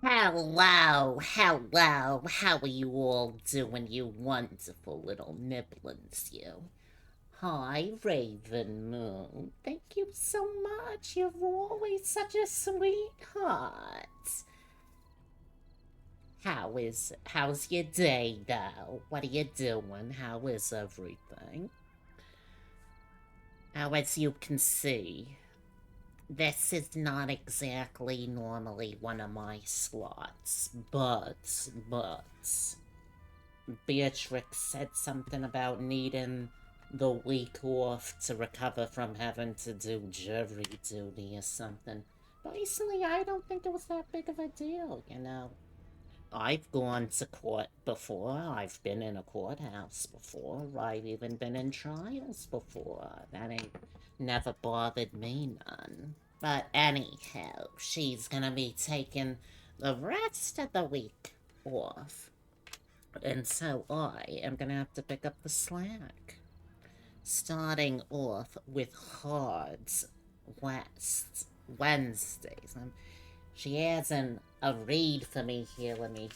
Hello, hello. How are you all doing, you wonderful little nibblins, you? Hi, Raven Moon. Thank you so much. You're always such a sweetheart. How's your day, though? What are you doing? How is everything? Now, as you can see, this is not exactly normally one of my slots, but Beatrix said something about needing the week off to recover from having to do jury duty or something. Basically, I don't think it was that big of a deal, you know. I've gone to court before. I've been in a courthouse before. I've even been in trials before. That ain't never bothered me none. But anyhow, she's gonna be taking the rest of the week off. And so I am gonna have to pick up the slack. Starting off with Hard's Wednesdays. She has a read for me here. Let me.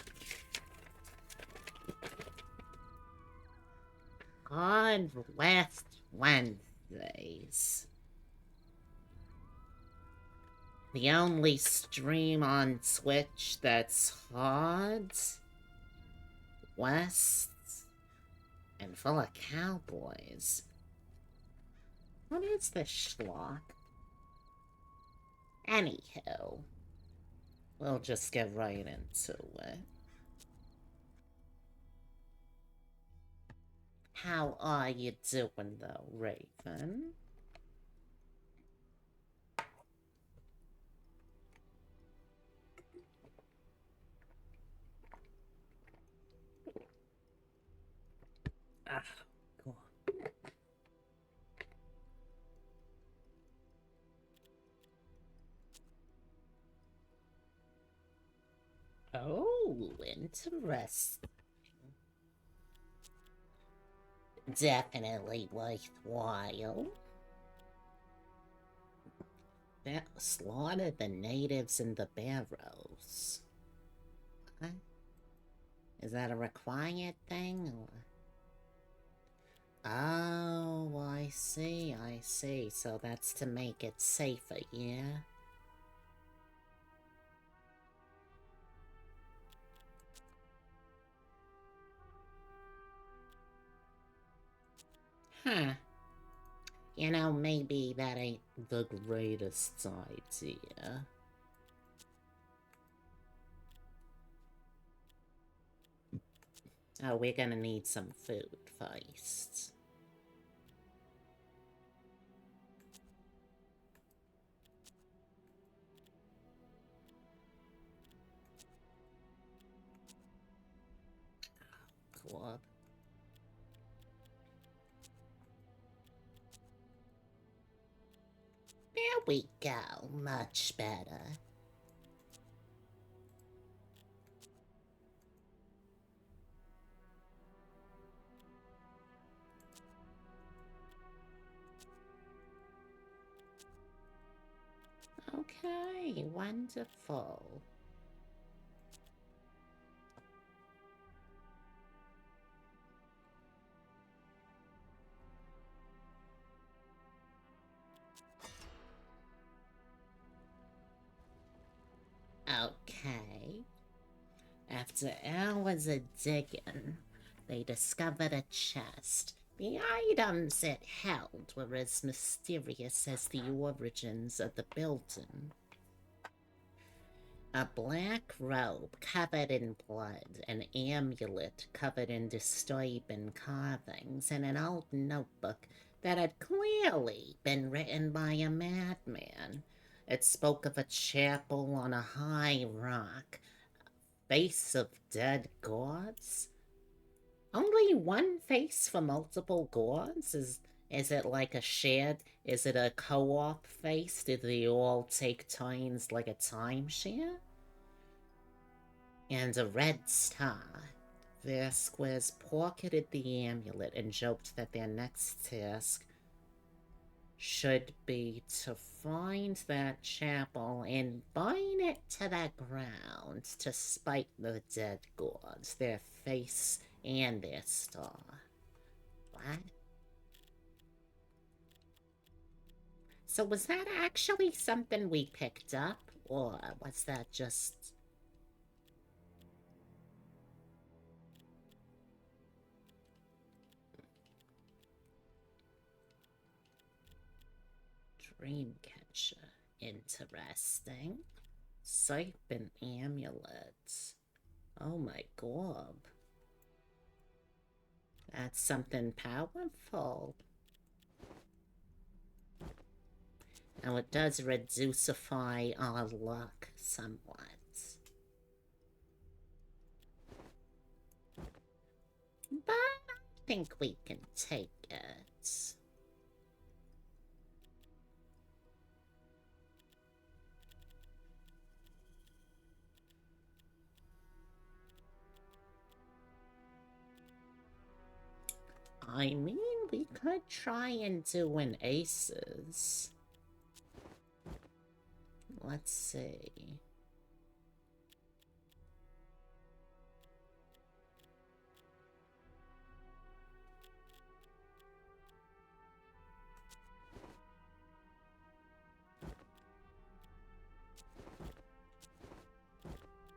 On West Wednesdays. The only stream on Twitch that's hard, West, and full of cowboys. What is this schlock? Anyhow, we'll just get right into it. How are you doing, though, Raven? Ah, go on. Oh, interesting. Definitely worthwhile. That slaughtered the natives in the barrows. What? Is that a required thing, or? Oh, I see, I see. So that's to make it safer, yeah? Huh. You know, maybe that ain't the greatest idea. Oh, we're gonna need some food first. Cool. There we go. Much better. Okay, wonderful. Okay. After hours of digging, they discovered a chest. The items it held were as mysterious as the origins of the building. A black robe covered in blood, an amulet covered in disturbing carvings, and an old notebook that had clearly been written by a madman. It spoke of a chapel on a high rock, face of dead gods. Only one face for multiple gods? Is it like a shared? Is it a co-op face? Did they all take turns like a timeshare? And a red star. Vasquez pocketed the amulet and joked that their next task should be to find that chapel and bind it to the ground to spite the dead gods, their face and their star. What? So was that actually something we picked up, or was that just... Dreamcatcher? Interesting. Serpent amulets. Oh my god. That's something powerful. Now it does reducify our luck somewhat. But I think we can take it. I mean, we could try and do an aces. Let's see.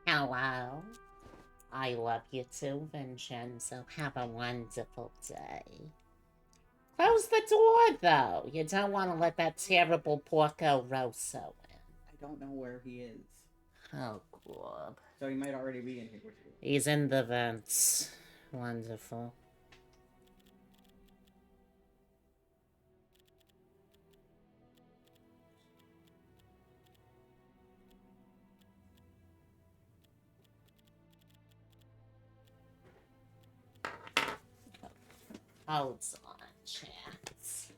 Hello. I love you too, Vincenzo. Have a wonderful day. Close the door, though. You don't want to let that terrible Porco Rosso in. I don't know where he is. Oh, God. So he might already be in here with you. He's in the vents. Wonderful. Hold on, chats.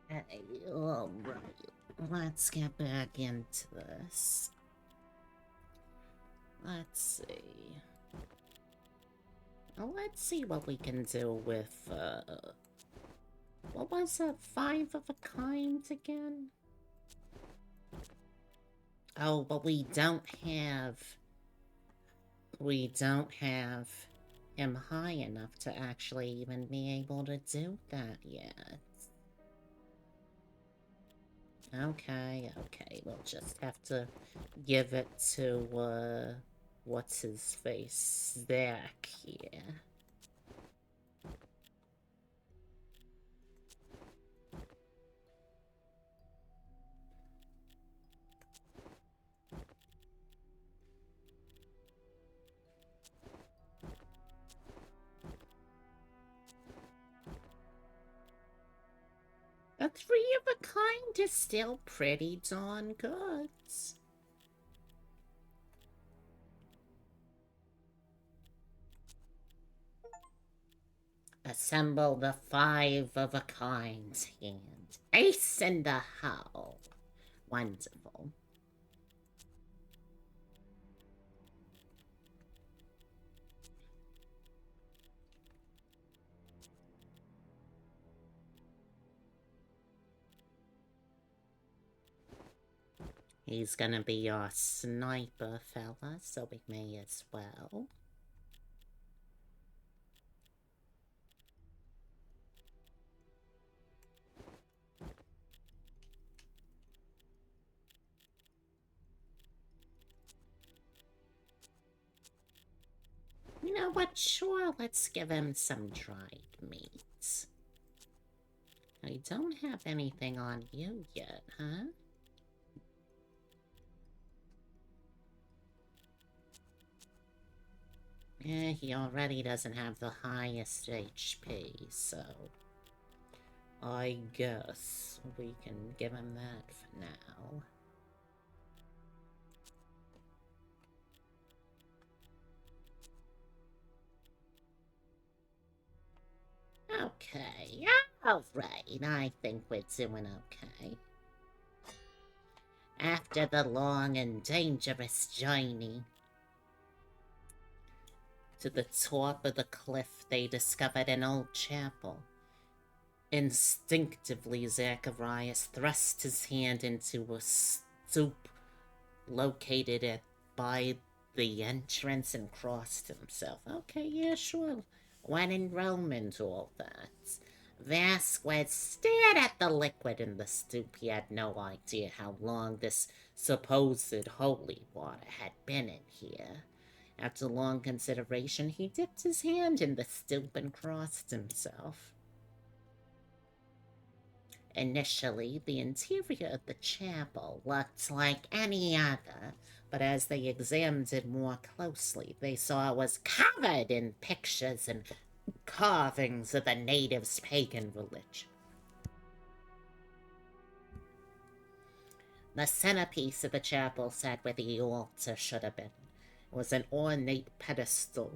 Hey, alright. Let's get back into this. Let's see. Well, let's see what we can do with, what was it? 5 of a kind again? Oh, but we don't have him high enough to actually even be able to do that yet. Okay, we'll just have to give it to, what's-his-face, Zach here. A 3 of a kind is still pretty darn good. Assemble the 5 of a kind hand. Ace in the hole. Wonderful. He's gonna be our sniper fella, so we may as well. You know what? Sure, let's give him some dried meat. I don't have anything on you yet, huh? Yeah, he already doesn't have the highest HP, so... I guess we can give him that for now. Okay, alright, I think we're doing okay. After the long and dangerous journey to the top of the cliff, they discovered an old chapel. Instinctively, Zacharias thrust his hand into a stoop located by the entrance and crossed himself. Okay, yeah, sure. When in Rome and all that. Vasquez stared at the liquid in the stoop. He had no idea how long this supposed holy water had been in here. After long consideration, he dipped his hand in the stoop and crossed himself. Initially, the interior of the chapel looked like any other, but as they examined it more closely, they saw it was covered in pictures and carvings of the natives' pagan religion. The centerpiece of the chapel sat where the altar should have been. It was an ornate pedestal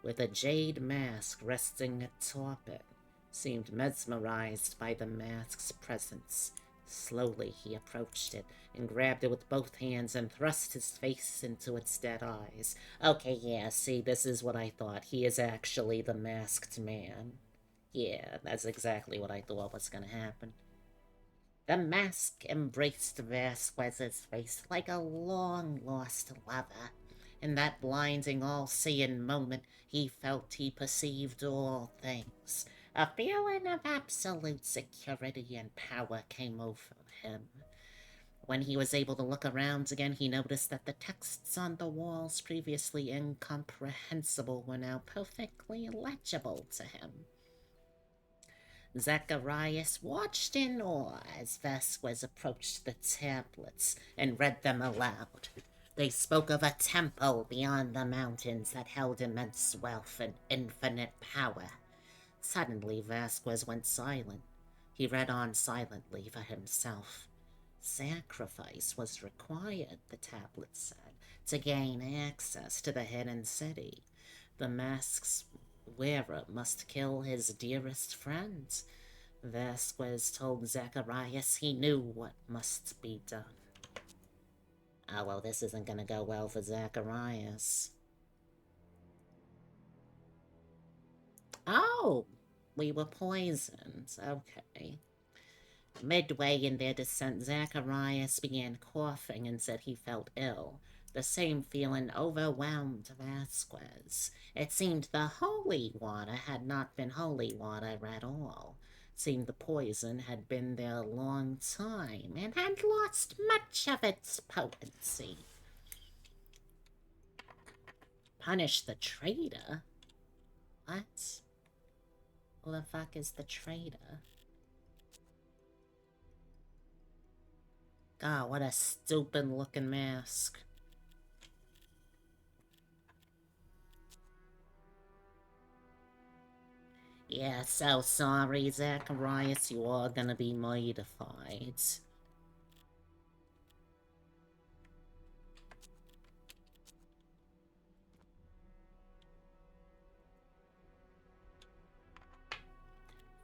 with a jade mask resting atop it. Seemed mesmerized by the mask's presence. Slowly he approached it and grabbed it with both hands and thrust his face into its dead eyes. Okay, yeah, see, this is what I thought. He is actually the masked man. Yeah, that's exactly what I thought was gonna happen. The mask embraced Vasquez's face like a long-lost lover. In that blinding, all-seeing moment, he felt he perceived all things. A feeling of absolute security and power came over him. When he was able to look around again, he noticed that the texts on the walls, previously incomprehensible, were now perfectly legible to him. Zacharias watched in awe as Vasquez approached the tablets and read them aloud. They spoke of a temple beyond the mountains that held immense wealth and infinite power. Suddenly, Vasquez went silent. He read on silently for himself. Sacrifice was required, the tablet said, to gain access to the hidden city. The mask's wearer must kill his dearest friends. Vasquez told Zacharias he knew what must be done. Oh, well, this isn't gonna go well for Zacharias. Oh, we were poisoned. Okay. Midway in their descent, Zacharias began coughing and said he felt ill. The same feeling overwhelmed Vasquez. It seemed the holy water had not been holy water at all. It seemed the poison had been there a long time and had lost much of its potency. Punish the traitor? What? Who the fuck is the traitor? God, what a stupid looking mask. Yeah, so sorry, Zacharias, you are gonna be mortified.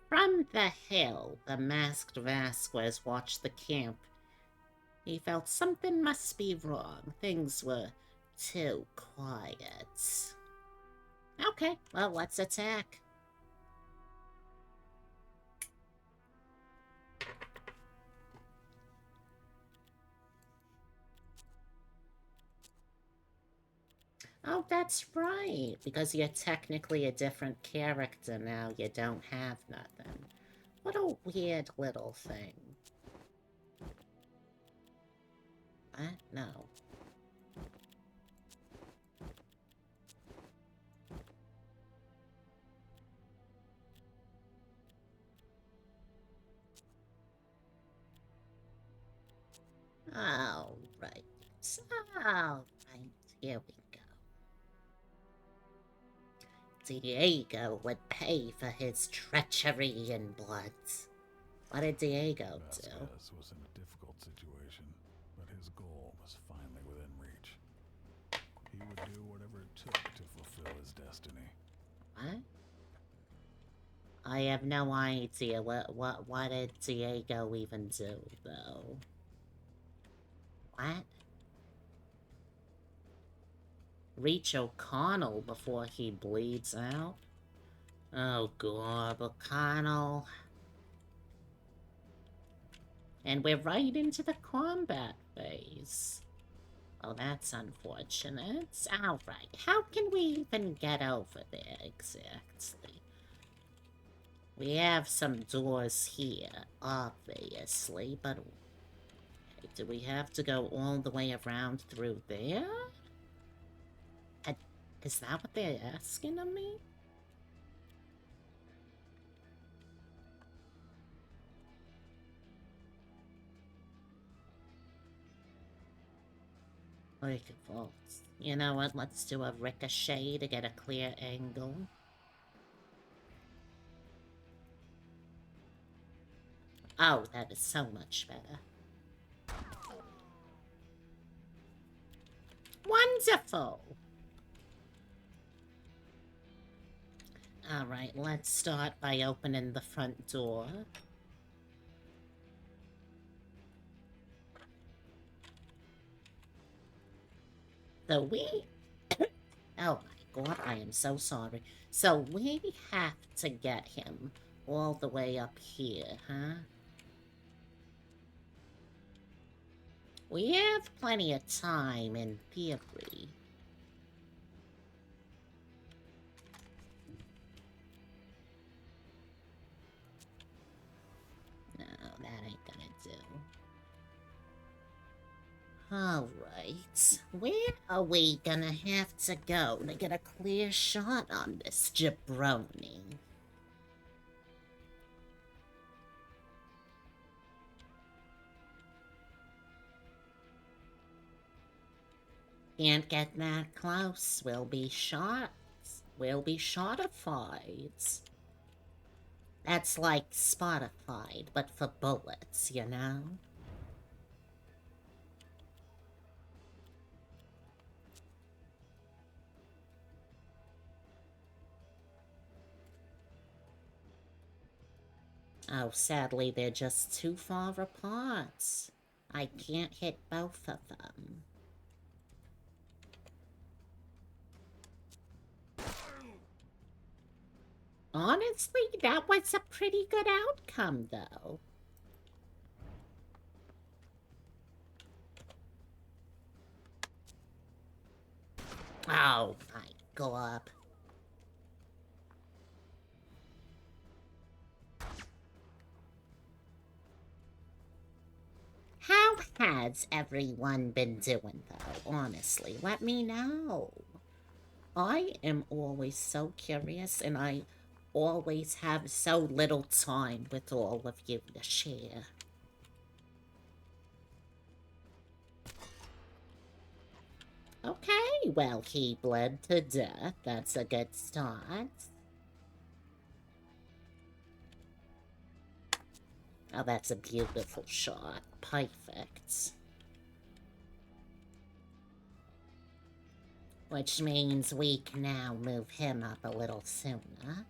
From the hill, the masked Vasquez watched the camp. He felt something must be wrong. Things were too quiet. Okay, well, let's attack. Oh, that's right. Because you're technically a different character now, you don't have nothing. What a weird little thing. What? No. Alright. Alright, here we go. Diego would pay for his treachery and blood. What did Diego do? Vasquez was in a difficult situation, but his goal was finally within reach. He would do whatever it took to fulfill his destiny. What? I have no idea what did Diego even do, though? What? Reach O'Connell before he bleeds out? Oh, God, O'Connell. And we're right into the combat phase. Oh, that's unfortunate. Alright, how can we even get over there exactly? We have some doors here, obviously, but do we have to go all the way around through there? Is that what they're asking of me? Like, vaults. You know what? Let's do a ricochet to get a clear angle. Oh, that is so much better. Wonderful! Alright, let's start by opening the front door. So we... Oh my god, I am so sorry. So we have to get him all the way up here, huh? We have plenty of time in theory. No, that ain't gonna do. Alright, where are we gonna have to go to get a clear shot on this jabroni? Can't get that close, we'll be shot. We'll be shotified. That's like Spotified, but for bullets, you know? Oh, sadly, they're just too far apart. I can't hit both of them. Honestly, that was a pretty good outcome, though. Oh my god. How has everyone been doing, though? Honestly, let me know. I am always so curious, and I always have so little time with all of you to share. Okay, well, he bled to death. That's a good start. Oh, that's a beautiful shot. Perfect. Which means we can now move him up a little sooner.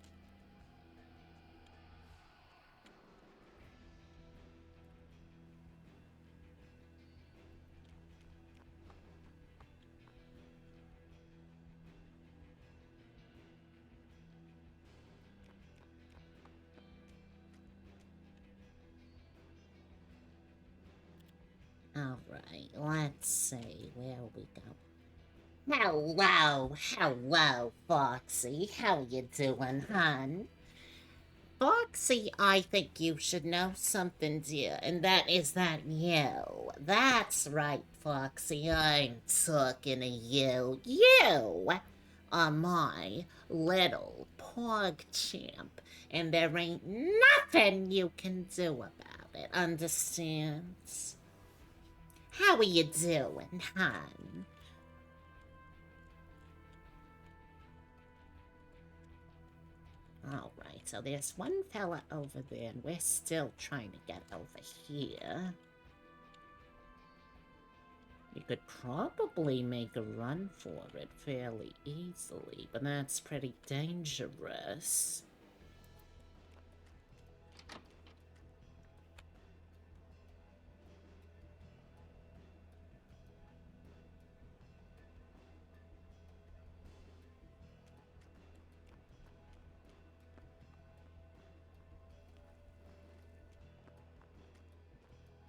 Alright, let's see. Where we go? Hello, Foxy. How you doing, hun? Foxy, I think you should know something, dear, and that is that you. That's right, Foxy, I'm talking to you. You are my little pog champ, and there ain't nothing you can do about it, understands? How are you doing, hun? Alright, so there's one fella over there, and we're still trying to get over here. We could probably make a run for it fairly easily, but that's pretty dangerous.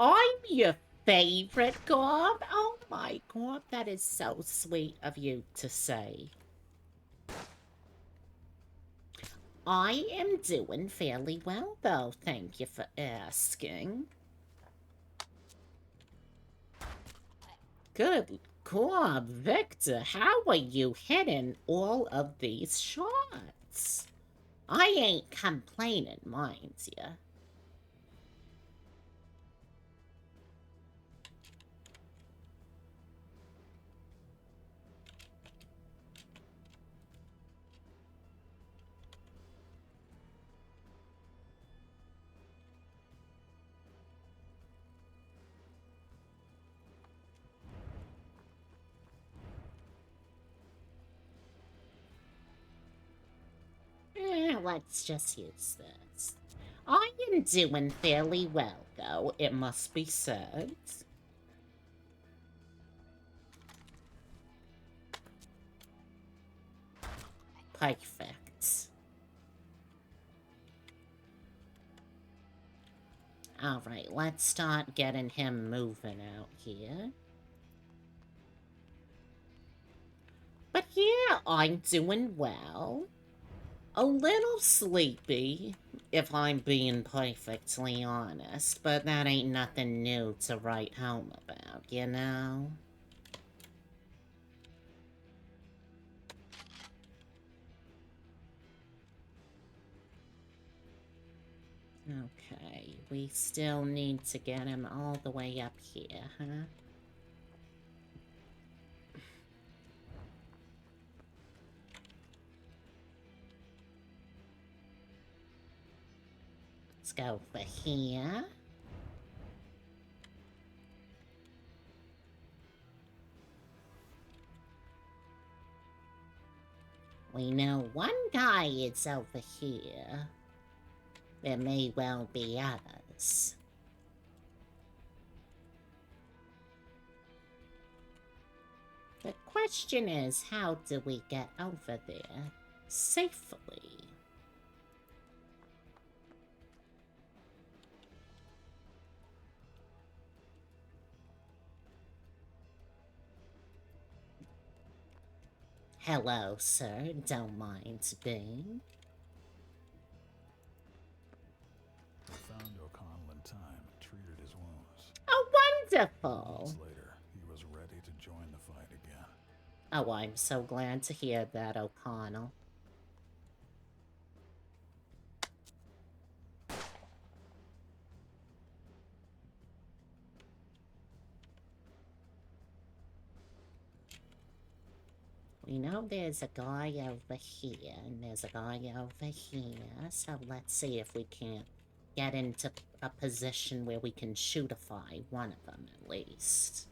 I'm your favorite, Gob? Oh my God, that is so sweet of you to say. I am doing fairly well, though. Thank you for asking. Good God, Victor, how are you hitting all of these shots? I ain't complaining, mind ya. Let's just use this. I am doing fairly well, though, it must be said. Perfect. Alright, let's start getting him moving out here. But yeah, I'm doing well. A little sleepy, if I'm being perfectly honest, but that ain't nothing new to write home about, you know? Okay, we still need to get him all the way up here, huh? Let's go for here. We know one guy is over here. There may well be others. The question is, how do we get over there safely? Hello, sir. Don't mind me. We found O'Connell in time and treated his wounds. Oh, wonderful! Months later, he was ready to join the fight again. Oh, I'm so glad to hear that, O'Connell. We know there's a guy over here, and there's a guy over here, so let's see if we can't get into a position where we can shootify one of them, at least.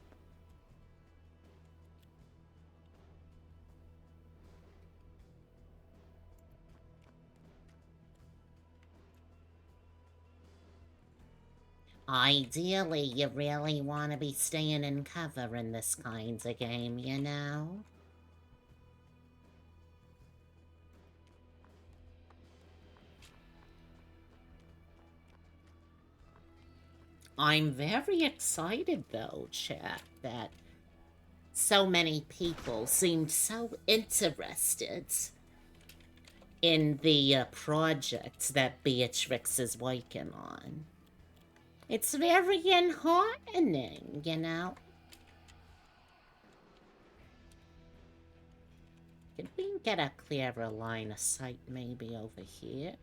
Ideally, you really want to be staying in cover in this kind of game, you know? I'm very excited, though, chat, that so many people seemed so interested in the project that Beatrix is working on. It's very enheartening, you know? Could we get a clearer line of sight maybe over here?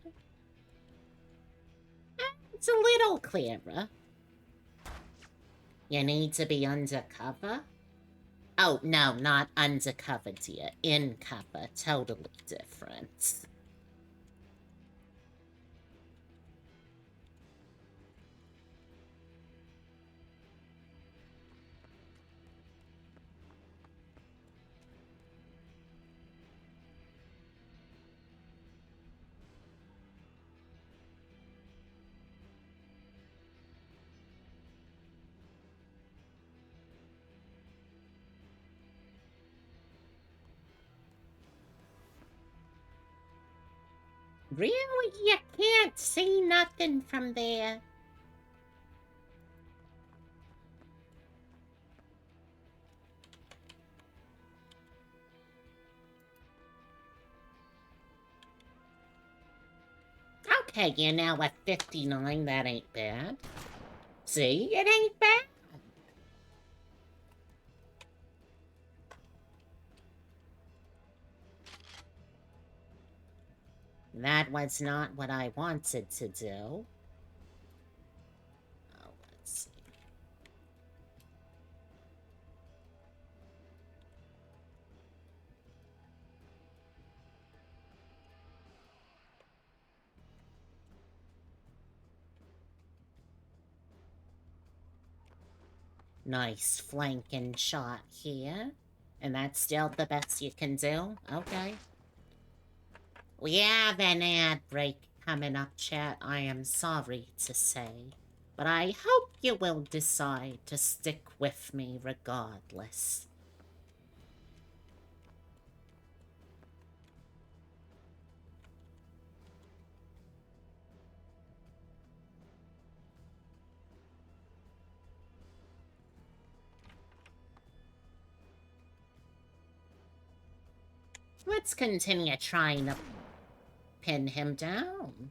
It's a little clearer. You need to be undercover? Oh, no, not undercover, dear. In cover. Totally different. Really? You can't see nothing from there? Okay, you're now at 59. That ain't bad. See? It ain't bad. That was not what I wanted to do. Oh, let's see. Nice flanking shot here. And that's still the best you can do? Okay. We have an ad break coming up, chat, I am sorry to say. But I hope you will decide to stick with me regardless. Let's continue trying to pin him down.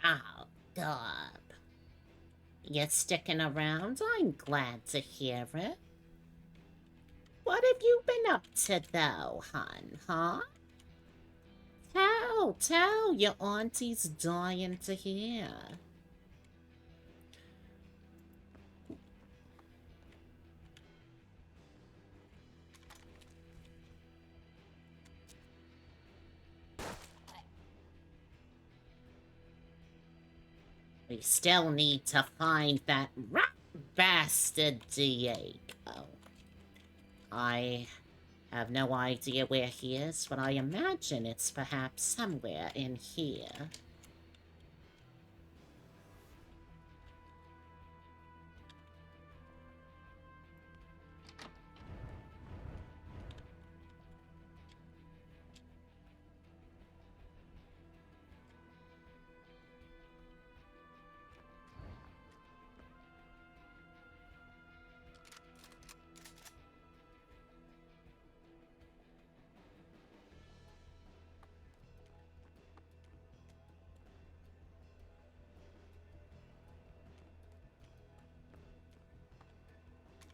Oh, God. You're sticking around? I'm glad to hear it. What have you been up to, though, hon, huh? Tell, your auntie's dying to hear. We still need to find that rat bastard Diego. I have no idea where he is, but I imagine it's perhaps somewhere in here.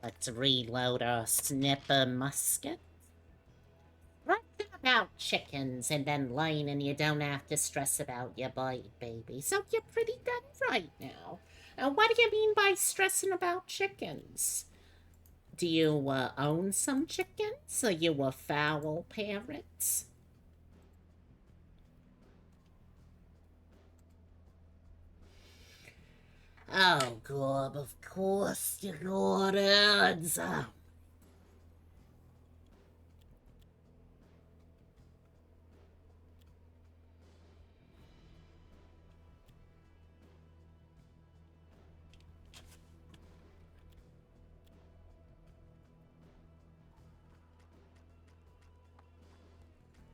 Let's reload our snipper musket. Right about chickens and then lying, and you don't have to stress about your bite, baby. So you're pretty done right now. What do you mean by stressing about chickens? Do you own some chickens? Are you a fowl parent? Oh, God, of course you ordered.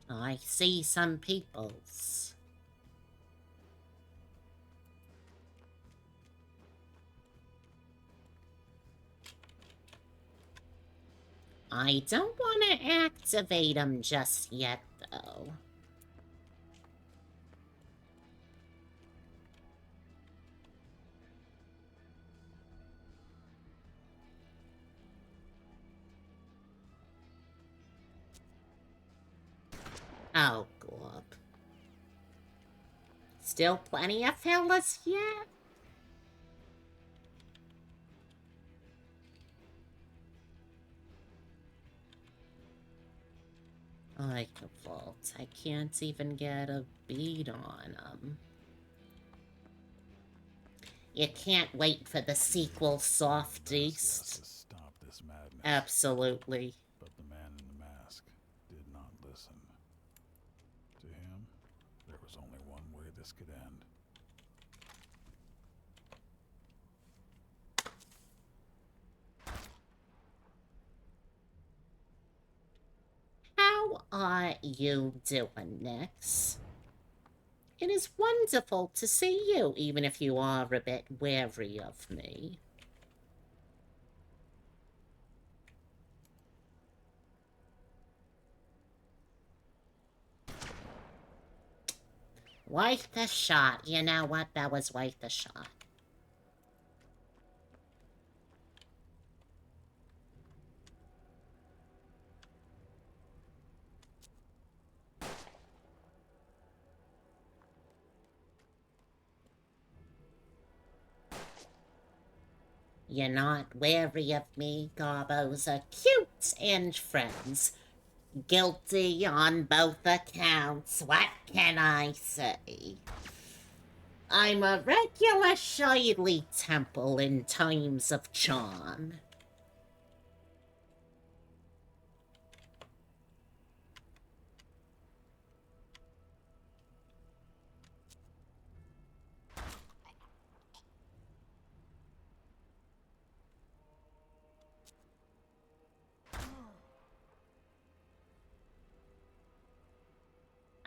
I see some peoples. I don't want to activate them just yet, though. Oh, God. Still plenty of fellas yet? I vault. I can't even get a bead on them. You can't wait for the sequel, Softies. To stop this madness. Absolutely. But the man in the mask did not listen. To him, there was only one way this could end. How are you doing, Nix? It is wonderful to see you, even if you are a bit wary of me. Worth the shot. You know what? That was worth the shot. You're not wary of me, Garbos are cute and friends. Guilty on both accounts, what can I say? I'm a regular Shirley Temple in times of charm.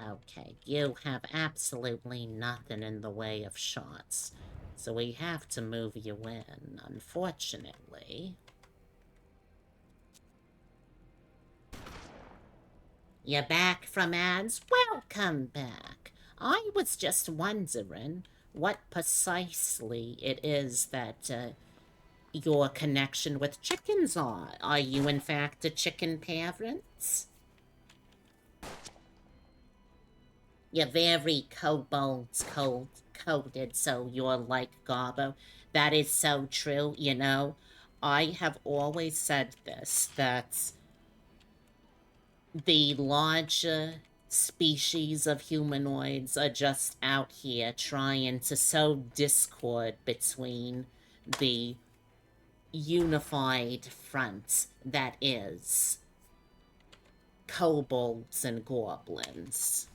Okay, you have absolutely nothing in the way of shots, so we have to move you in, unfortunately. You're back from ads? Welcome back. I was just wondering what precisely it is that, your connection with chickens are. Are you, in fact, a chicken parent? You're very coded, so you're like Garbo. That is so true, you know. I have always said this, that the larger species of humanoids are just out here trying to sow discord between the unified front that is kobolds and goblins.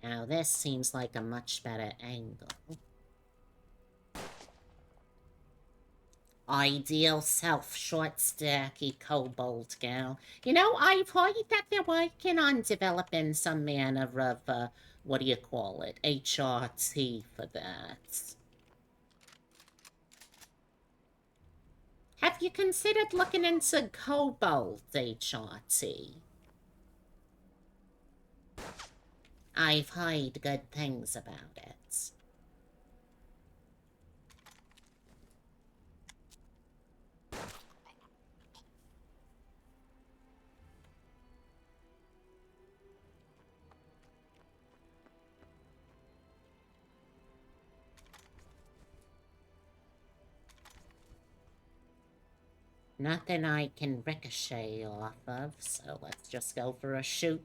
Now this seems like a much better angle. Ideal self, short, stacky kobold gal. You know, I've heard that they're working on developing some manner of, what do you call it? HRT for that. Have you considered looking into kobold HRT? I've heard good things about it. Nothing I can ricochet off of, so let's just go for a shoot.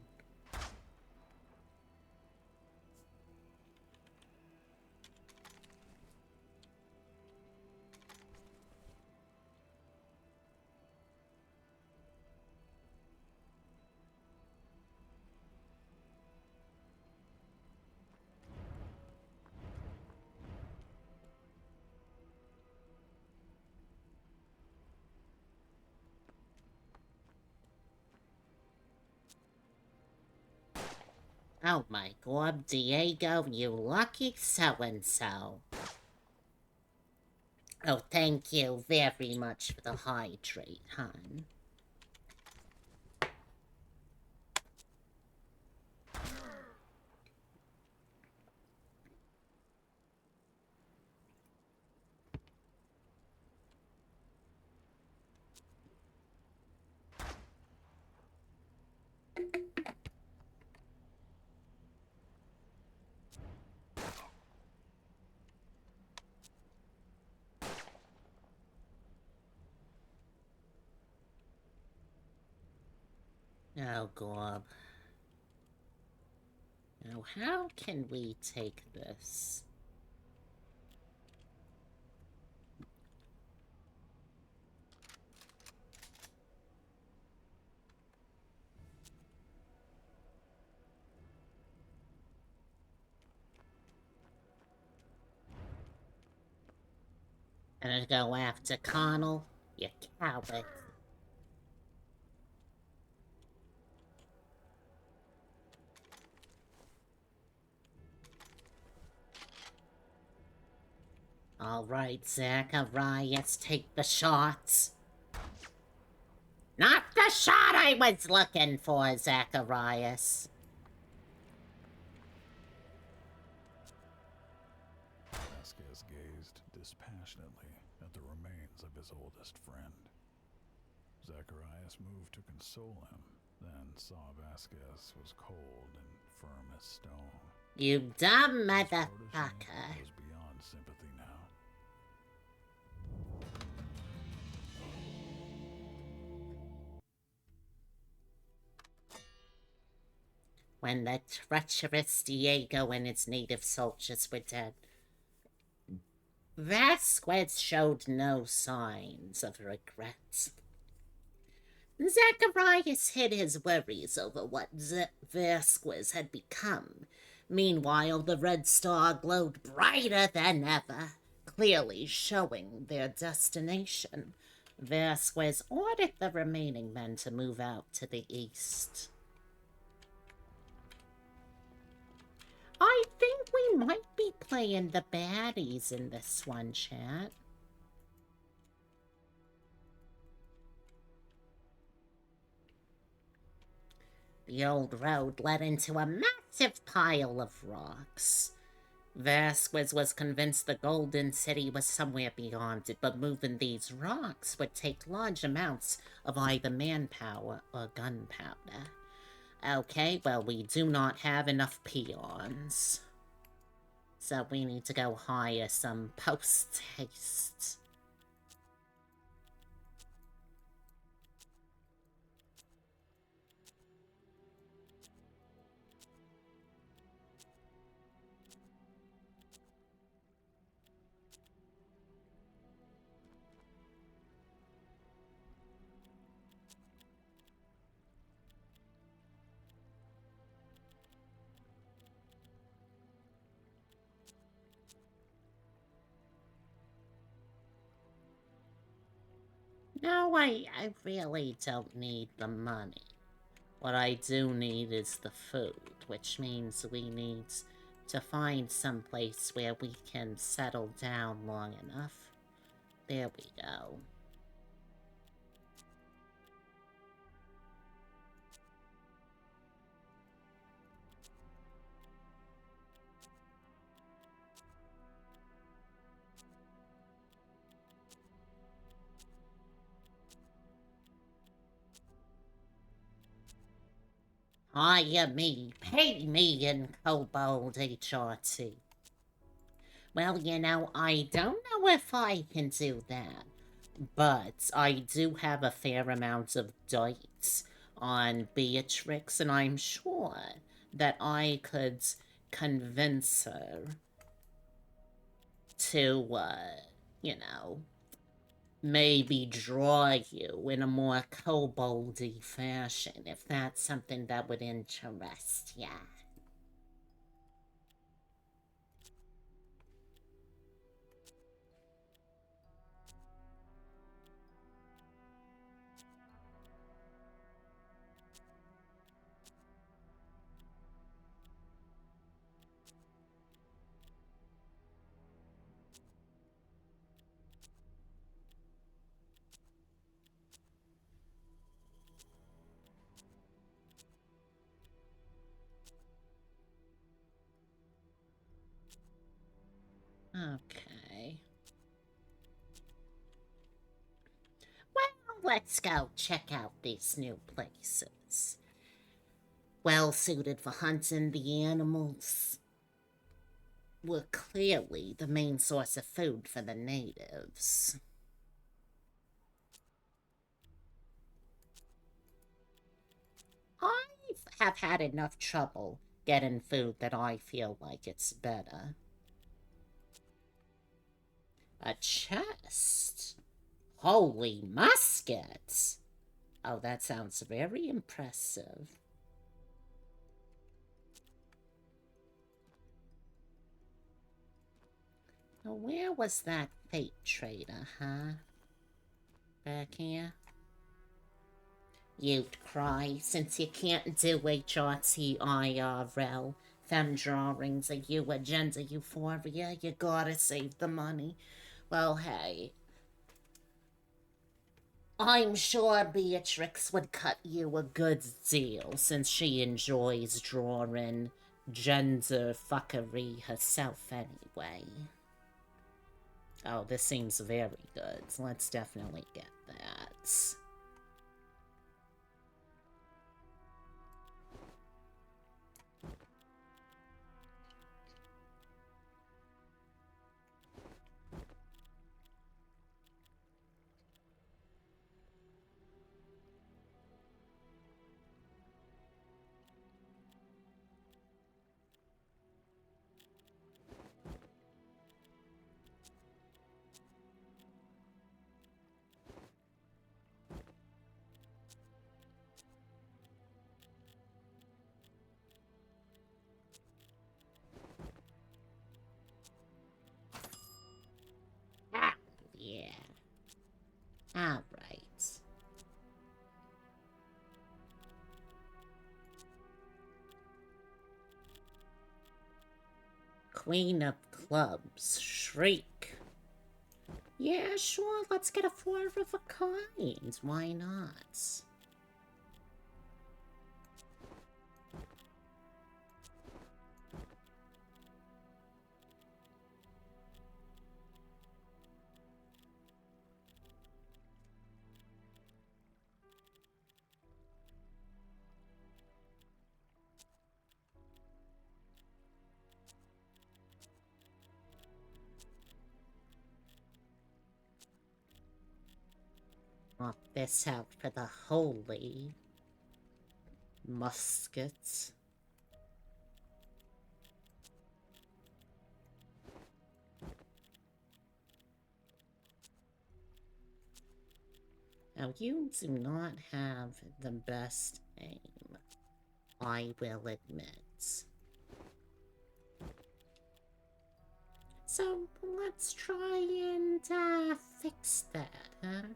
Oh my god, Diego, you lucky so-and-so. Oh, thank you very much for the hydrate, hon. Oh, Gorb. Now, how can we take this? Gonna go after Connell? You coward. Alright, Zacharias, take the shots. Not the shot I was looking for, Zacharias. Vasquez gazed dispassionately at the remains of his oldest friend. Zacharias moved to console him, then saw Vasquez was cold and firm as stone. You dumb His motherfucker. protege was beyond sympathy now. When the treacherous Diego and his native soldiers were dead, Vasquez showed no signs of regret. Zacharias hid his worries over what Vasquez had become. Meanwhile, the red star glowed brighter than ever, clearly showing their destination. Vasquez ordered the remaining men to move out to the east. I think we might be playing the baddies in this one, chat. The old road led into a massive pile of rocks. Vasquez was convinced the Golden City was somewhere beyond it, but moving these rocks would take large amounts of either manpower or gunpowder. Okay, well, we do not have enough peons. So we need to go hire some post-haste. No, I really don't need the money. What I do need is the food, which means we need to find some place where we can settle down long enough. There we go. Hire me, pay me in Kobold HRT. Well, you know, I don't know if I can do that, but I do have a fair amount of dice on Beatrix, and I'm sure that I could convince her to, you know, maybe draw you in a more koboldy fashion, if that's something that would interest ya. Okay. Well, let's go check out these new places. Well suited for hunting the animals. Were clearly the main source of food for the natives. I have had enough trouble getting food that I feel like it's better. A chest? Holy muskets! Oh, that sounds very impressive. Now, where was that fate trader, huh? Back here? You'd cry, since you can't do HRTIRL. Fem drawings of you, agenda euphoria, you gotta save the money. Well, hey, I'm sure Beatrix would cut you a good deal, since she enjoys drawing gender fuckery herself anyway. Oh, this seems very good. Let's definitely get that. Yeah. Alright. Queen of Clubs, Shriek. Yeah, sure, let's get a 4 of a kind. Why not? Swap this out for the holy musket. Now, you do not have the best aim, I will admit. So, let's try and, fix that, huh?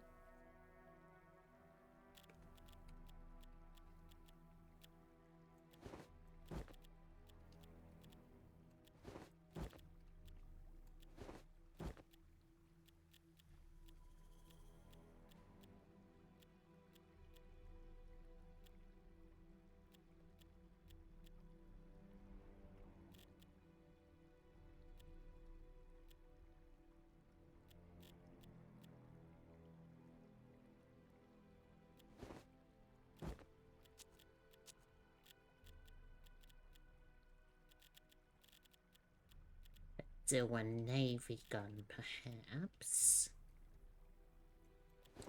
Do a navy gun, perhaps.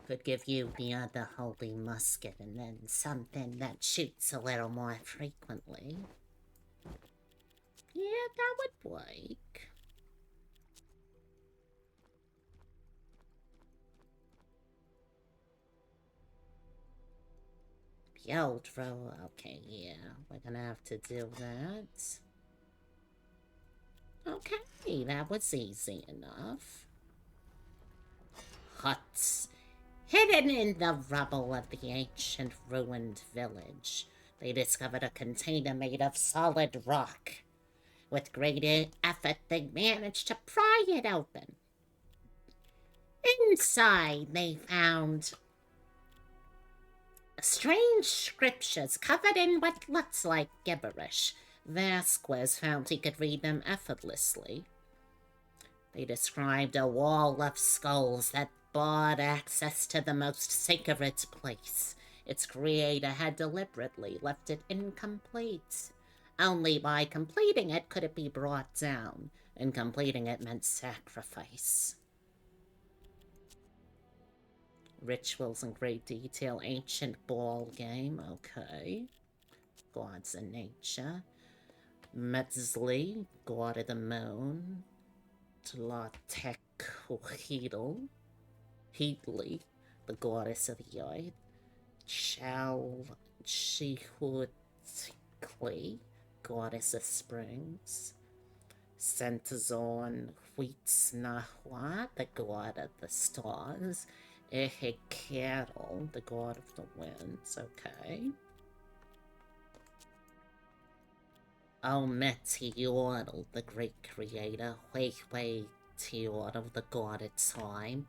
Could give you the other holy musket and then something that shoots a little more frequently. Yeah, that would work. Pieldro, okay, yeah, we're gonna have to do that. Okay, that was easy enough. Huts. Hidden in the rubble of the ancient ruined village, they discovered a container made of solid rock. With great effort, they managed to pry it open. Inside, they found strange scriptures covered in what looks like gibberish. Vasquez found he could read them effortlessly. They described a wall of skulls that barred access to the most sacred place. Its creator had deliberately left it incomplete. Only by completing it could it be brought down, and completing it meant sacrifice. Rituals in great detail, ancient ball game, okay. Gods of nature. Metzli, god of the moon. Tlatecuhtli, Heatly, the goddess of the earth. Chalchihutli, goddess of springs. centers on Huitznahua, the god of the stars. Ehekero, the god of the winds. Okay. Ometeotl, the great creator. Huehue Teotl, the god of time.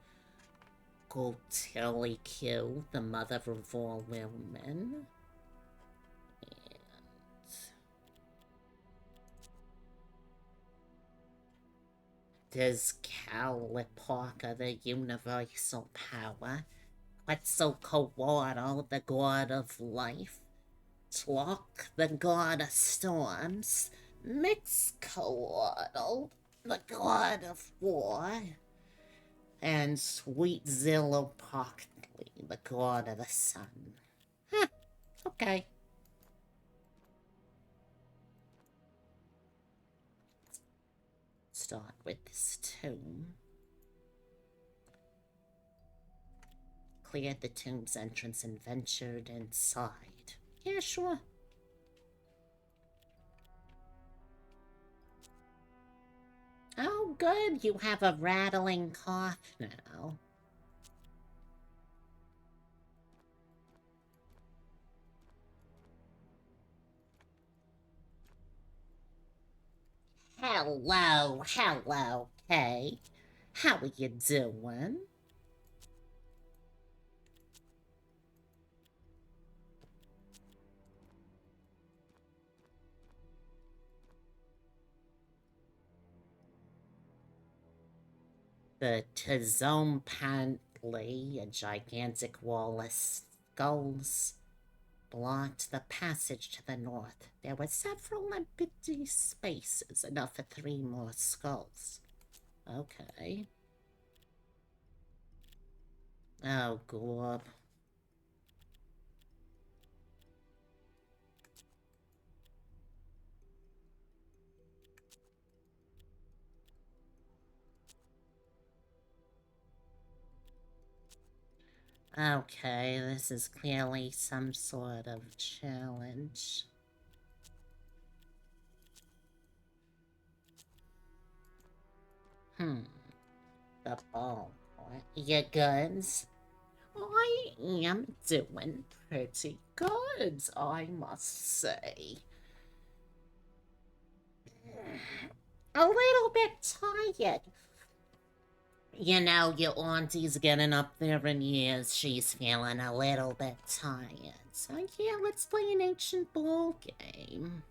Gotelikil, the mother of all women. There's Kaliparka, the universal power. Quetzalcoatl, the god of life. Tlok, the god of storms. Mixcoatl, the god of war. And Sweet Zillopoctli, the god of the sun. Huh, okay. Start with this tomb. Cleared the tomb's entrance and ventured inside. Yeah, sure. Oh, good. You have a rattling cough now. Hello, Kay. How are you doing? The Tzompantli, a gigantic wall of skulls, blocked the passage to the north. There were several empty spaces, enough for 3 more skulls. Okay. Oh, Gorb. Okay, this is clearly some sort of challenge. The ball. Your guns? I am doing pretty good, I must say. A little bit tired. You know, your auntie's getting up there in years. She's feeling a little bit tired. So yeah, let's play an ancient ball game.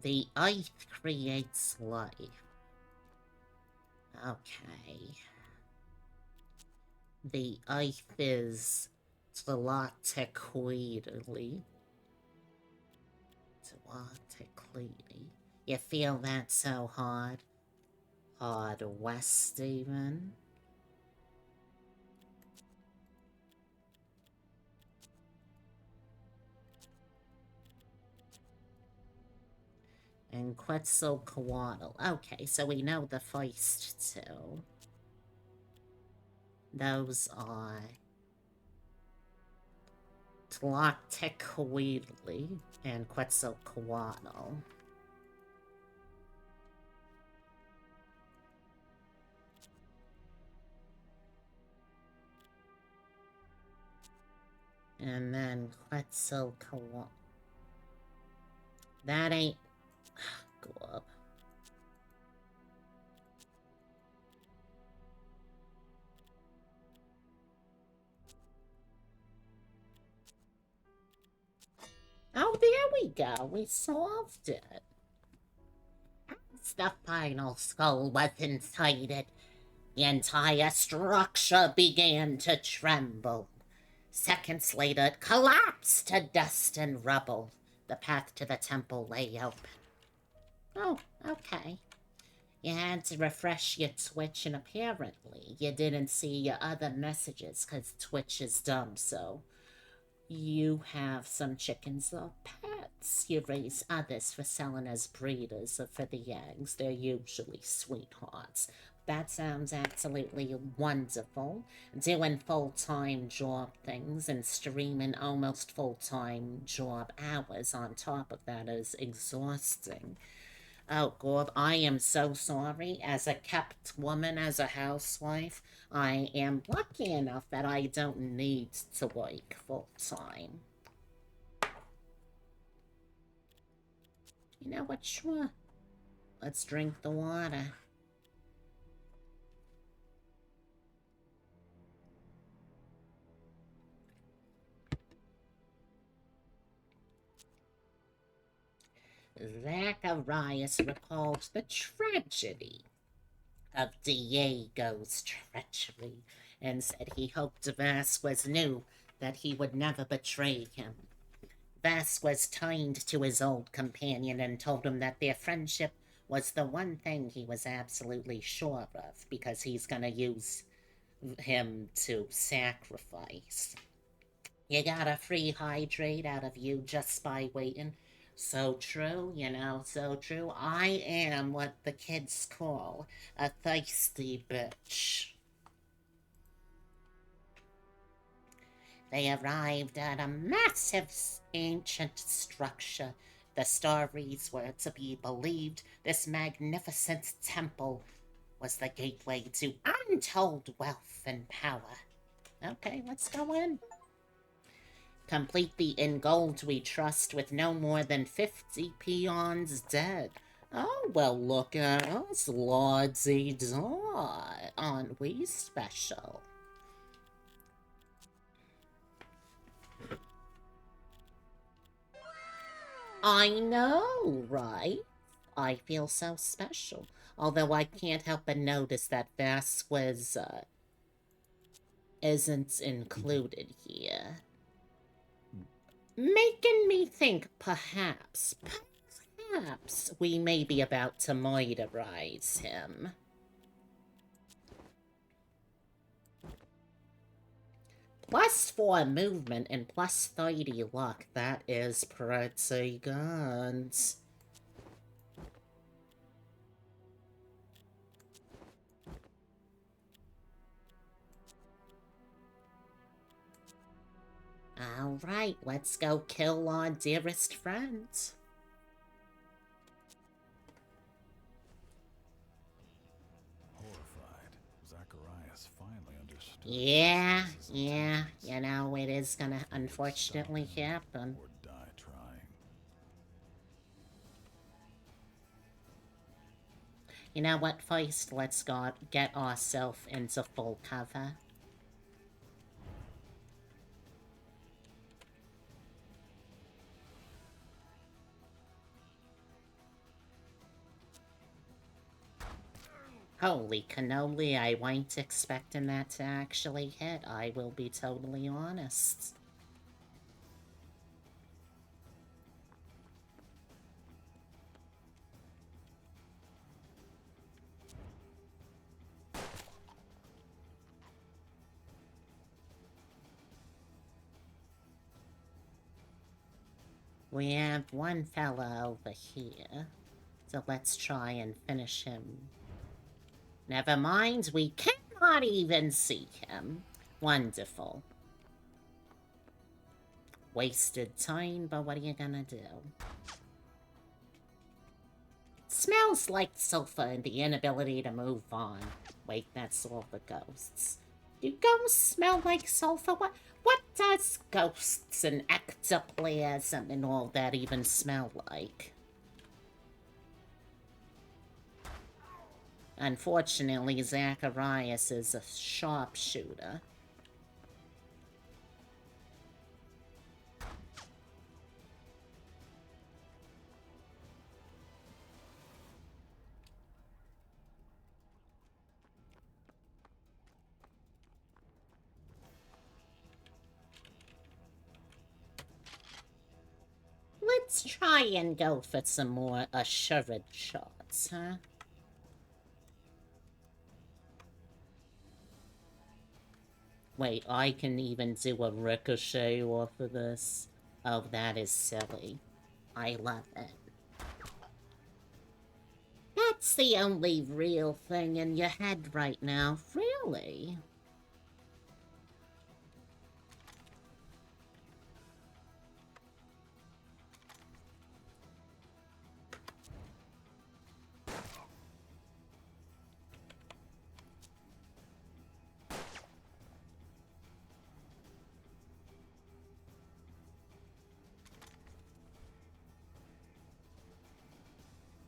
The earth creates life. Okay. The earth is Tlatequidly. You feel that so hard? Hard west, even? And Quetzalcoatl. Okay, so we know the first two. Those are Tlatequidli and Quetzalcoatl. And then Quetzalcoatl. That ain't... Go up. Oh, there we go. We solved it. As the final skull was inserted, the entire structure began to tremble. Seconds later, it collapsed to dust and rubble. The path to the temple lay open. Oh, okay. You had to refresh your Twitch, and apparently you didn't see your other messages because Twitch is dumb, so you have some chickens or pets. You raise others for selling as breeders or for the eggs. They're usually sweethearts. That sounds absolutely wonderful. Doing full-time job things and streaming almost full-time job hours on top of that is exhausting. Oh, God, I am so sorry. As a kept woman, as a housewife, I am lucky enough that I don't need to work full-time. You know what? Sure. Let's drink the water. Zacharias recalled the tragedy of Diego's treachery and said he hoped Vasquez knew that he would never betray him. Vasquez turned to his old companion and told him that their friendship was the one thing he was absolutely sure of, because he's gonna use him to sacrifice. You got a free hydrate out of you just by waiting. So true, so true. I am what the kids call a thirsty bitch. They arrived at a massive ancient structure. The stories were to be believed. This magnificent temple was the gateway to untold wealth and power. Okay, let's go in. Complete the in gold we trust with no more than 50 peons dead. Oh, well, look at us, Lordsy Daw. Aren't we special? I know, right? I feel so special. Although I can't help but notice that Vasquez, isn't included here. Making me think perhaps we may be about to murderize him. +4 movement and +30 luck. That is pretty good. Alright, let's go kill our dearest friends. Horrified, Zacharias finally understood. Yeah, it is gonna unfortunately happen. Or die trying. You know what, first, let's get ourselves into full cover. Holy cannoli, I weren't expecting that to actually hit, I will be totally honest. We have one fella over here, so let's try and finish him. Never mind, we cannot even see him. Wonderful. Wasted time, but what are you gonna do? Smells like sulfur and the inability to move on. Wait, that's all the ghosts. Do ghosts smell like sulfur? What does ghosts and ectoplasm and all that even smell like? Unfortunately, Zacharias is a sharpshooter. Let's try and go for some more assured shots, huh? Wait, I can even do a ricochet off of this? Oh, that is silly. I love it. That That's the only real thing in your head right now, really?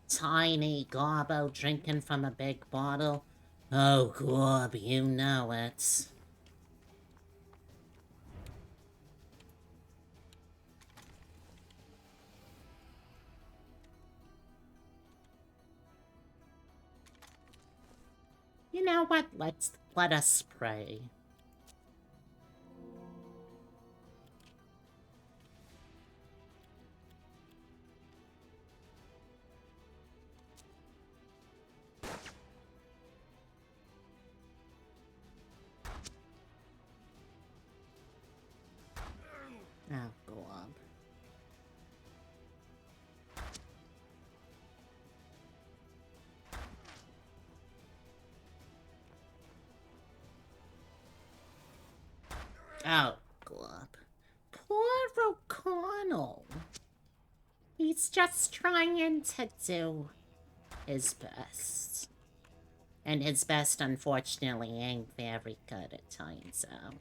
Tiny Gobbo drinking from a big bottle. Oh, Gob, you know it. You know what? Let us pray. Oh, Gob. Oh, Gob. Poor O'Connell. He's just trying to do his best. And his best, unfortunately, ain't very good, it turns out.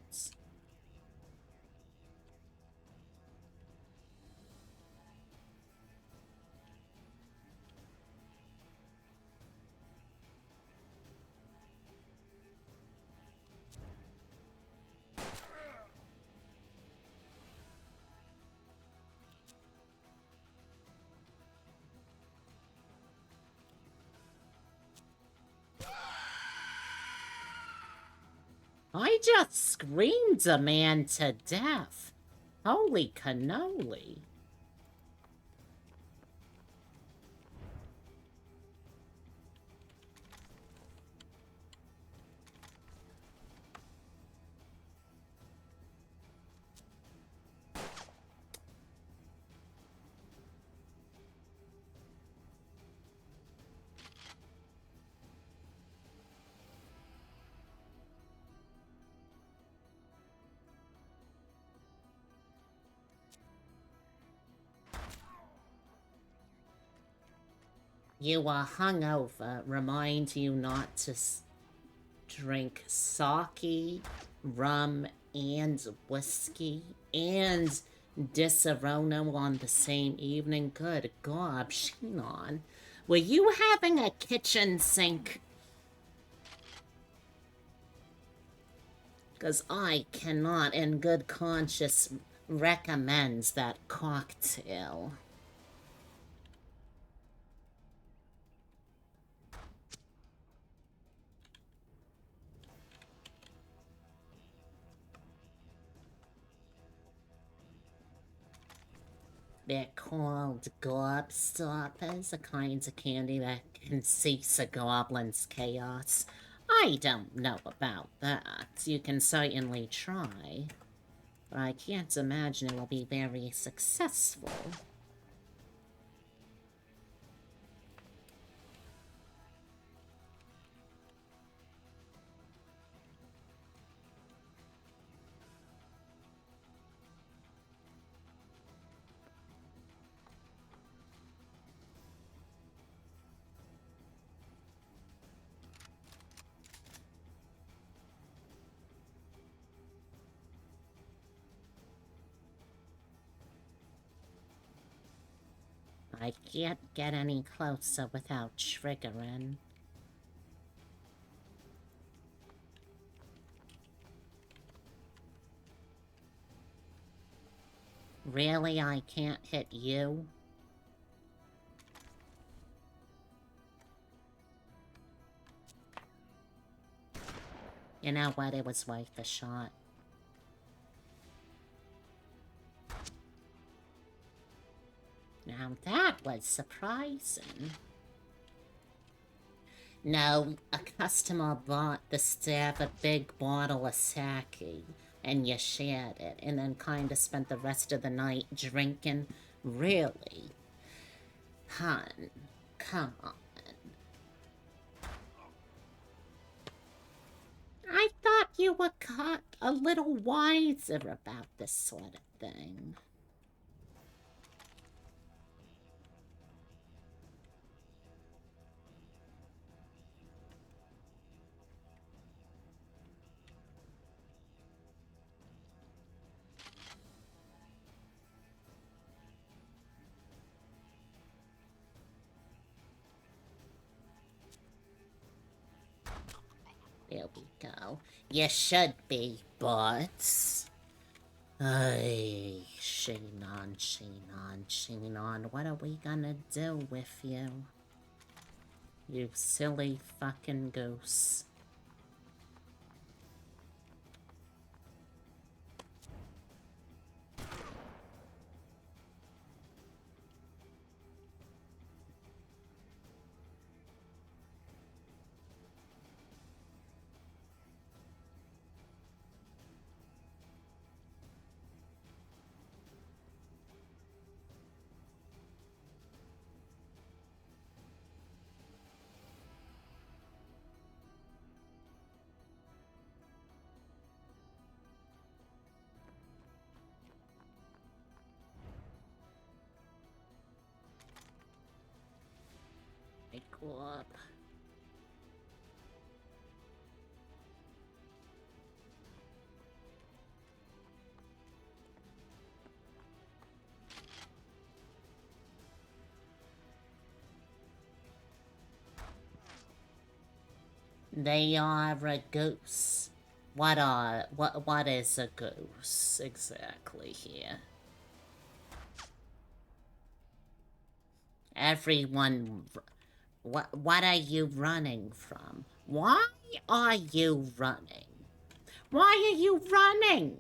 I just screamed a man to death. Holy cannoli. You are hungover. Remind you not to drink sake, rum, and whiskey, and Disaronno on the same evening. Good gob, Shinon. Were you having a kitchen sink? Because I cannot, in good conscience, recommend that cocktail. They're called gobstoppers, a kind of candy that can cease a goblin's chaos. I don't know about that. You can certainly try. But I can't imagine it will be very successful. I can't get any closer without triggering. Really, I can't hit you? You know what? It was worth a shot. Now that was surprising. No, a customer bought the staff a big bottle of sake, and you shared it, and then kinda spent the rest of the night drinking. Really? Hun, come on. you were caught a little wiser about this sort of thing. There we go. You should be, but... Ay, Sheenon, what are we gonna do with you? You silly fucking goose. Go up. They are a goose. What is a goose exactly here? Everyone, what are you running from? Why are you running? Why are you running?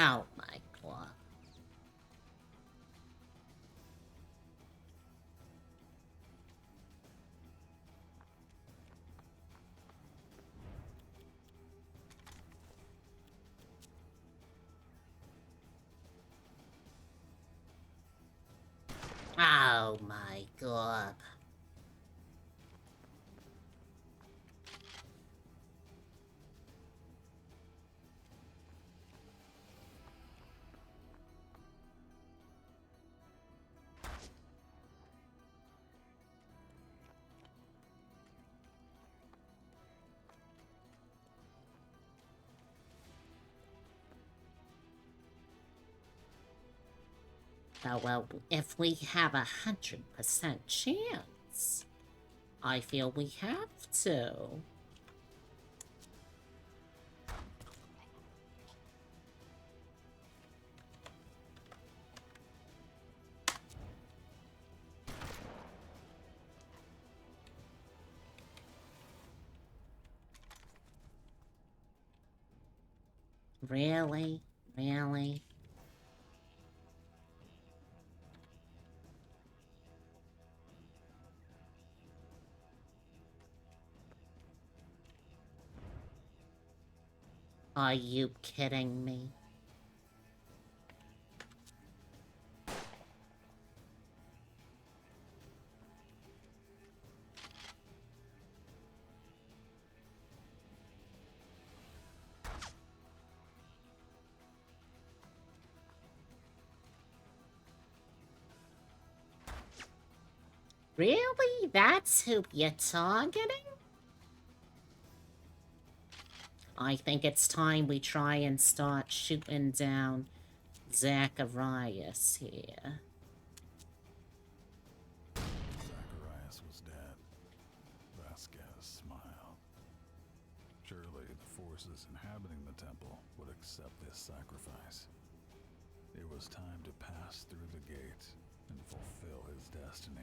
Oh my god. Oh my god. Oh, well, if we have 100% chance, I feel we have to. Really? Really? Are you kidding me? Really? That's who you're targeting? I think it's time we try and start shooting down Zacharias here. Zacharias was dead. Vasquez smiled. Surely the forces inhabiting the temple would accept this sacrifice. It was time to pass through the gate and fulfill his destiny.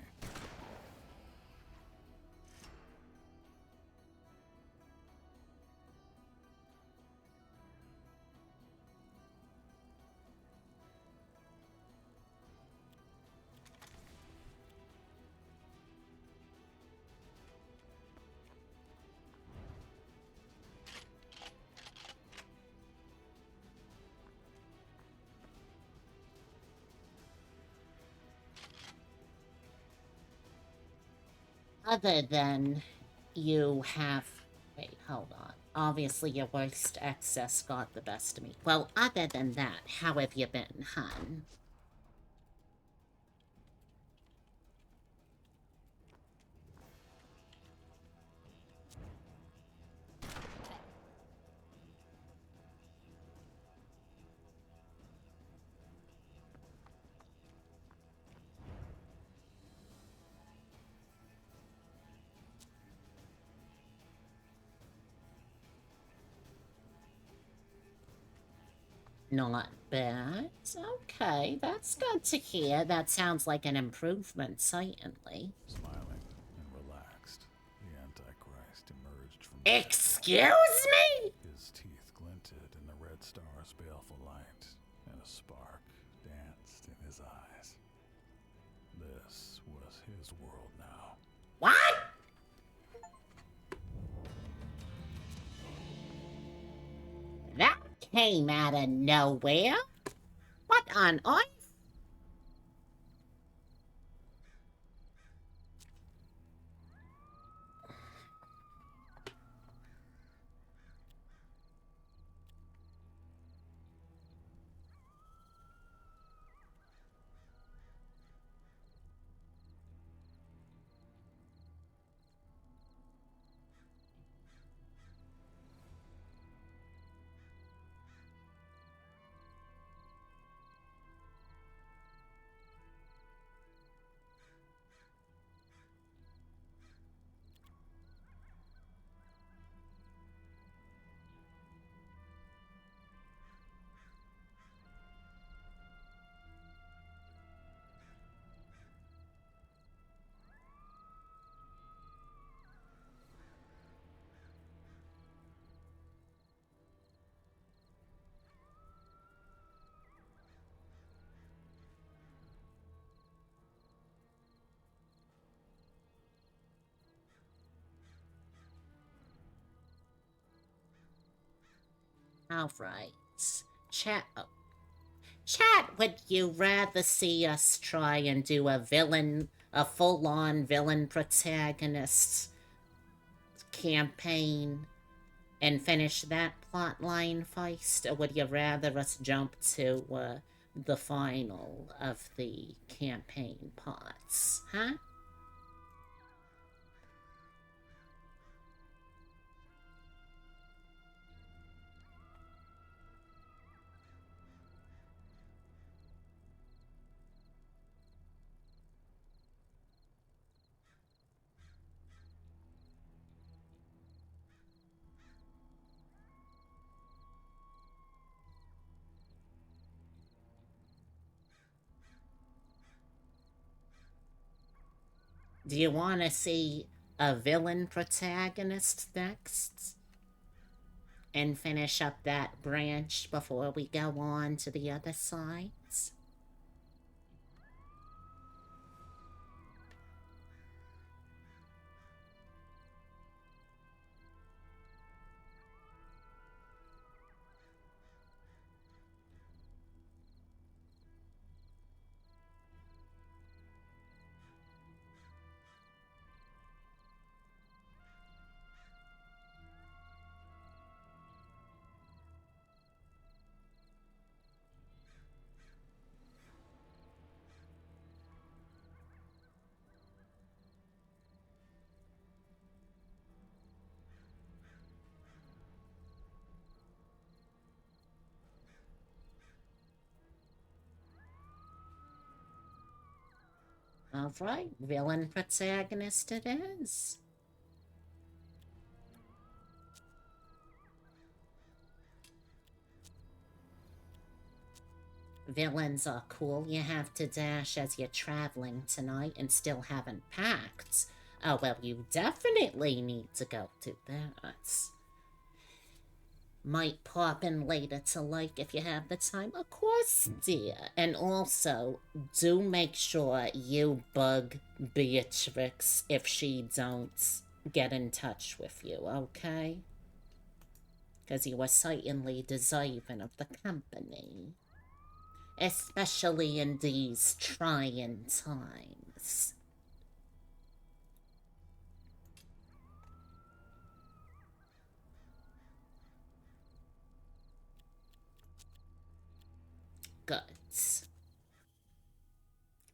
other than you have... Wait, hold on. Obviously, your worst excess got the best of me. Well, other than that, how have you been, hun? Not bad. Okay, that's good to hear. That sounds like an improvement, certainly. Smiling and relaxed, the Antichrist emerged from the Excuse me? His teeth glinted in the red star's baleful light, and a spark danced in his eyes. This was his world now. What? That came out of nowhere. What on earth? All right. Chat. Chat, would you rather see us try and do a full-on villain protagonist campaign and finish that plot line first, or would you rather us jump to the final of the campaign parts, huh? Do you want to see a villain protagonist next? And finish up that branch before we go on to the other sides? Alright, villain protagonist it is. Villains are cool. You have to dash as you're traveling tonight and still haven't packed. Oh, well, you definitely need to go do that. Might pop in later to like if you have the time. Of course, dear. And also, do make sure you bug Beatrix if she don't get in touch with you, okay? Because you are certainly deserving of the company. Especially in these trying times.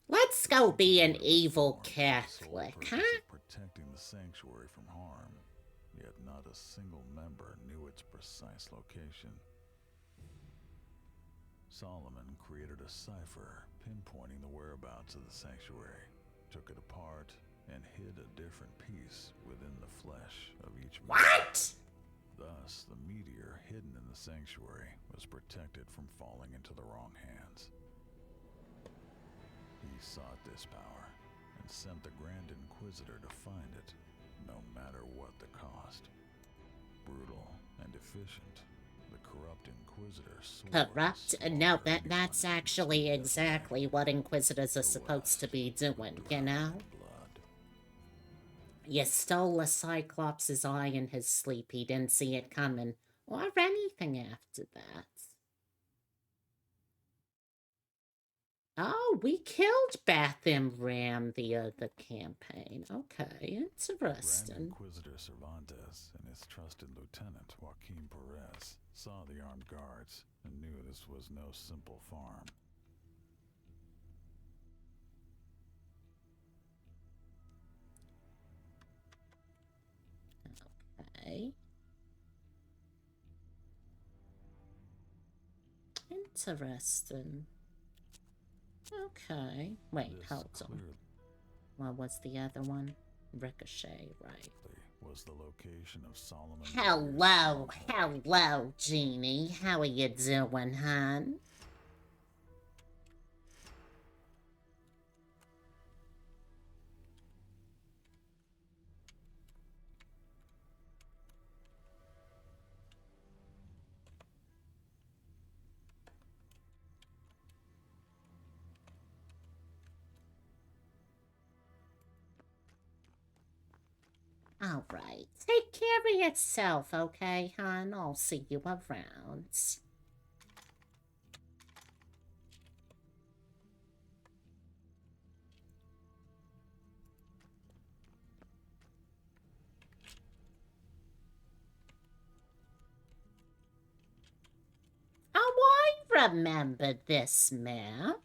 Let's go be an Whoever evil formed the sole Catholic, purpose huh? of protecting the sanctuary from harm, yet not a single member knew its precise location. Solomon created a cipher pinpointing the whereabouts of the sanctuary, took it apart, and hid a different piece within the flesh of each member. What? Thus, the meteor hidden in the sanctuary was protected from falling into the wrong hands. He sought this power and sent the Grand Inquisitor to find it, no matter what the cost. Brutal and efficient, the corrupt Inquisitor swore Corrupt? No, that's actually exactly what Inquisitors are supposed to be doing, you know? You stole a Cyclops' eye in his sleep. He didn't see it coming, or anything after that. Oh, we killed Bathim Ram the other campaign. Okay, interesting. Grand Inquisitor Cervantes and his trusted lieutenant, Joaquin Perez, saw the armed guards and knew this was no simple farm. Okay. Interesting. Okay. Wait, hold on. What was the other one? Ricochet, right. Was the location of Solomon. Hello, Jeannie. How are you doing, hon? Alright, take care of yourself, okay, hon? I'll see you around. Oh, I remember this map.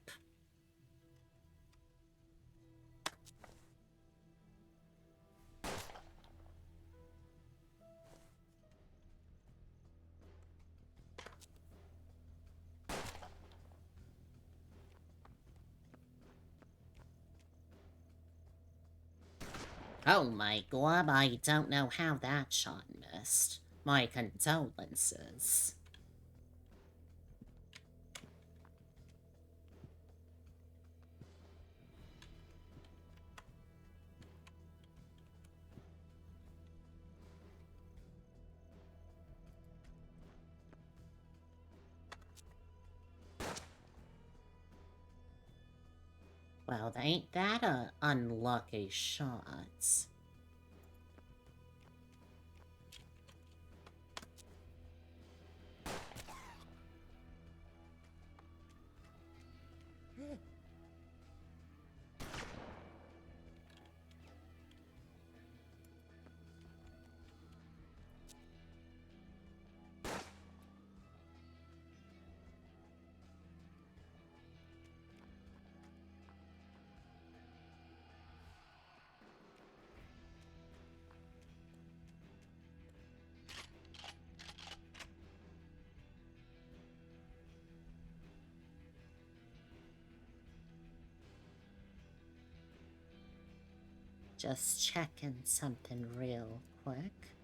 Oh my god, I don't know how that shot missed. My condolences. Well, ain't that a unlucky shot? Just checking something real quick.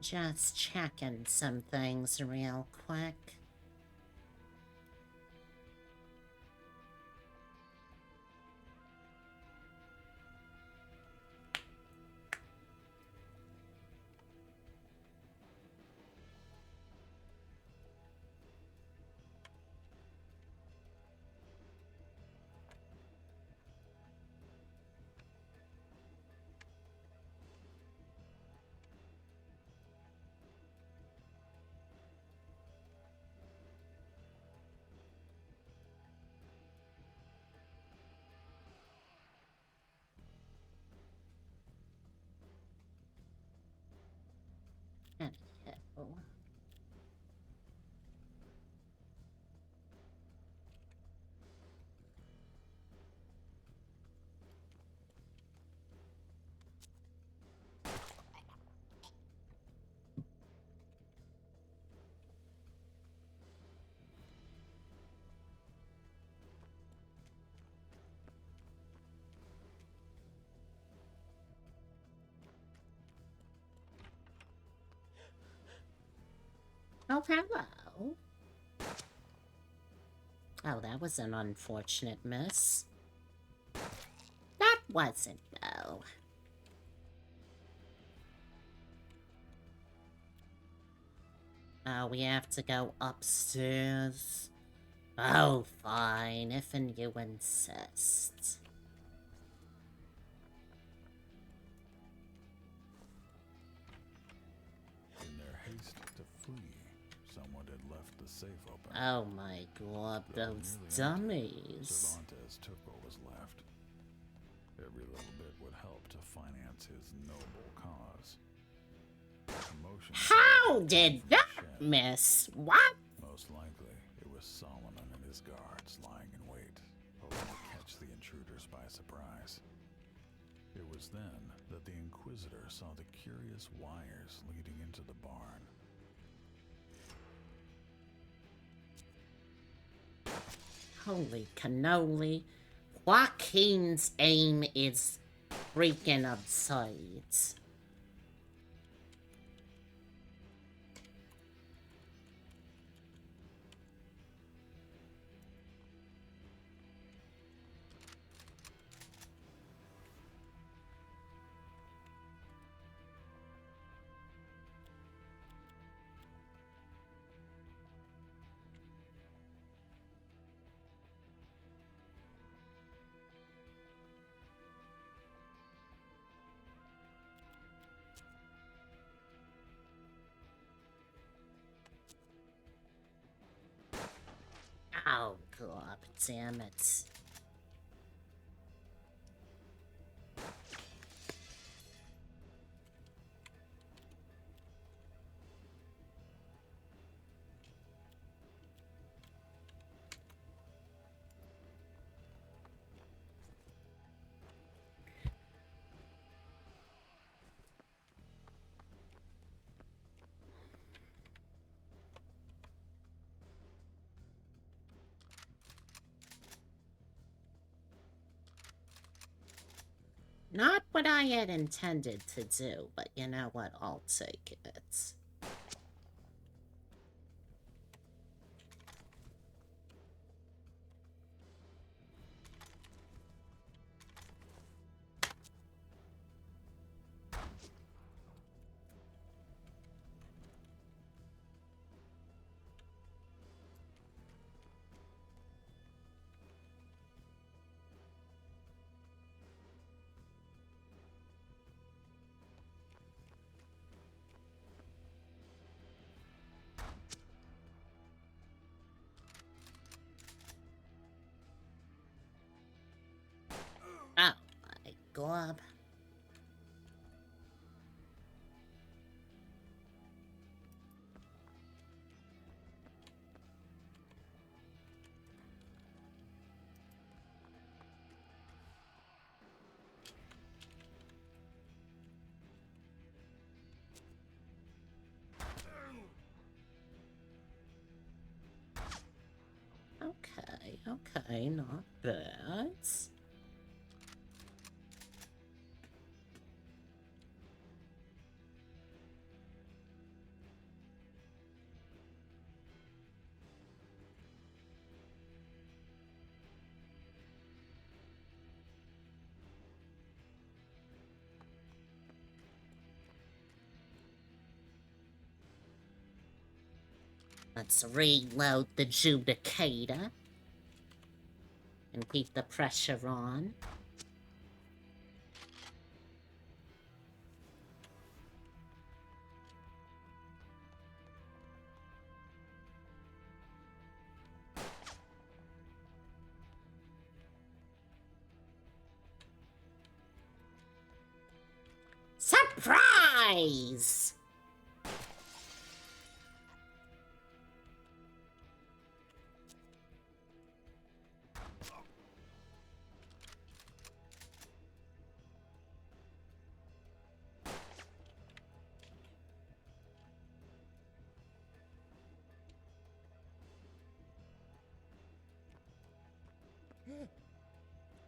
Just checking some things real quick. Oh, hello. Oh, that was an unfortunate miss. That wasn't, though. Oh, we have to go upstairs. Oh, fine, if and you insist. In their haste to flee, someone had left the safe open. Oh my god, Though those nearly empty, dummies. Cervantes took what was left. Every little bit would help to finance his noble cause. Commotion How started did from the that shed. miss? What? Most likely, it was Solomon and his guards lying in wait, hoping to catch the intruders by surprise. It was then that the Inquisitor saw the curious wires leading into the barn. Holy cannoli. Joaquin's aim is freaking absurd. Oh, god damn it. Not what I had intended to do, but you know what? I'll take it. Oh my god. Okay, not bad. Let's reload the Judicator and keep the pressure on. Surprise!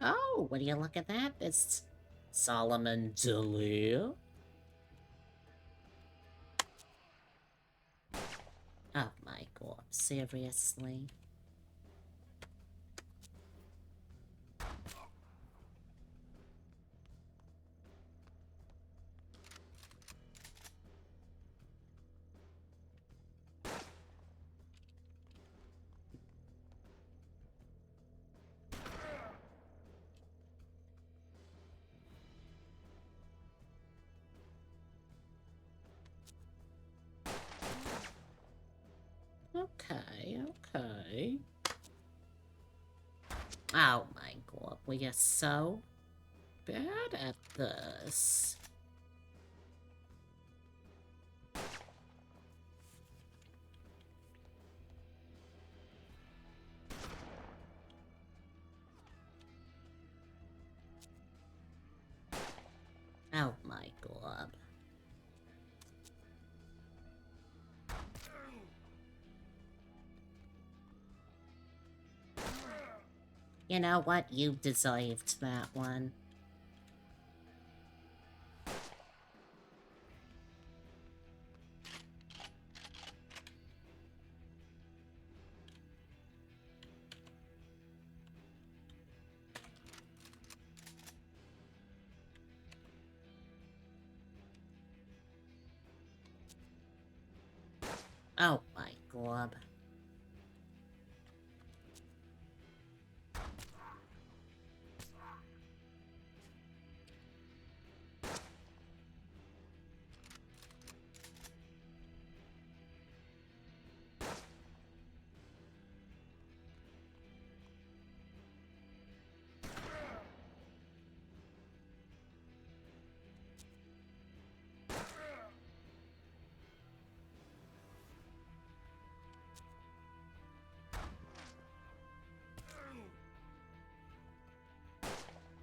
Oh, what do you look at that? It's Solomon Delia. my god, seriously? Okay, okay. Oh my god, we are so bad at this. Oh my god. You know what? You deserved that one. Oh my god.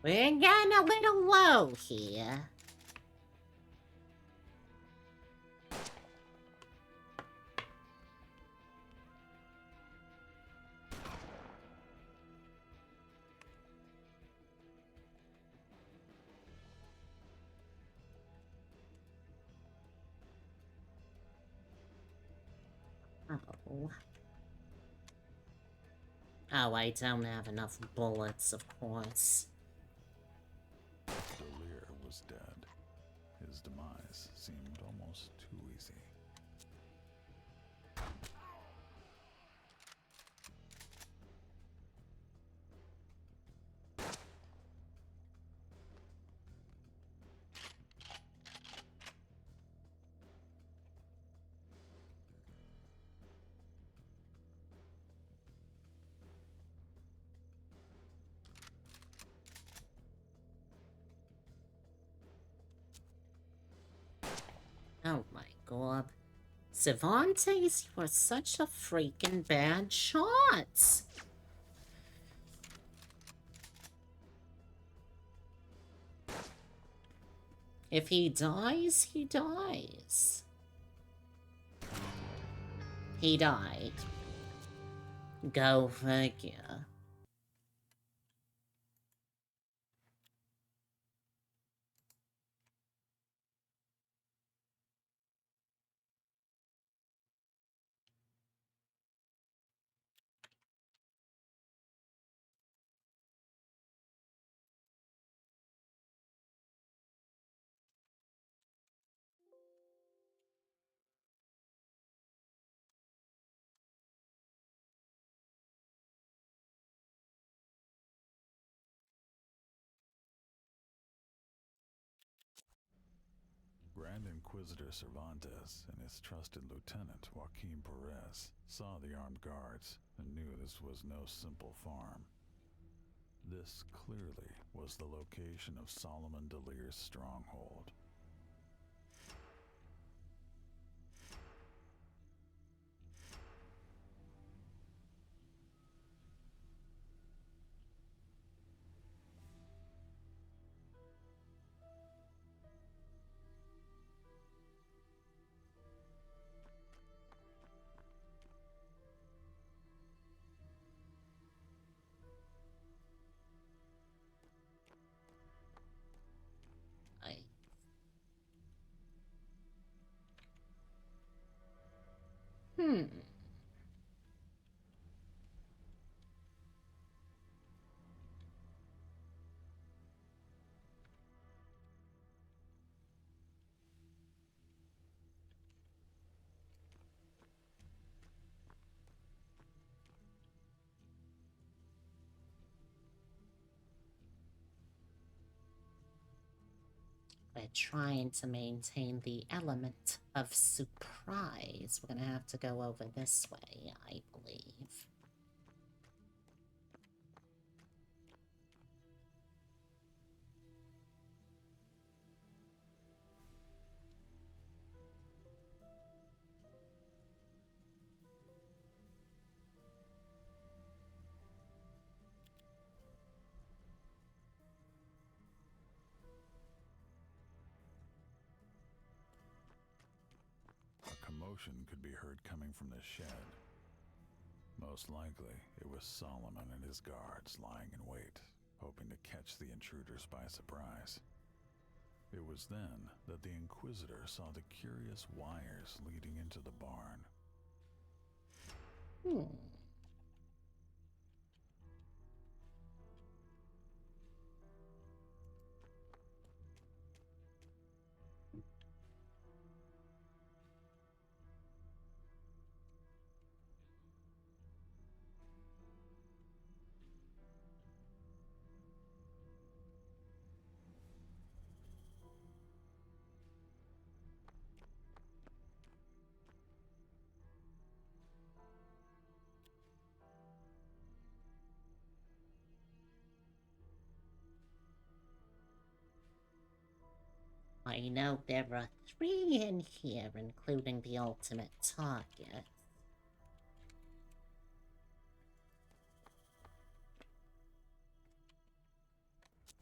We're getting a little low here. Oh. Oh, I don't have enough bullets, of course. Delir was dead. His demise seemed almost too easy. Oh my god. Cervantes, you are such a freaking bad shot. If he dies, he dies. He died. Go figure. Grand Inquisitor Cervantes and his trusted lieutenant Joaquin Perez saw the armed guards and knew this was no simple farm. This clearly was the location of Solomon Delir's stronghold. Hmm. We're trying to maintain the element of surprise. We're gonna have to go over this way, I believe. A commotion could be heard coming from the shed. Most likely, it was Solomon and his guards lying in wait, hoping to catch the intruders by surprise. It was then that the Inquisitor saw the curious wires leading into the barn. I know there are 3 in here, including the ultimate target.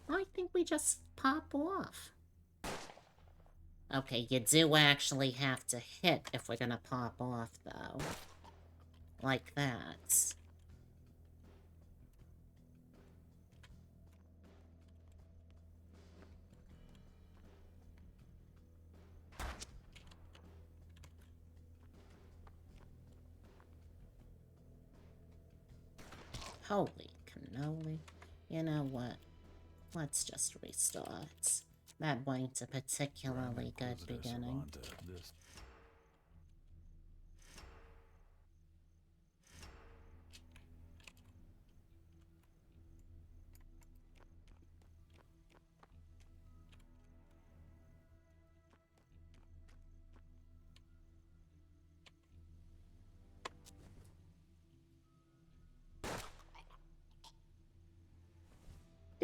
I think we just pop off. Okay, you do actually have to hit if we're gonna pop off, though. Like that. Holy cannoli. You know what? Let's just restart. That wasn't a particularly good Inquisitor beginning. Savanta, this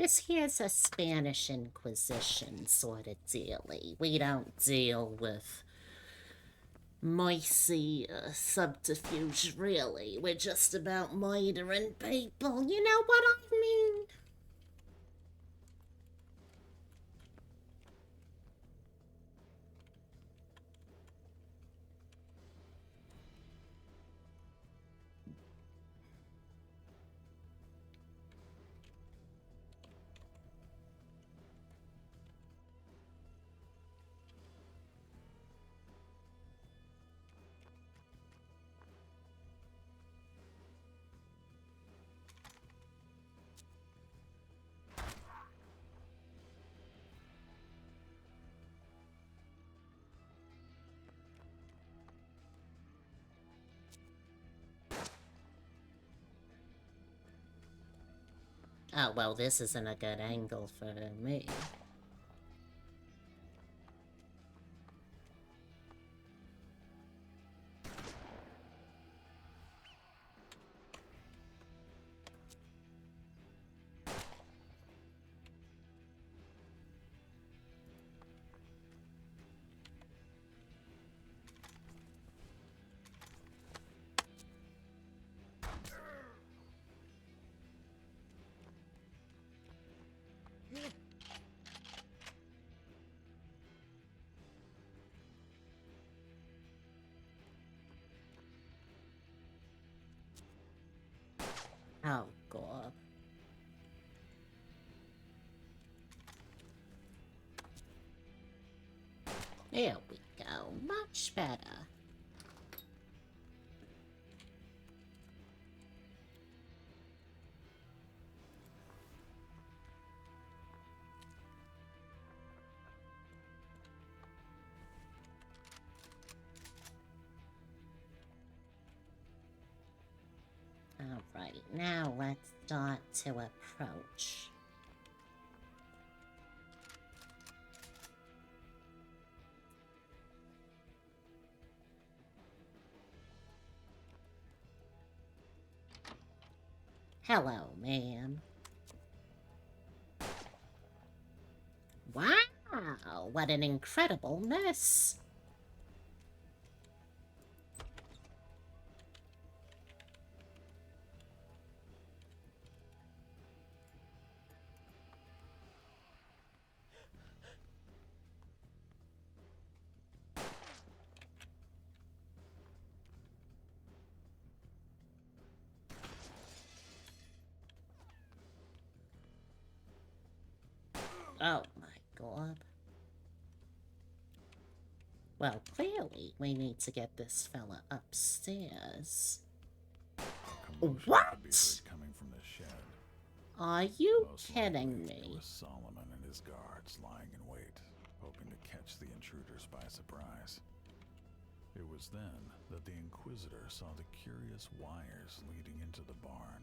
This here's a Spanish Inquisition sort of dealy. We don't deal with mercy subterfuge, really. We're just about murdering people. You know what I mean? Oh, well, this isn't a good angle for me. Oh, God. There we go. Much better. Alright, now let's start to approach. Hello, ma'am. Wow, what an incredible mess. Oh my god. Well, clearly we need to get this fella upstairs. Commotion What? could be heard coming from the shed. Are you Most kidding likely, It me? was Solomon and his guards lying in wait, hoping to catch the intruders by surprise. It was then that the Inquisitor saw the curious wires leading into the barn.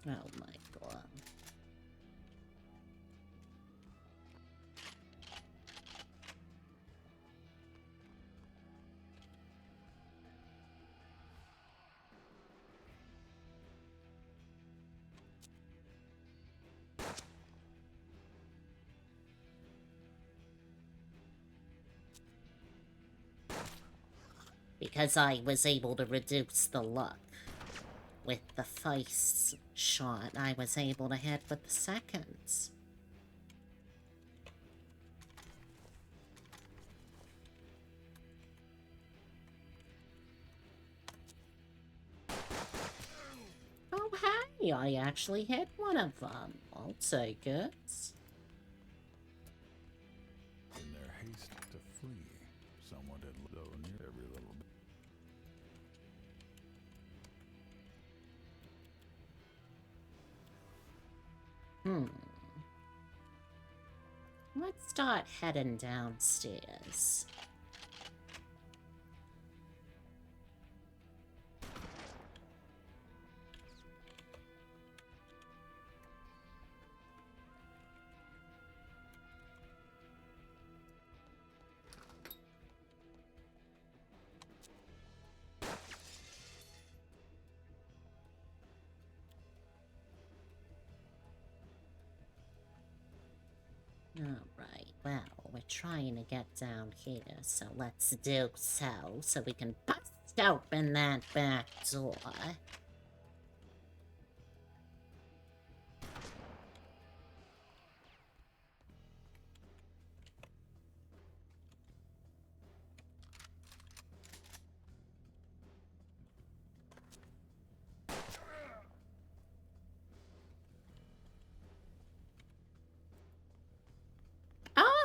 Oh my god. Because I was able to reduce the luck. With the first shot, I was able to hit with the seconds. Oh, hey, I actually hit one of them. I'll take it. In their haste to flee, someone had though near every little bit. Let's start heading downstairs. Alright, well, we're trying to get down here, so let's do so we can bust open that back door.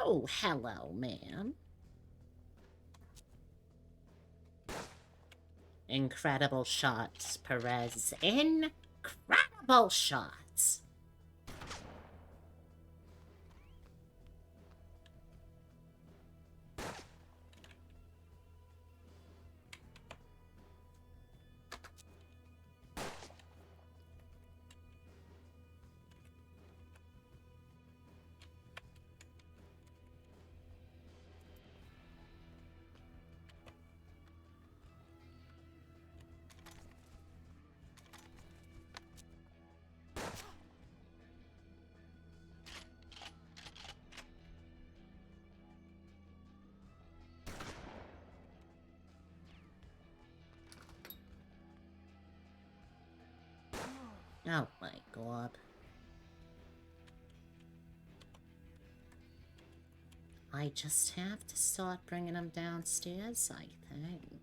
Oh, hello, ma'am. Incredible shots, Perez. Incredible shots. Oh my god. I just have to start bringing them downstairs, I think.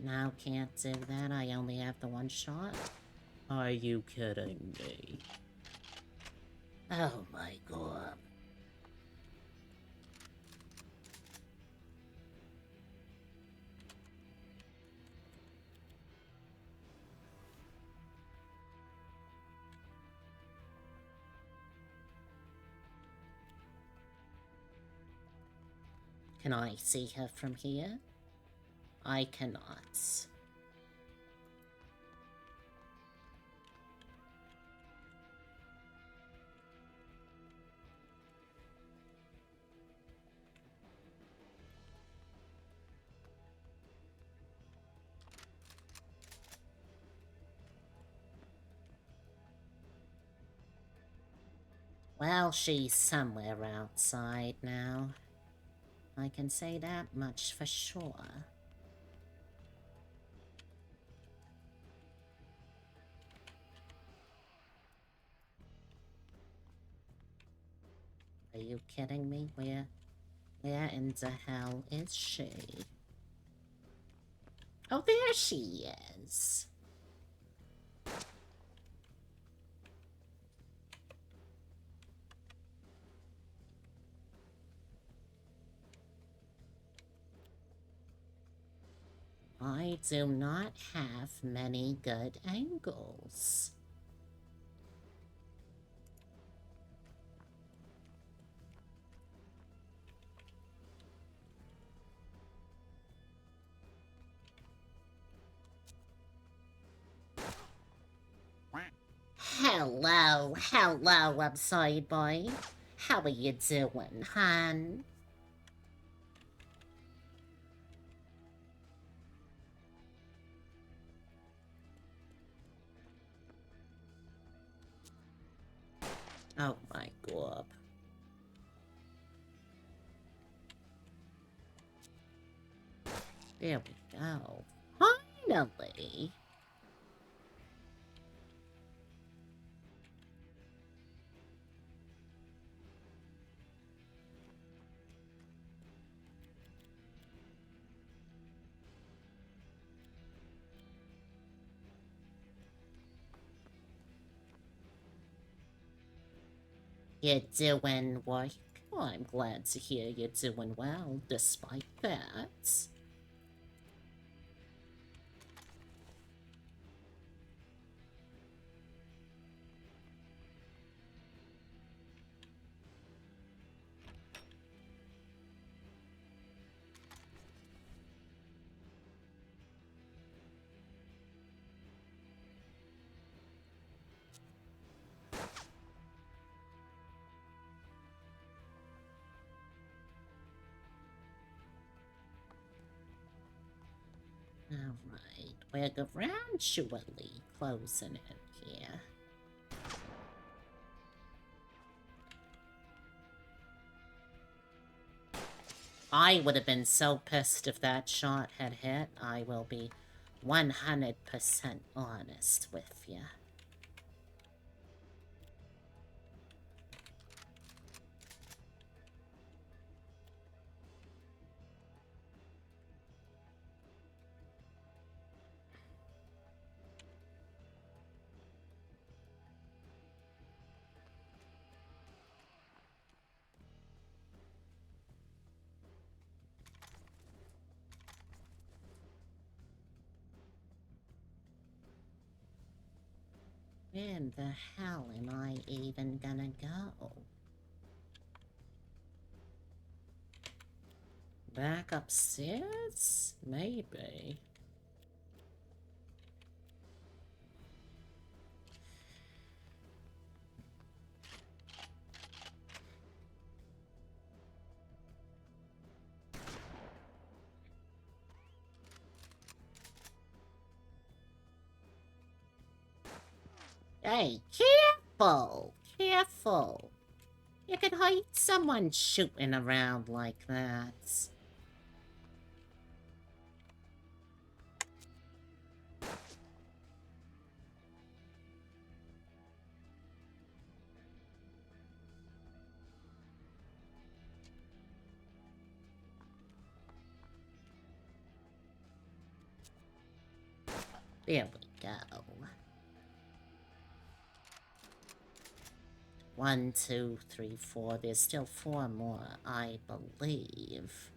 Now can't do that, I only have the one shot? Are you kidding me? Oh my god. Can I see her from here? I cannot. Well, she's somewhere outside now. I can say that much for sure. Are you kidding me? Where in the hell is she? Oh, there she is. I do not have many good angles. Hello, Upside Boy. How are you doing, hon? Oh my god. There we go. Finally! You're doing work? Oh, I'm glad to hear you're doing well, despite that. Alright, we're gradually closing in here. I would have been so pissed if that shot had hit. I will be 100% honest with you. Where the hell am I even gonna go? Back upstairs? Maybe. Hey, careful! Careful! You could hurt someone shooting around like that. There we go. 1, 2, 3, 4. There's still 4 more, I believe.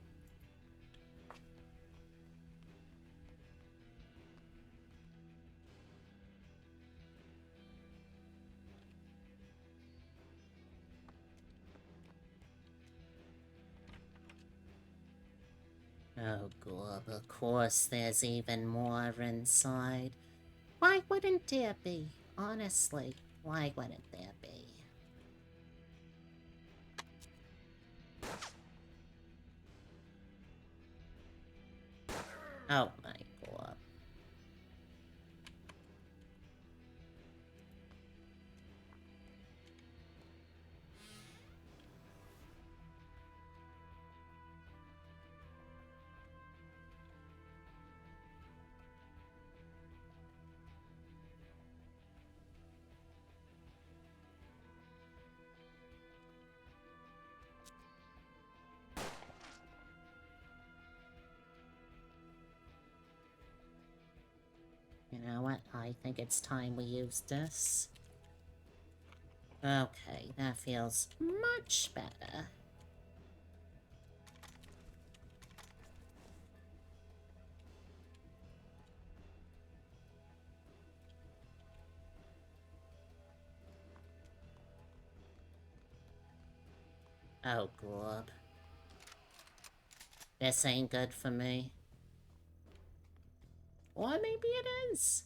Oh, God, of course there's even more inside. Why wouldn't there be? Honestly, why wouldn't there be? Oh my God. You know what? I think it's time we use this. Okay, that feels much better. Oh, God. This ain't good for me. Or maybe it is.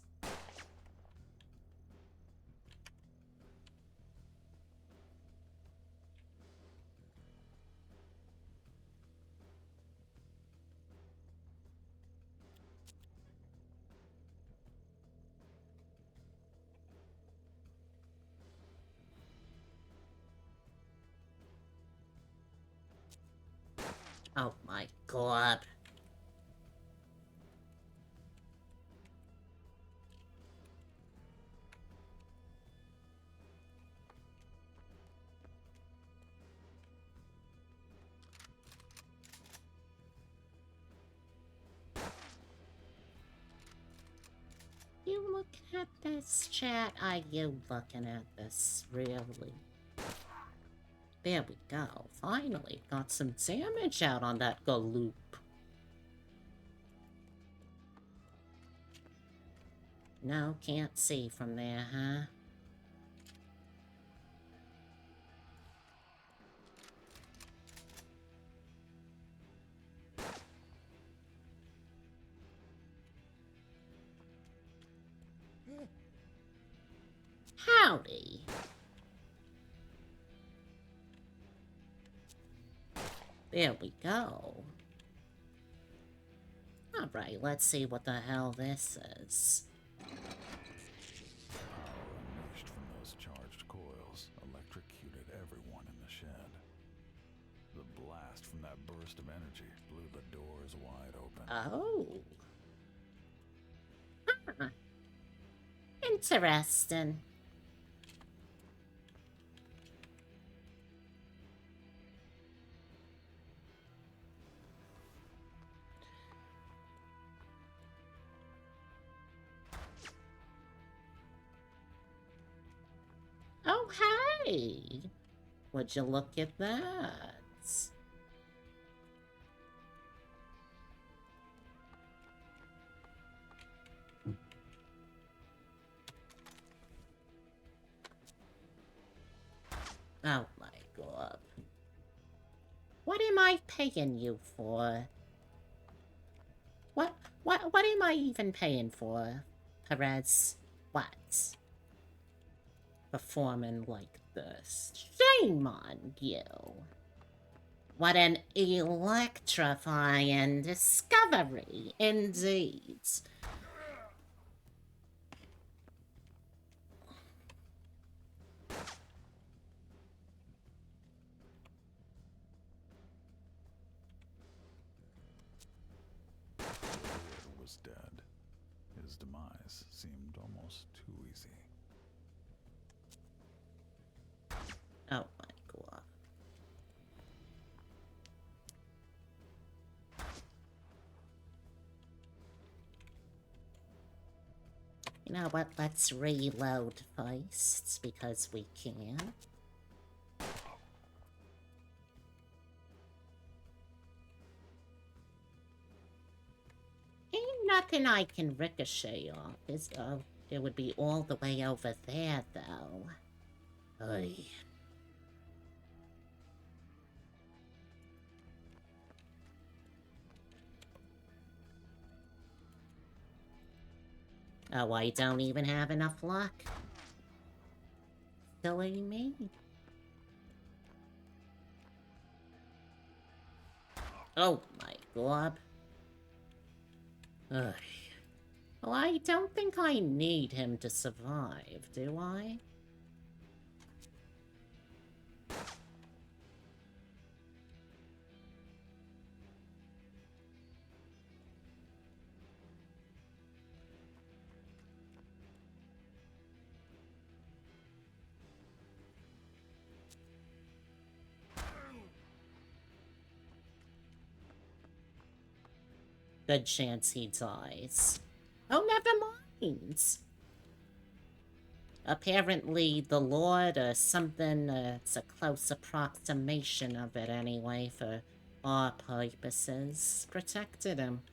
Oh my God. You look at this, chat? Are you looking at this, really? There we go. Finally got some damage out on that galoop. No, can't see from there, huh? Howdy. There we go. Alright, let's see what the hell this is. Power unleashed from those charged coils electrocuted everyone in the shed. The blast from that burst of energy blew the doors wide open. Oh. Huh. Interesting. Oh, hey! Would you look at that? Oh my God. What am I paying you for? What am I even paying for, Perez? What? Performing like this. Shame on you. What an electrifying discovery, indeed. Lear was dead. His demise seemed almost too easy. Oh my God. You know what? Let's reload first, because we can. Ain't nothing I can ricochet off. It would be all the way over there, though. Oy. Oh, I don't even have enough luck. Silly me. Oh my god. Ugh. Well, I don't think I need him to survive, do I? Good chance he dies. Oh, never mind. Apparently, the Lord or something, it's a close approximation of it anyway, for our purposes, protected him.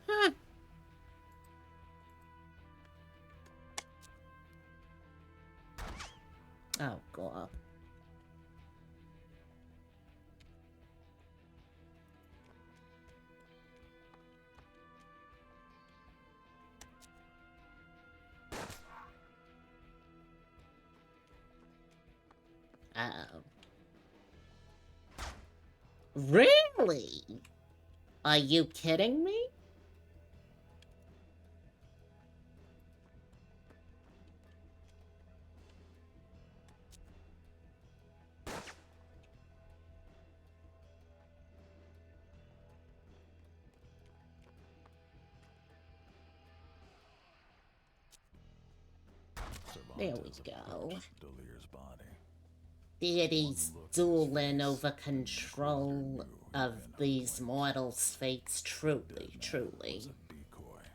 Huh. Oh, God. Uh-oh. Really? Are you kidding me? There we go. Delir's body. Deities dueling over control of these mortals' fates. Truly, truly. A decoy.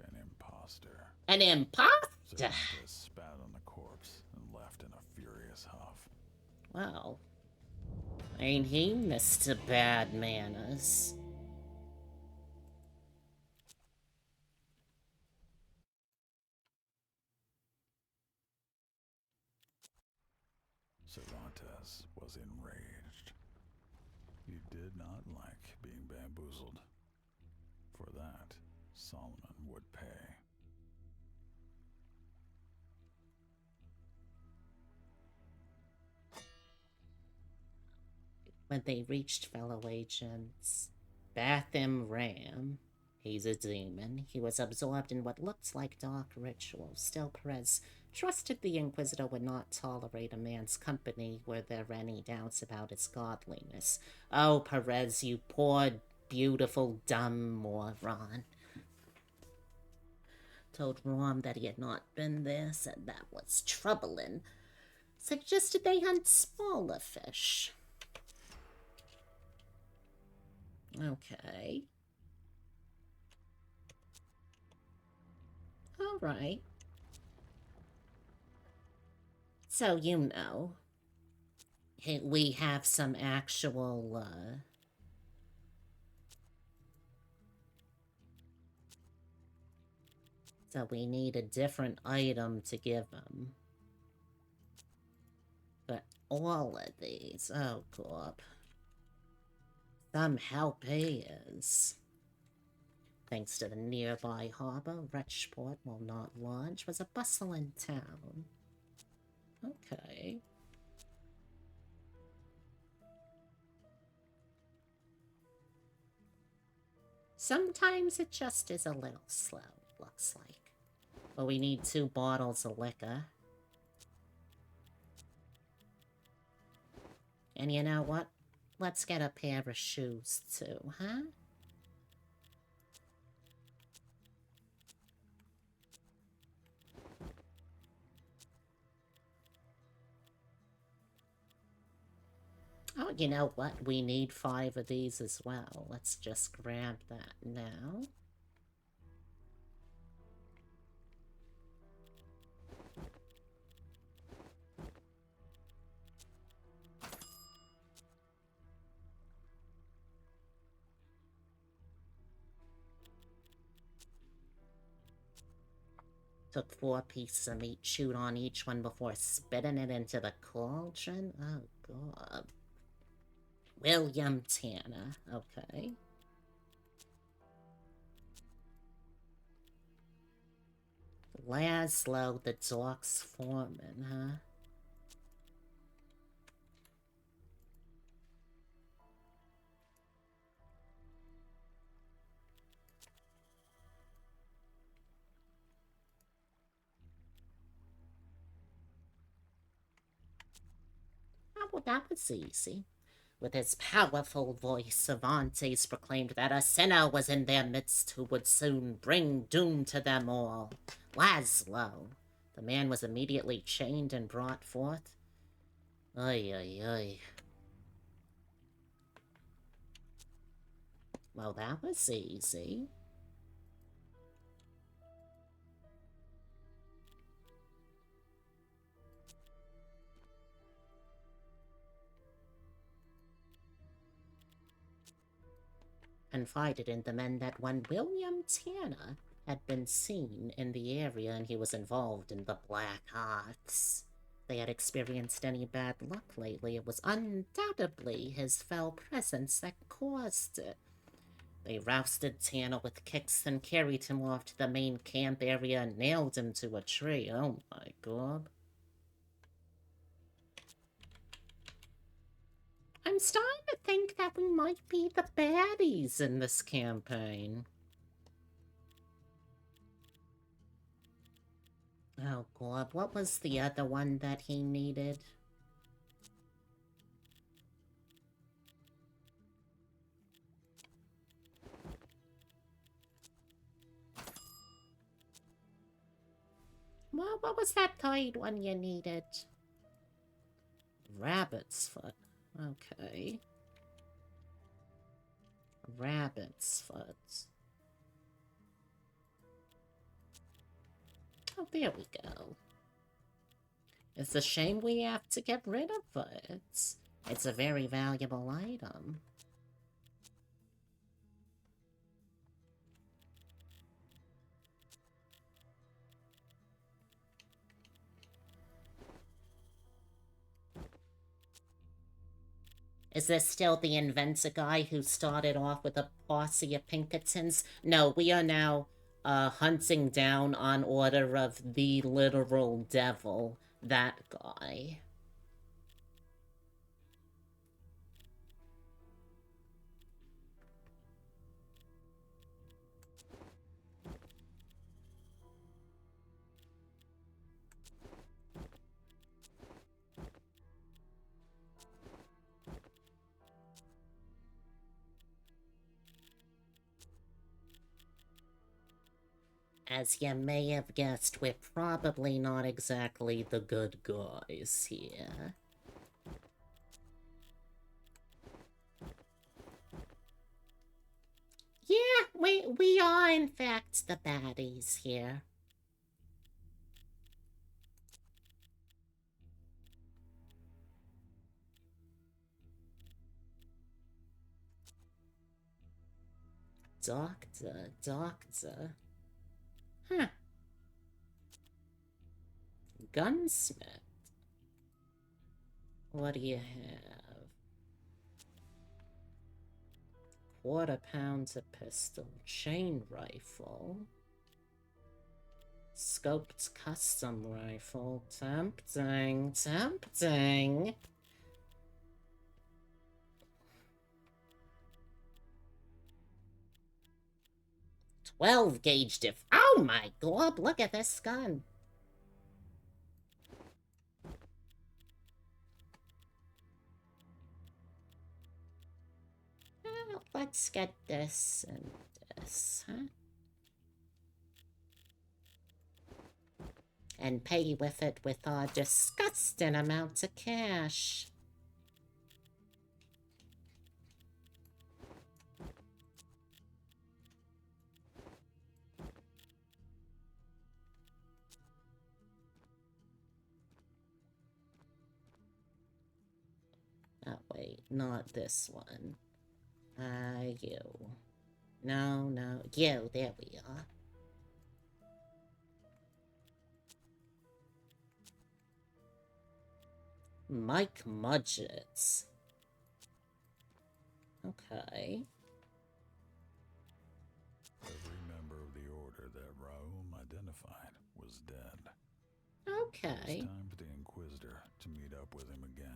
An imposter. An imposter? Cervantes spat on the corpse and left in a furious huff. Well, ain't he Mr. Bad Manners? Cervantes was enraged. He did not like being bamboozled. For that, Solomon would pay. When they reached fellow agents, Bathim Ram, he's a demon. He was absorbed in what looked like dark rituals. Still, Perez trusted the Inquisitor would not tolerate a man's company were there any doubts about his godliness. Oh, Perez, you poor, beautiful, dumb moron. Told Rom that he had not been there, said that was troubling. Suggested they hunt smaller fish. Okay. All right. So, you know, we have some actual, so we need a different item to give him. But all of these, oh, God. Some help he is. Thanks to the nearby harbor, Wretchport, while not large, was a bustling town. Okay. Sometimes it just is a little slow, it looks like. But we need 2 bottles of liquor. And you know what? Let's get a pair of shoes, too, huh? Oh, you know what? We need 5 of these as well. Let's just grab that now. Took 4 pieces of meat, chewed on each one before spitting it into the cauldron. Oh, God. William Tanner. Okay. Laszlo, the dock's foreman, huh? Oh, well, that was easy. With his powerful voice, Cervantes proclaimed that a sinner was in their midst who would soon bring doom to them all. Laszlo. The man was immediately chained and brought forth. Ay, ay, ay. Well, that was easy. Confided in the men that one William Tanner had been seen in the area and he was involved in the Black Arts. If they had experienced any bad luck lately, it was undoubtedly his fell presence that caused it. They rousted Tanner with kicks and carried him off to the main camp area and nailed him to a tree. Oh my god. I'm starting to think that we might be the baddies in this campaign. Oh god, what was the other one that he needed? Well, what was that third one you needed? Rabbit's foot. Okay. Rabbit's foot. Oh, there we go. It's a shame we have to get rid of it. It's a very valuable item. Is this still the inventor guy who started off with a posse of Pinkertons? No, we are now hunting down on order of the literal devil, that guy. As you may have guessed, we're probably not exactly the good guys here. Yeah, we are in fact the baddies here. Doctor. Huh. Gunsmith. What do you have? Quarter-pounder pistol, chain rifle, scoped custom rifle. Tempting. 12 gauge diff. Oh my god, look at this gun. Well, let's get this and this, huh? And pay with it with our disgusting amount of cash. Oh, wait, not this one. You. No, you, there we are. Mike Mudgets. Okay. Every member of the order that Raoul identified was was dead. Okay. It was time for the Inquisitor to meet up with him again.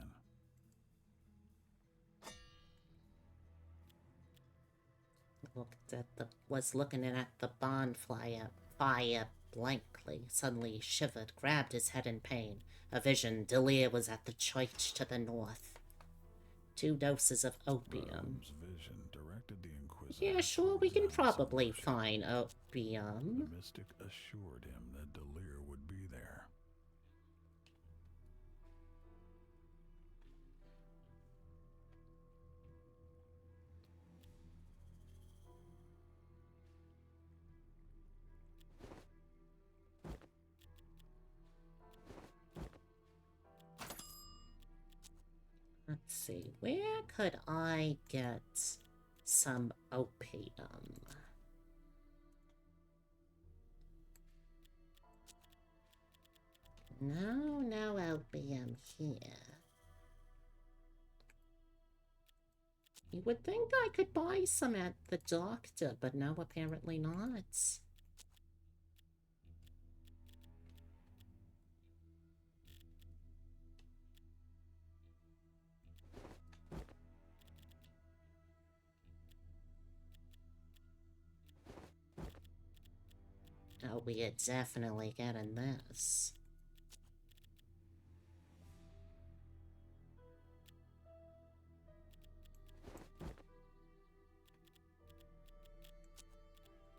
Was looking at the bonfire fire blankly. Suddenly he shivered, grabbed his head in pain. A vision. Delia was at the church to the north. 2 doses of opium. Rome's vision directed the Inquisitor. Yeah, sure, towards we can Anne's probably worship. find The opium. mystic assured him that Delir would be there. Let's see, where could I get some opium? No opium here. You would think I could buy some at the doctor, but no, apparently not. Oh, we are definitely getting this.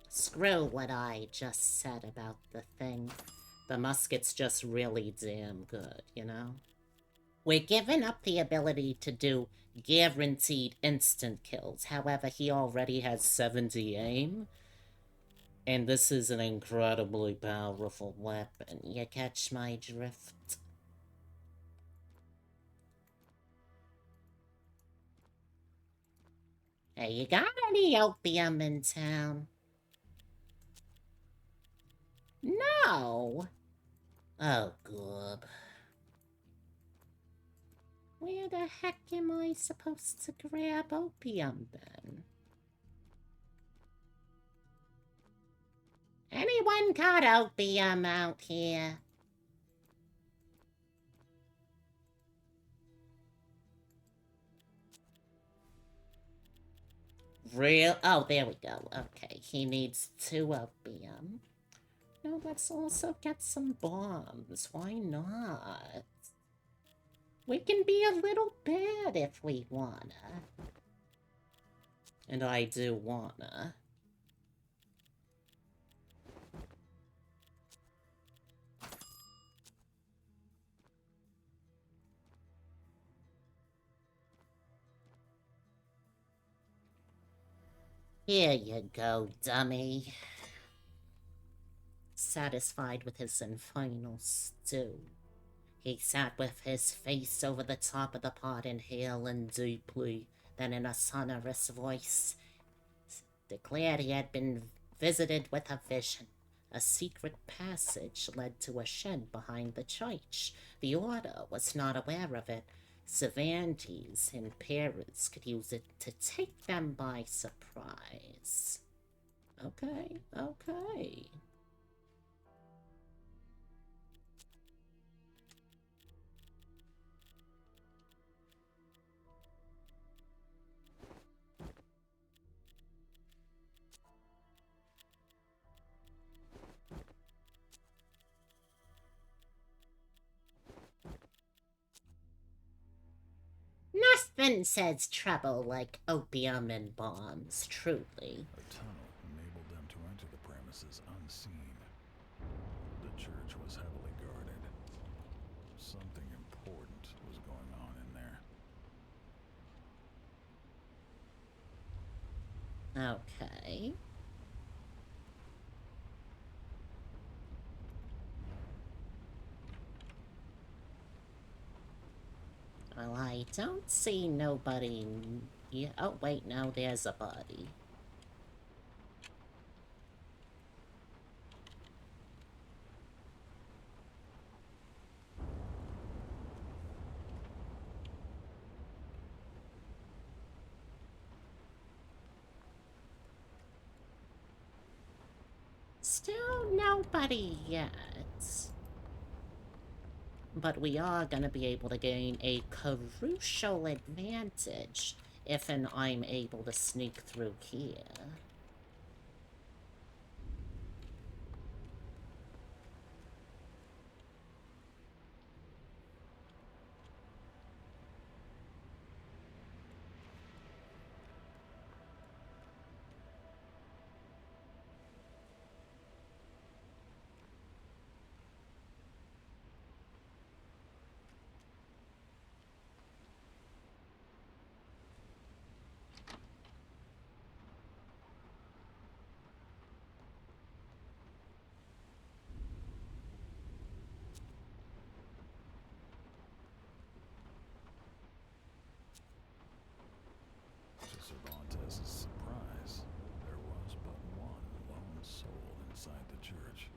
Screw what I just said about the thing. The musket's just really damn good, you know? We're giving up the ability to do guaranteed instant kills. However, he already has 70 aim. And this is an incredibly powerful weapon. You catch my drift? Hey, you got any opium in town? No! Oh, good. Where the heck am I supposed to grab opium, then? Anyone got opium out here? Real? Oh, there we go. Okay, he needs 2 opium. No, let's also get some bombs. Why not? We can be a little bad if we wanna. And I do wanna. Here you go, dummy. Satisfied with his infernal stew, he sat with his face over the top of the pot, inhaling deeply, then in a sonorous voice declared he had been visited with a vision. A secret passage led to a shed behind the church. The Order was not aware of it. Cervantes and Paris could use it to take them by surprise. Okay. Nothing says trouble like opium and bombs, truly. A tunnel enabled them to enter the premises unseen. The church was heavily guarded. Something important was going on in there. Okay. Well, I don't see nobody. Yeah. Oh, wait, no, there's a body. Still nobody yet. But we are gonna be able to gain a crucial advantage if and I'm able to sneak through here. To Cervantes' surprise, there was but one lone soul inside the church.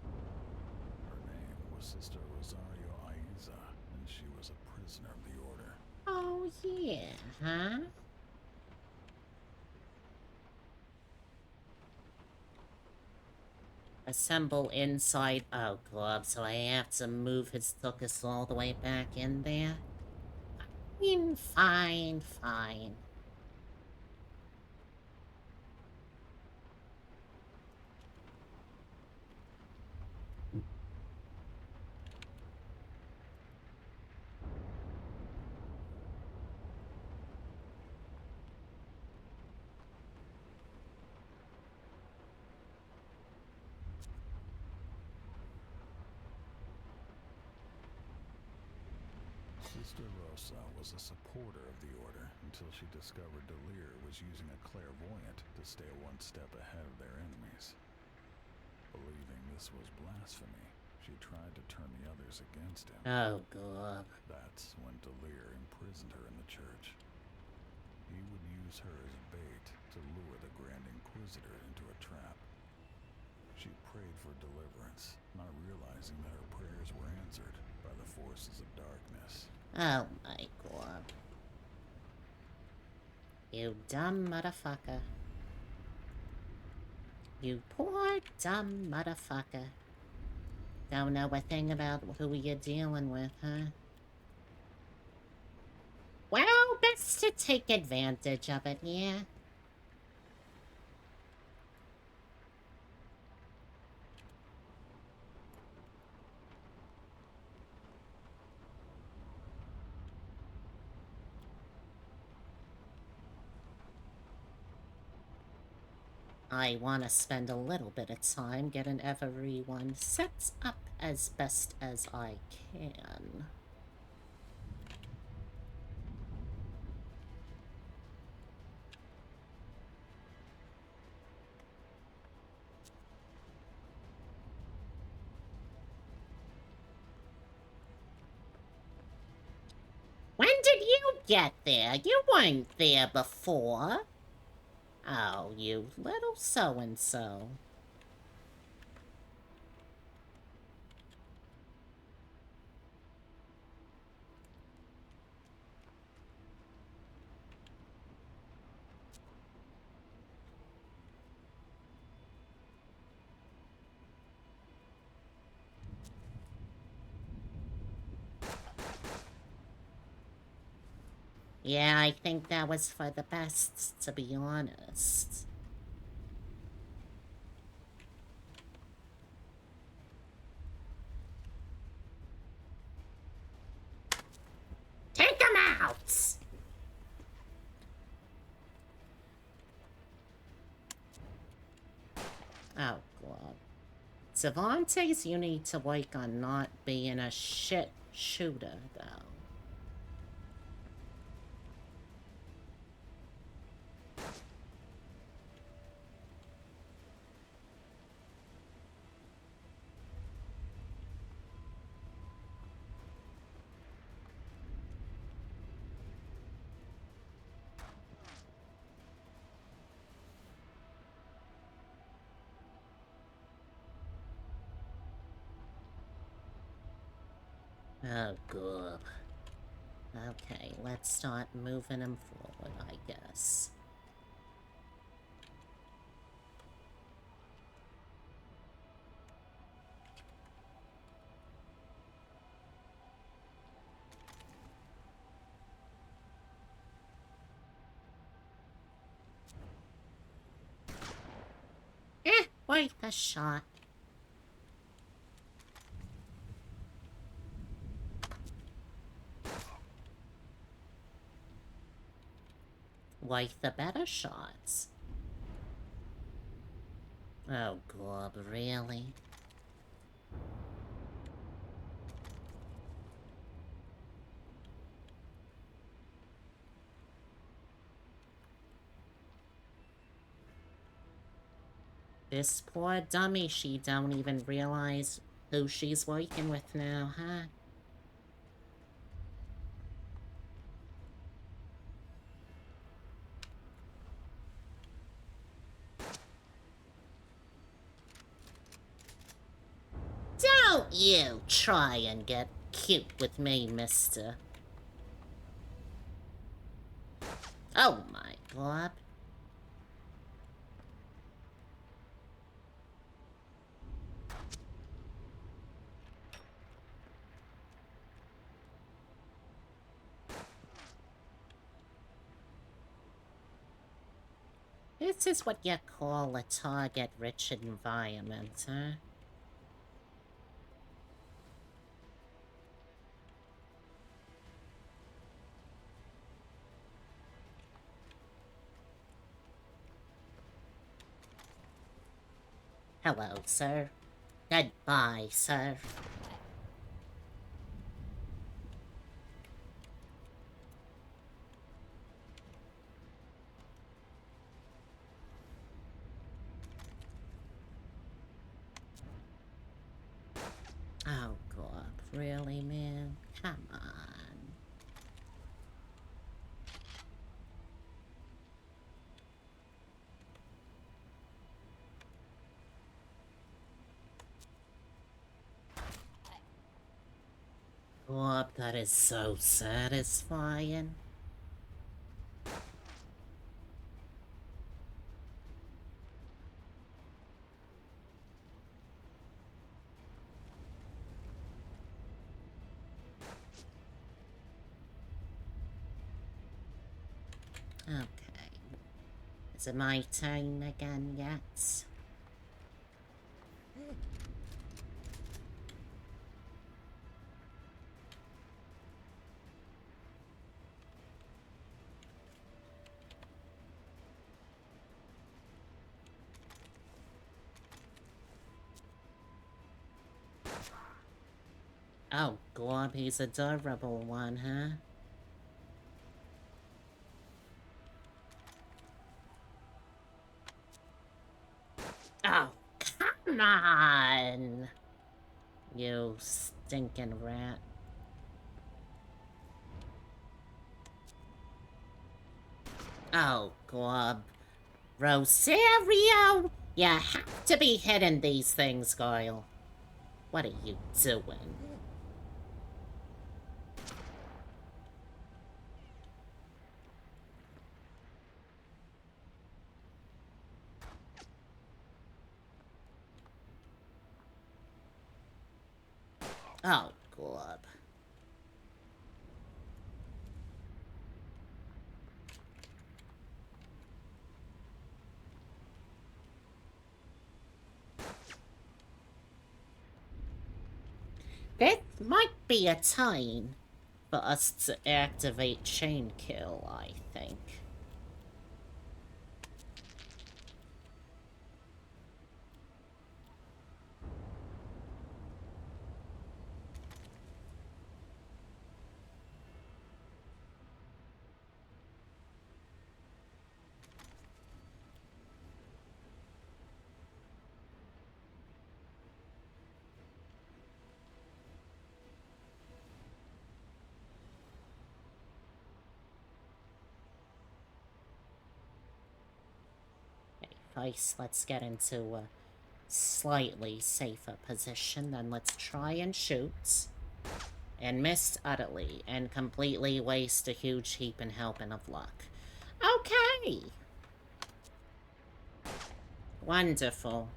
Her name was Sister Rosario Aiza, and she was a prisoner of the order. Oh, yeah, huh? Assemble inside. Oh, God, so I have to move his tuchus all the way back in there? Fine, fine. Sister Rosa was a supporter of the order until she discovered Delir was using a clairvoyant to stay one step ahead of their enemies. Believing this was blasphemy, she tried to turn the others against him. Oh, God. That's when Delir imprisoned her in the church. He would use her as bait to lure the Grand Inquisitor into a trap. She prayed for deliverance, not realizing that her prayers were answered by the forces of darkness. Oh, my God. You dumb motherfucker. You poor dumb motherfucker. Don't know a thing about who you're dealing with, huh? Well, best to take advantage of it, yeah? I want to spend a little bit of time getting everyone set up as best as I can. When did you get there? You weren't there before. Oh, you little so-and-so. Yeah, I think that was for the best, to be honest. Take him out! Oh, God. Cervantes, you need to work on not being a shit shooter, though. Oh, good. Okay, let's start moving him forward, I guess. Worth a shot. Worth the better shots. Oh, God, really? This poor dummy, she don't even realize who she's working with now, huh? Don't you try and get cute with me, mister. Oh my God. This is what you call a target-rich environment, huh? Hello, sir. Goodbye, sir. Oh, God, really, man? Come on. Oh, that is so satisfying. Okay. Is it my turn again yet? Oh, Glob, he's a durable one, huh? Oh, come on! You stinking rat. Oh, Glob. Rosario! You have to be hitting these things, girl. What are you doing? Oh, Glob. This might be a time for us to activate Chain Kill, I think. Okay, first, let's get into a slightly safer position, then let's try and shoot. And miss utterly, and completely waste a huge heap and helping of luck. Okay! Wonderful.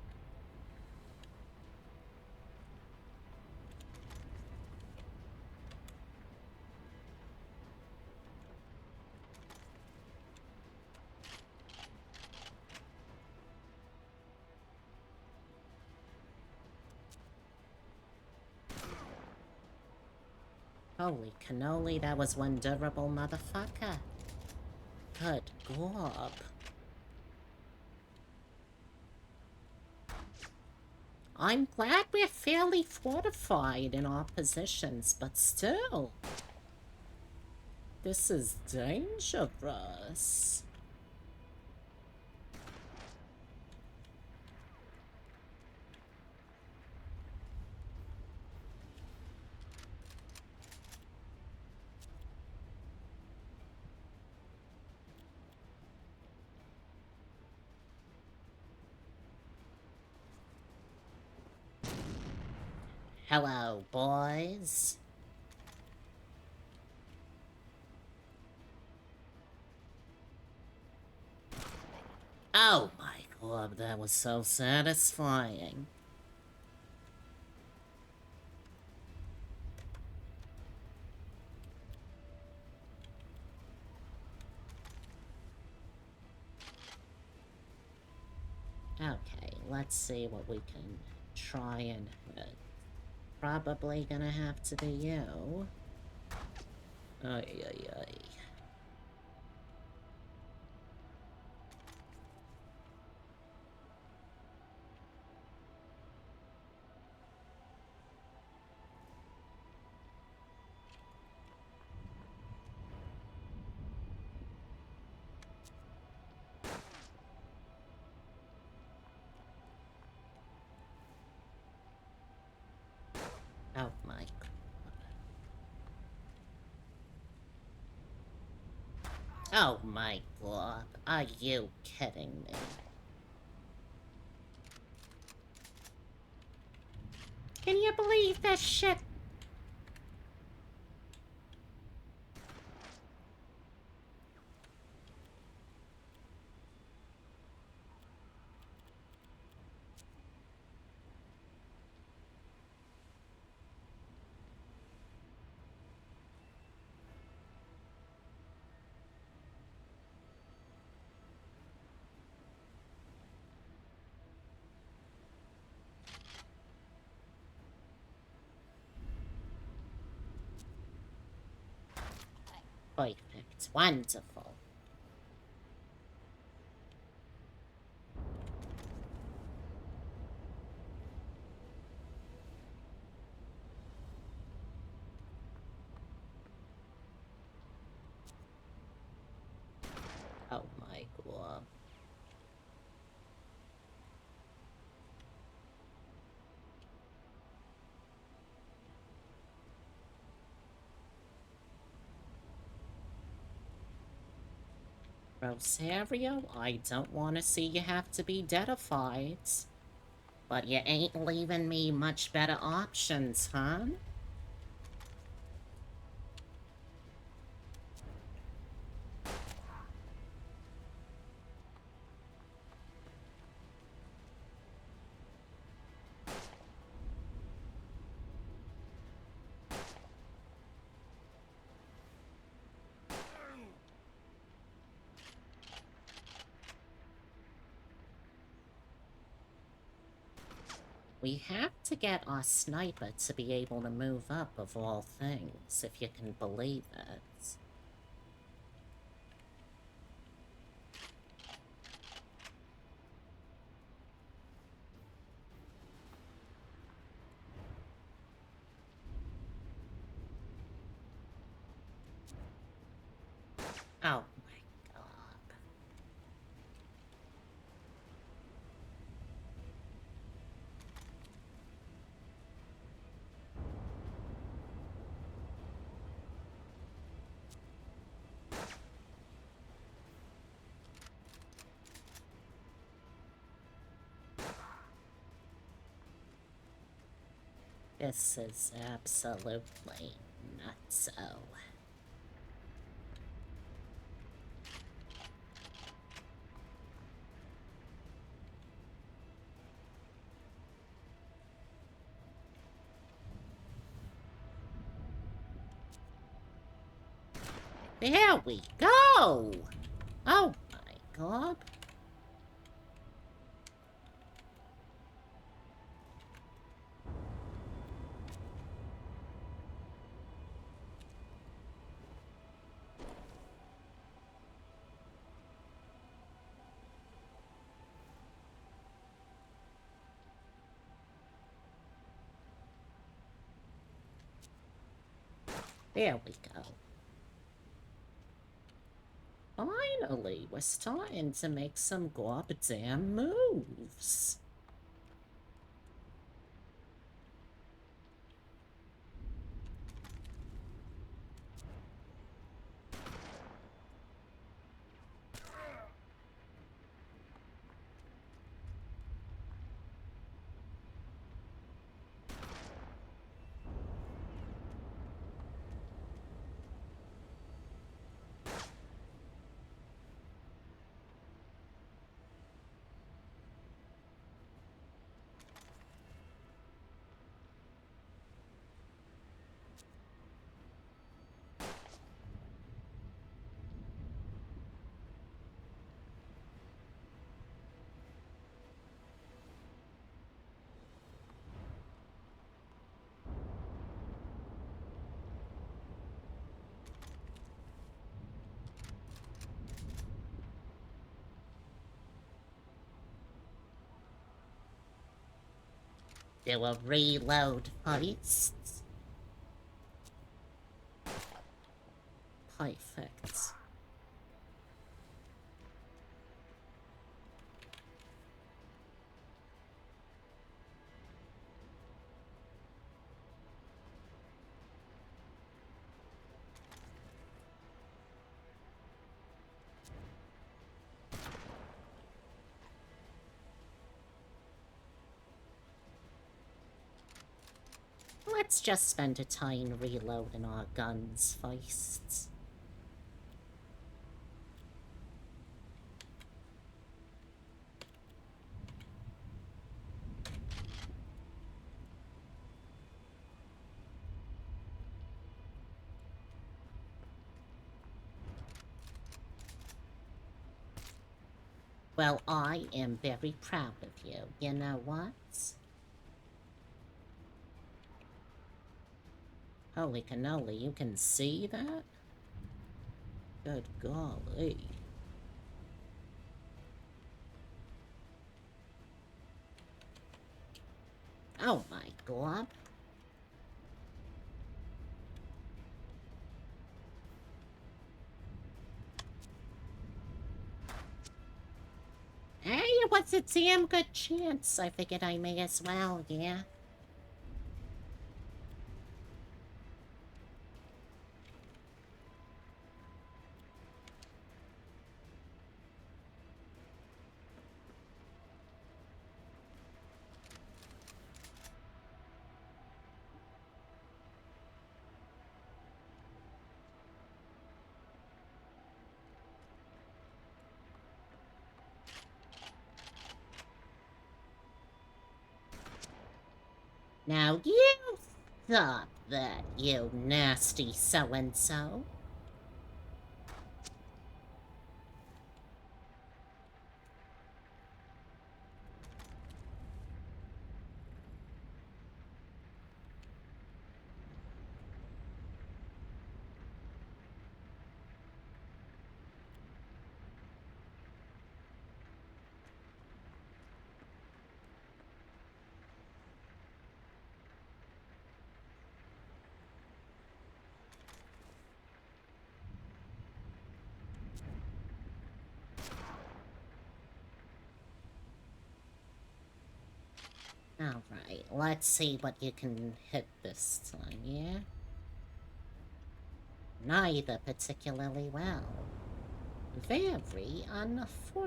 Holy cannoli, that was one durable motherfucker. Good gob. I'm glad we're fairly fortified in our positions, but still. This is dangerous. Hello, boys. Oh my god, that was so satisfying. Okay, let's see what we can try and hit. Probably gonna have to be you. Ay, ay, ay. Oh my god. Oh my god. Are you kidding me? Can you believe that shit? Perfect. Wonderful. Oh my god. Rosario, I don't want to see you have to be deadified. But you ain't leaving me much better options, huh? We have to get our sniper to be able to move up, of all things, if you can believe it. Oh my god. This is absolutely nutso. There we go! Oh my god. There we go. Finally, we're starting to make some goddamn moves. Do a reload first. Perfect. Let's just spend a time reloading our guns first. Well, I am very proud of you. You know what? Holy cannoli, you can see that? Good golly. Oh my god. Hey, it was a damn good chance. I figured I may as well, yeah. Now you thought that, you nasty so-and-so. Alright, let's see what you can hit this time, yeah? Neither particularly well. Very unfortunate.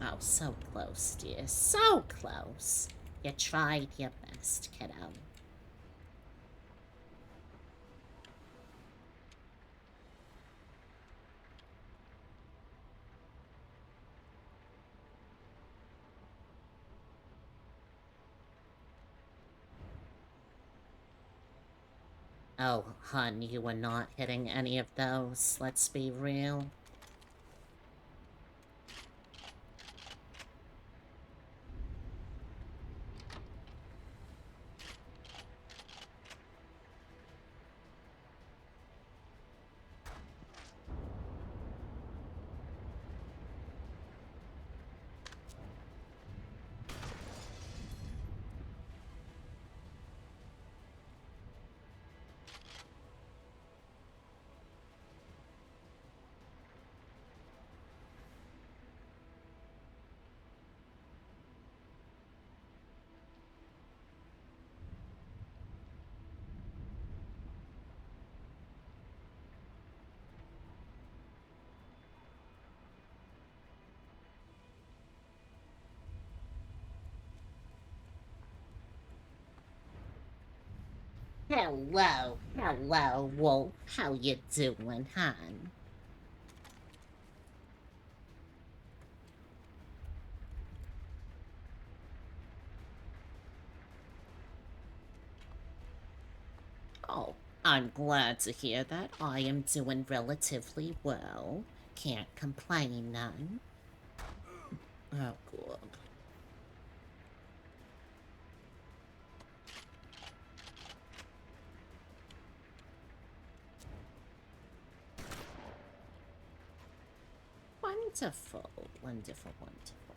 Oh, so close, dear. So close. You tried your best, kiddo. Oh, hun, you were not hitting any of those. Let's be real. Hello, hello, Wolf. How you doing, hon? Oh, I'm glad to hear that. I am doing relatively well. Can't complain none. Oh, good. Wonderful, wonderful, wonderful.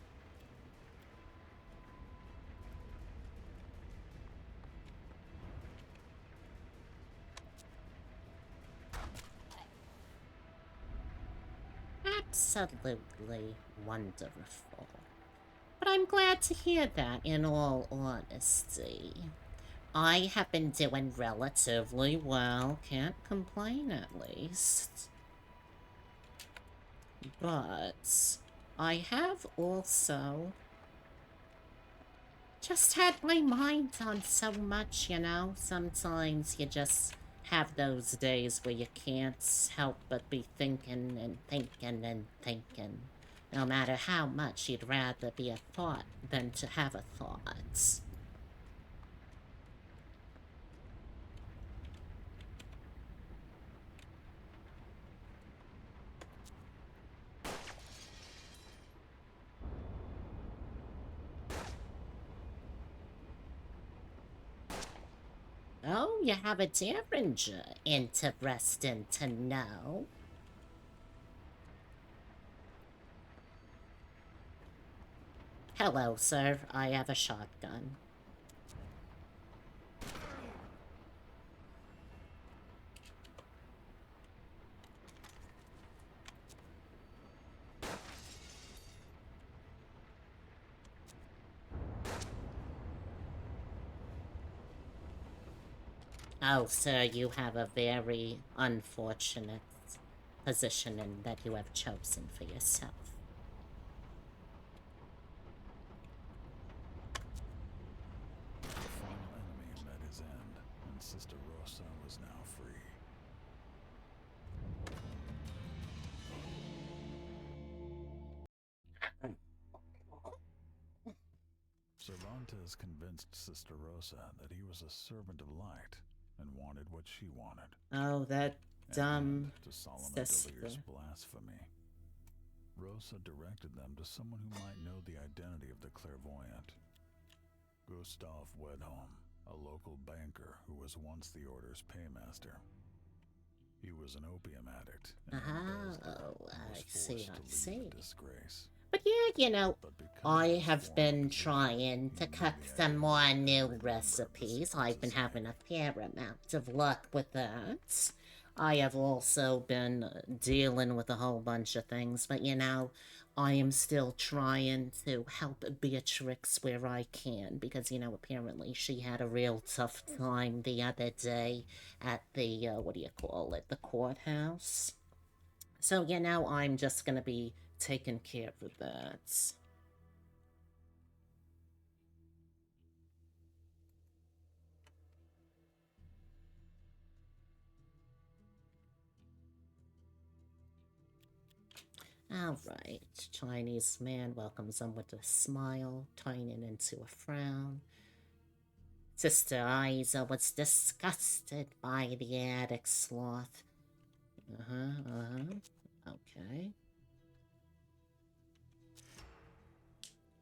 Absolutely wonderful. But I'm glad to hear that, in all honesty. I have been doing relatively well, can't complain at least. But I have also just had my mind on so much, you know? Sometimes you just have those days where you can't help but be thinking and thinking and thinking. No matter how much you'd rather be a thought than to have a thought. Oh, you have a Derringer. Interesting to know. Hello, sir. I have a shotgun. Oh, sir, you have a very unfortunate positioning that you have chosen for yourself. The final enemy met his end, and Sister Rosa was now free. Cervantes convinced Sister Rosa that he was a servant of light and wanted what she wanted. Oh, that dumb To Solomon sister. Delir's blasphemy, Rosa directed them to someone who might know the identity of the clairvoyant. Gustav Wedholm, a local banker who was once the Order's paymaster. He was an opium addict and I see. disgrace. But yeah, you know, But because I of his have former been position, trying to he knew cut the some identity more of new every member of the recipes. secret I've been having a society. fair amount of luck with that. I have also been dealing with a whole bunch of things, but you know, I am still trying to help Beatrix where I can because, you know, apparently she had a real tough time the other day at the, what do you call it, the courthouse. So, you know, I'm just gonna be taking care of that. Alright, Chinese man welcomes him with a smile, turning it into a frown. Sister Isa was disgusted by the attic sloth. Okay.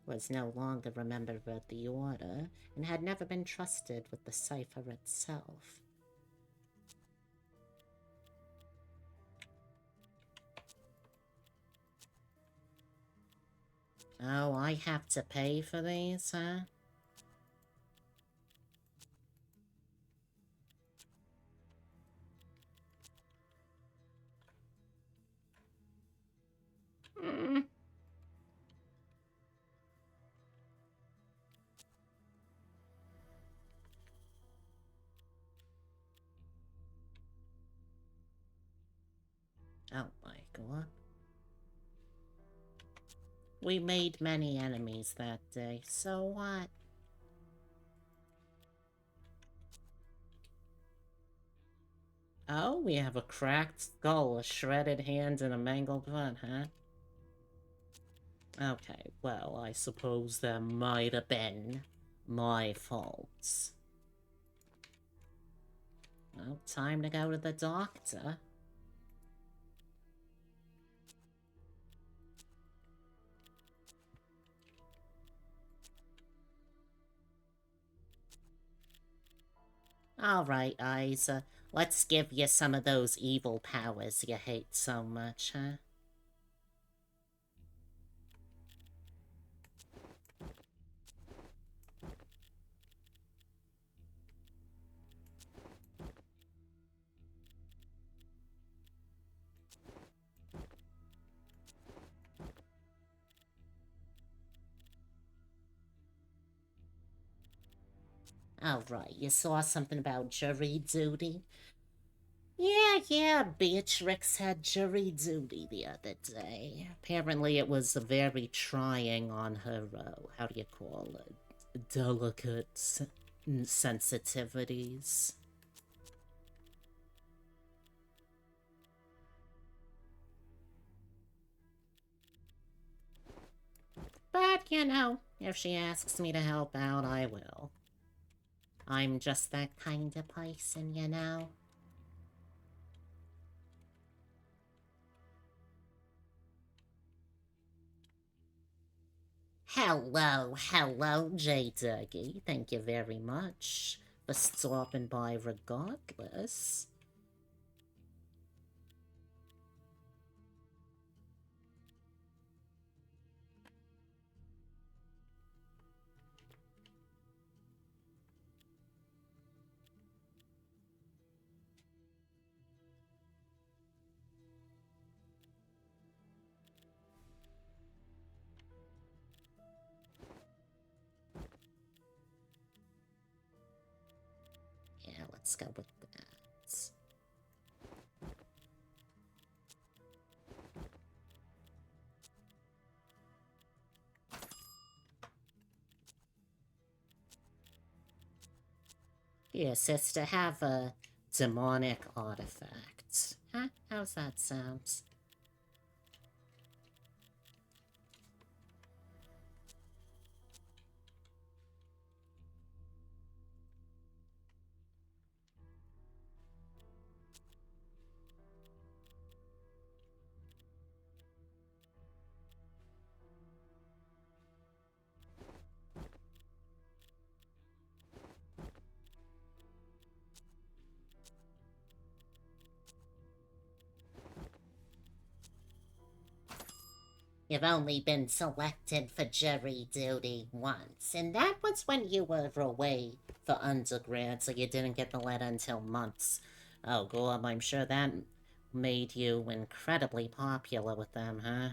Was no longer a member of the Order, and had never been trusted with the cipher itself. Oh, I have to pay for these, huh? Mm. Oh my god. We made many enemies that day, so what? Oh, we have a cracked skull, a shredded hand, and a mangled foot, huh? Okay, well, I suppose that might have been my fault. Well, time to go to the doctor. Alright, Isa. Let's give you some of those evil powers you hate so much, huh? Alright, you saw something about jury duty? Yeah, Beatrix had jury duty the other day. Apparently it was very trying on her, how do you call it? Delicate sensitivities. But, you know, if she asks me to help out, I will. I'm just that kind of person, you know? Hello, J. Dougie. Thank you very much for stopping by regardless. Yeah, let's go with that. Here, sister, have a demonic artifact. Huh? How's that sound? You've only been selected for jury duty once, and that was when you were away for undergrad, so you didn't get the letter until months. Oh, Gorb, I'm sure that made you incredibly popular with them, huh?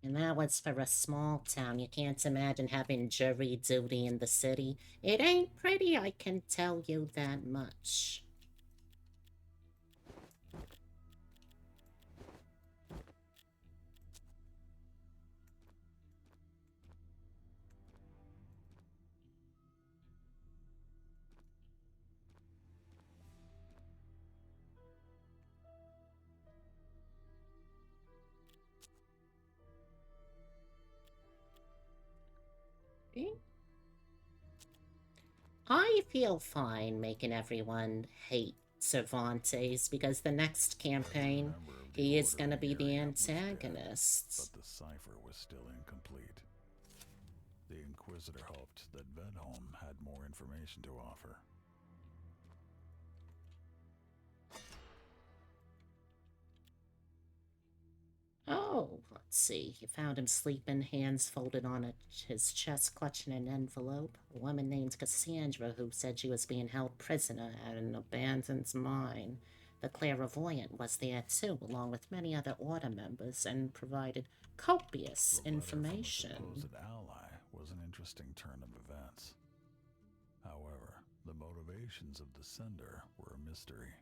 And that was for a small town. You can't imagine having jury duty in the city. It ain't pretty, I can tell you that much. I feel fine making everyone hate Cervantes because the next campaign, he is gonna be the antagonist. But the cipher was still incomplete. The Inquisitor hoped that Vedholm had more information to offer. Oh, let's see. You found him sleeping, hands folded on his chest, clutching an envelope. A woman named Cassandra who said she was being held prisoner at an abandoned mine. The clairvoyant was there too, along with many other order members, and provided copious information. The supposed ally was an interesting turn of events. However, the motivations of the sender were a mystery.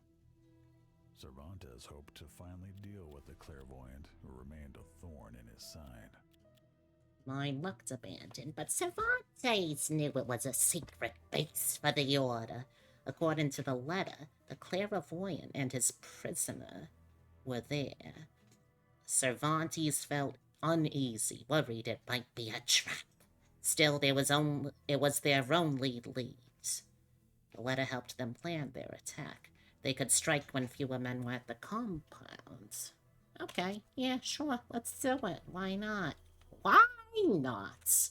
Cervantes hoped to finally deal with the clairvoyant who remained a thorn in his side. Mine looked abandoned, but Cervantes knew it was a secret base for the Order. According to the letter, the clairvoyant and his prisoner were there. Cervantes felt uneasy, worried it might be a trap. Still, it was their only lead. The letter helped them plan their attack. They could strike when fewer men were at the compound. Okay, yeah, sure, let's do it. Why not? Why not?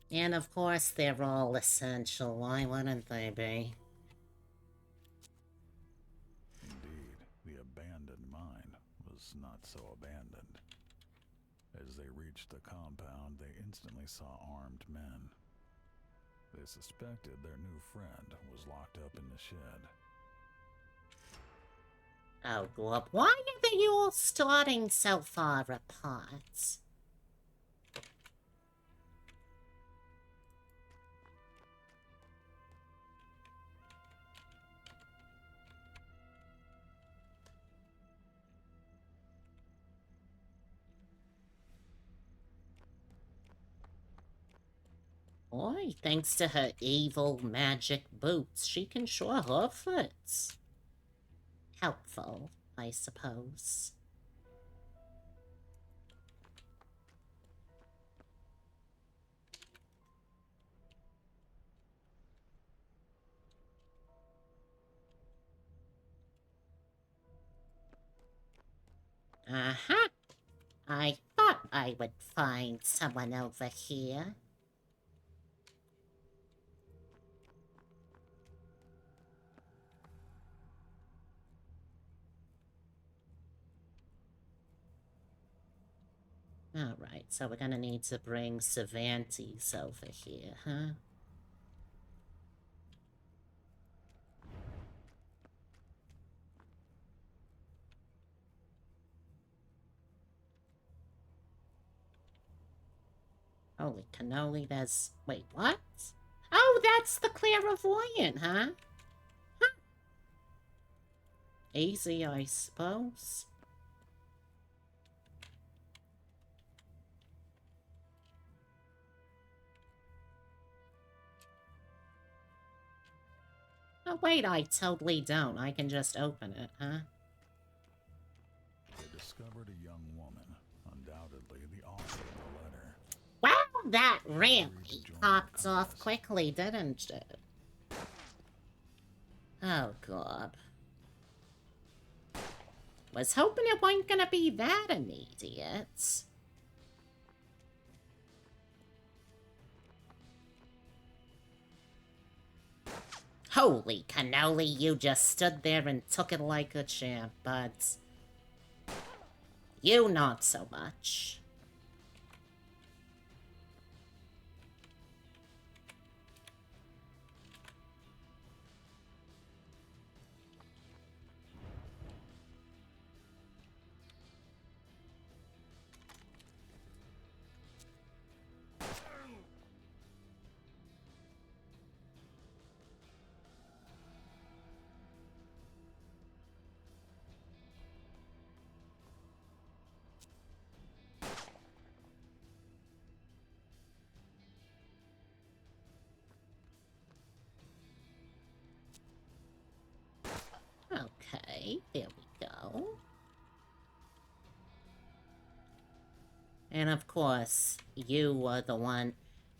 And of course, they're all essential. Why wouldn't they be? Indeed, the abandoned mine was not so abandoned. As they reached the compound, they instantly saw armed men. They suspected their new friend was locked up in the shed. Oh, Glub, why are they all starting so far apart? Boy, thanks to her evil magic boots, she can sure hoof it. Helpful, I suppose. Uh-huh. I thought I would find someone over here. Alright, so we're gonna need to bring Cervantes over here, huh? Holy cannoli, there's... Wait, what? Oh, that's the clairvoyant, huh? Huh. Easy, I suppose. Oh, wait, I totally don't. I can just open it, huh? They discovered a young woman, undoubtedly the author of the letter. Well, that really popped off quickly, didn't it? Oh, God. Was hoping it wasn't gonna be that immediate. Holy cannoli, you just stood there and took it like a champ, but... you not so much. Okay, there we go. And of course, you were the one.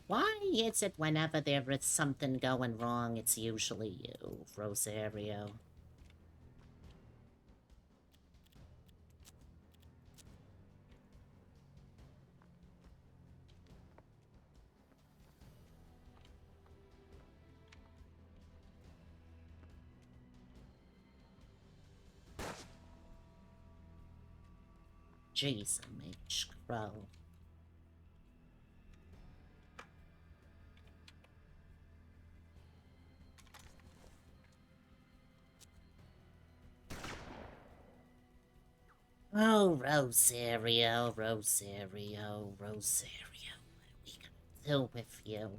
Why is it whenever there is something going wrong, it's usually you, Rosario? Jeez, H. Crow. Oh, Rosario, Rosario, Rosario, what are we gonna do with you?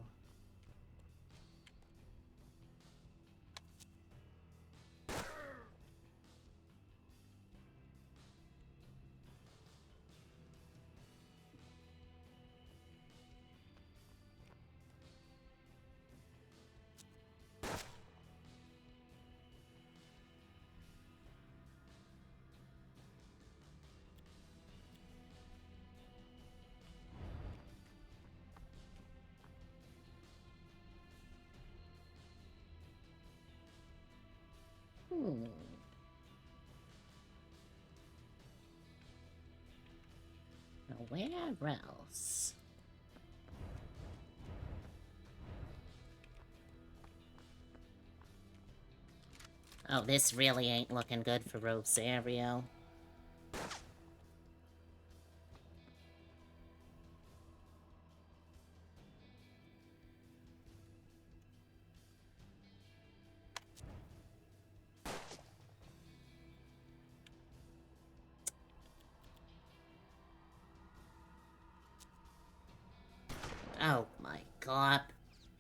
Now, where else? Oh, this really ain't looking good for Rosario. Oh my god.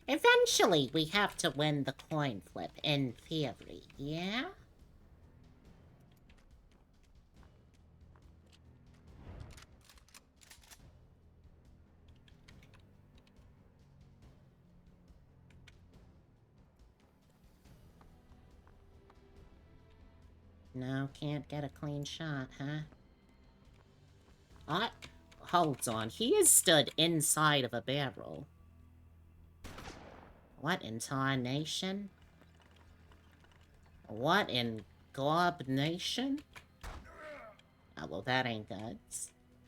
Eventually, we have to win the coin flip, in theory, yeah? No, can't get a clean shot, huh? Hold on, he is stood inside of a barrel. What in tarnation? What in Glob Nation? Oh, well, that ain't good.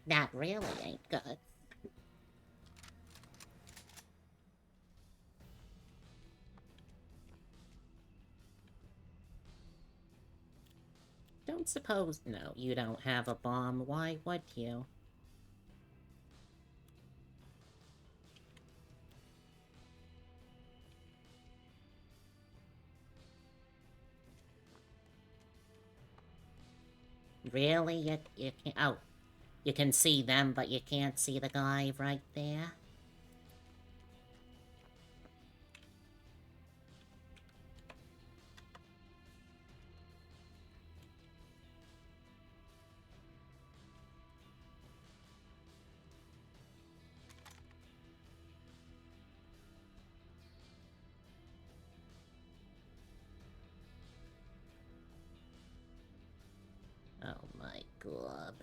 That really ain't good. Don't suppose... No, you don't have a bomb. Why would you? Really? You can't... Oh. You can see them, but you can't see the guy right there? Oh my god.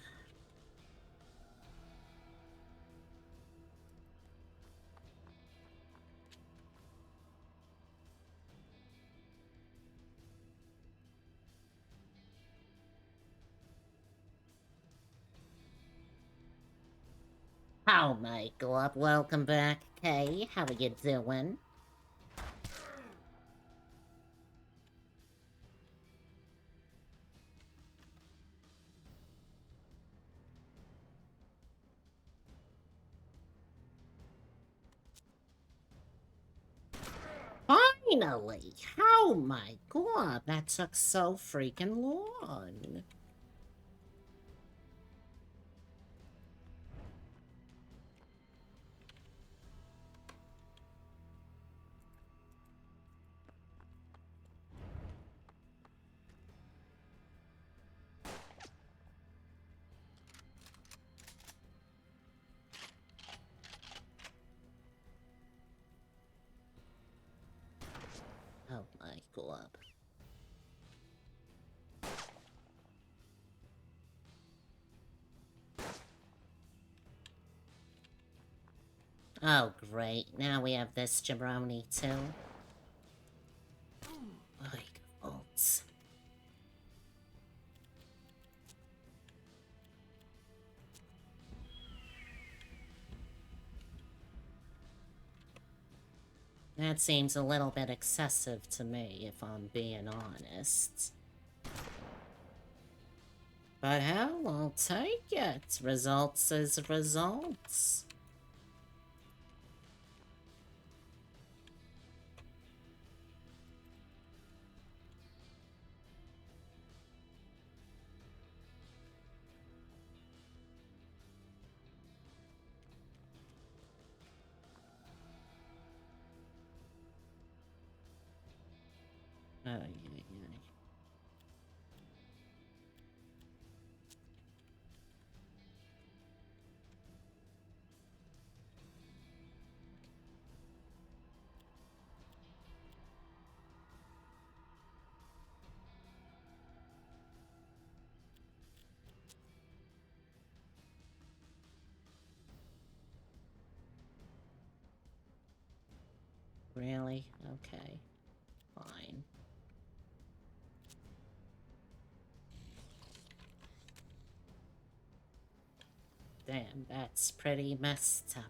Oh my god, welcome back, Kay. How are you doing? Finally! Oh my god, that took so freaking long. Oh my god. Oh great, now we have this jabroni too. Like, bolts. That seems a little bit excessive to me, if I'm being honest. But hell, I'll take it. Results is results. Ay, ay, ay. Really? Okay. Fine. Damn, that's pretty messed up.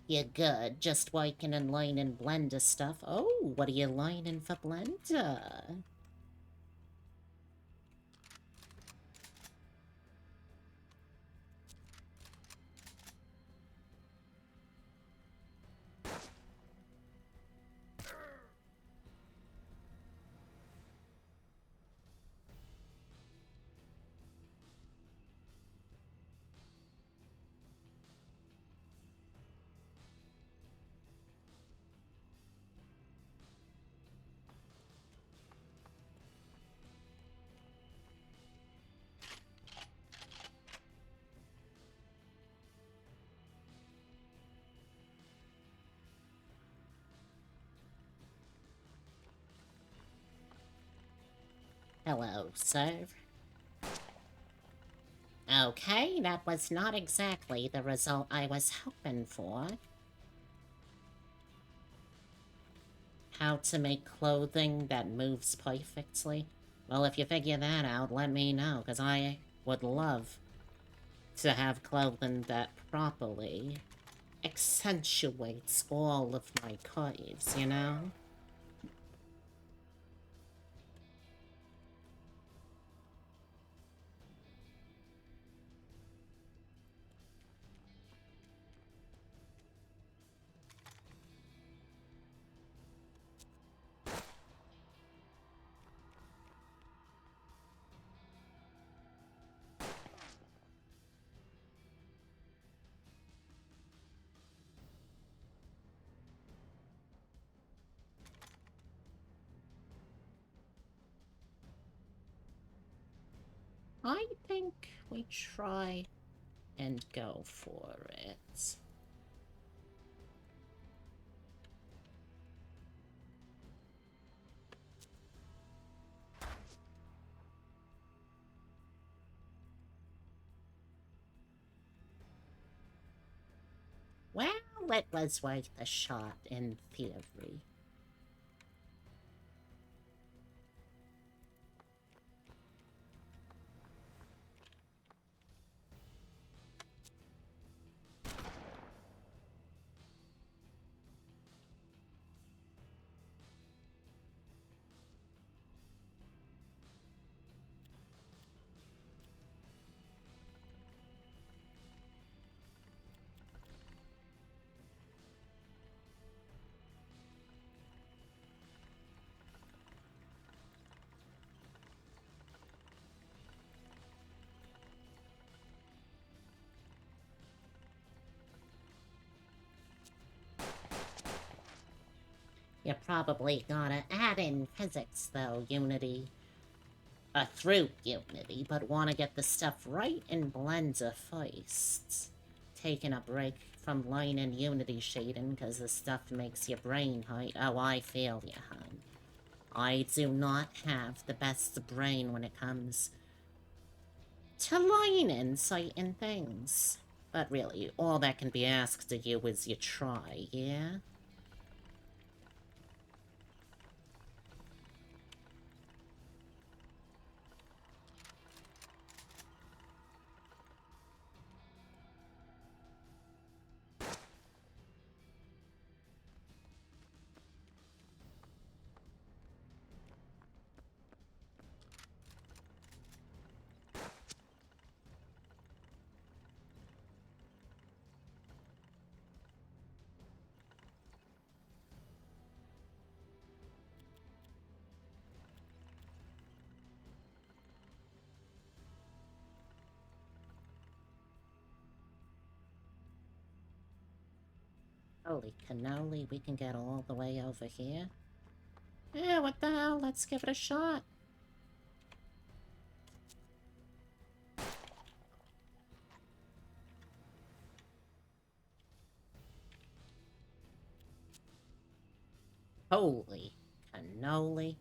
You're good, just working and learning Blender stuff. Oh, what are you learning for Blender? Hello, sir. Okay, that was not exactly the result I was hoping for. How to make clothing that moves perfectly? Well, if you figure that out, let me know, because I would love to have clothing that properly accentuates all of my curves, you know? I think we try and go for it. Well, it was worth a shot in theory. You probably gotta add in physics, though, Unity. Through Unity, but want to get the stuff right in Blender first. Taking a break from learning Unity shading because the stuff makes your brain hurt. Oh, I feel you, hon. I do not have the best brain when it comes to learning certain things. But really, all that can be asked of you is you try, yeah? Holy cannoli, we can get all the way over here? Yeah, what the hell? Let's give it a shot. Holy cannoli.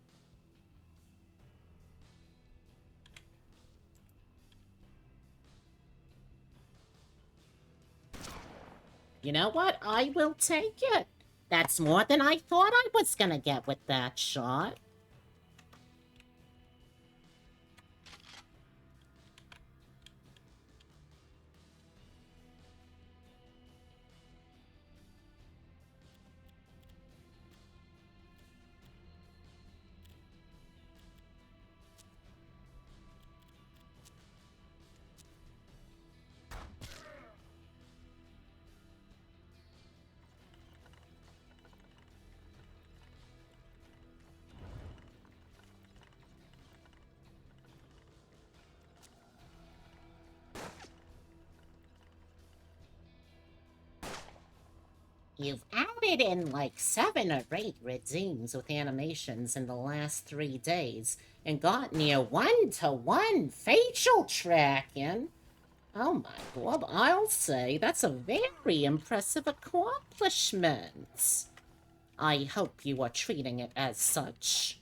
You know what? I will take it. That's more than I thought I was gonna get with that shot. You've added in like 7 or 8 redeems with animations in the last 3 days and got near 1-to-1 facial tracking. Oh my god, I'll say that's a very impressive accomplishment. I hope you are treating it as such.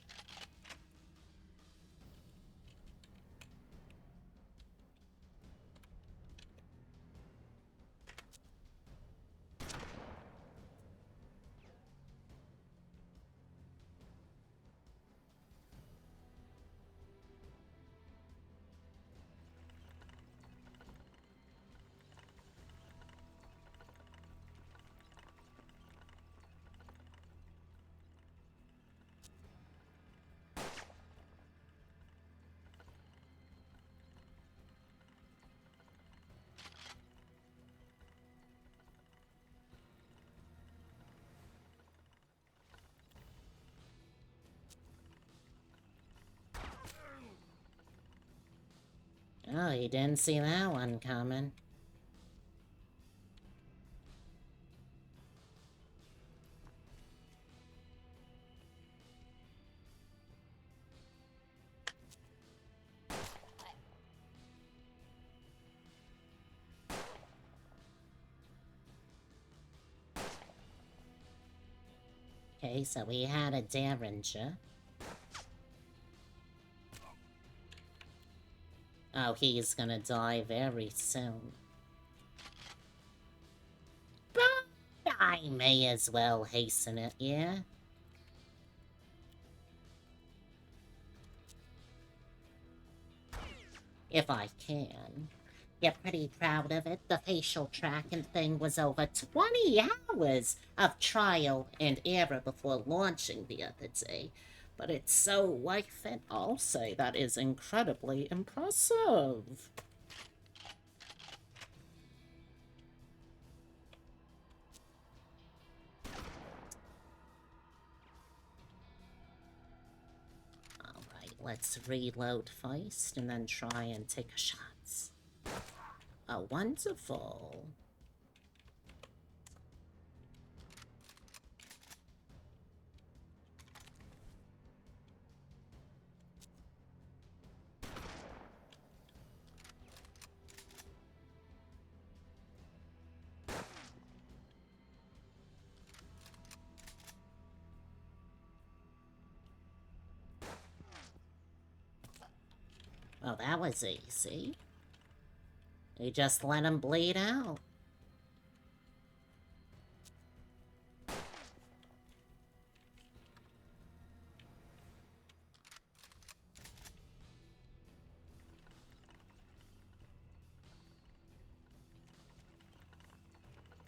Oh, you didn't see that one coming. Okay, so we had a Derringer. Oh, he's gonna die very soon. But I may as well hasten it, yeah? If I can. Get pretty proud of it. The facial tracking thing was over 20 hours of trial and error before launching the other day. But it's so worth it. I'll say that is incredibly impressive. Alright, let's reload first and then try and take shots. Oh, wonderful. Well, that was easy. You just let him bleed out.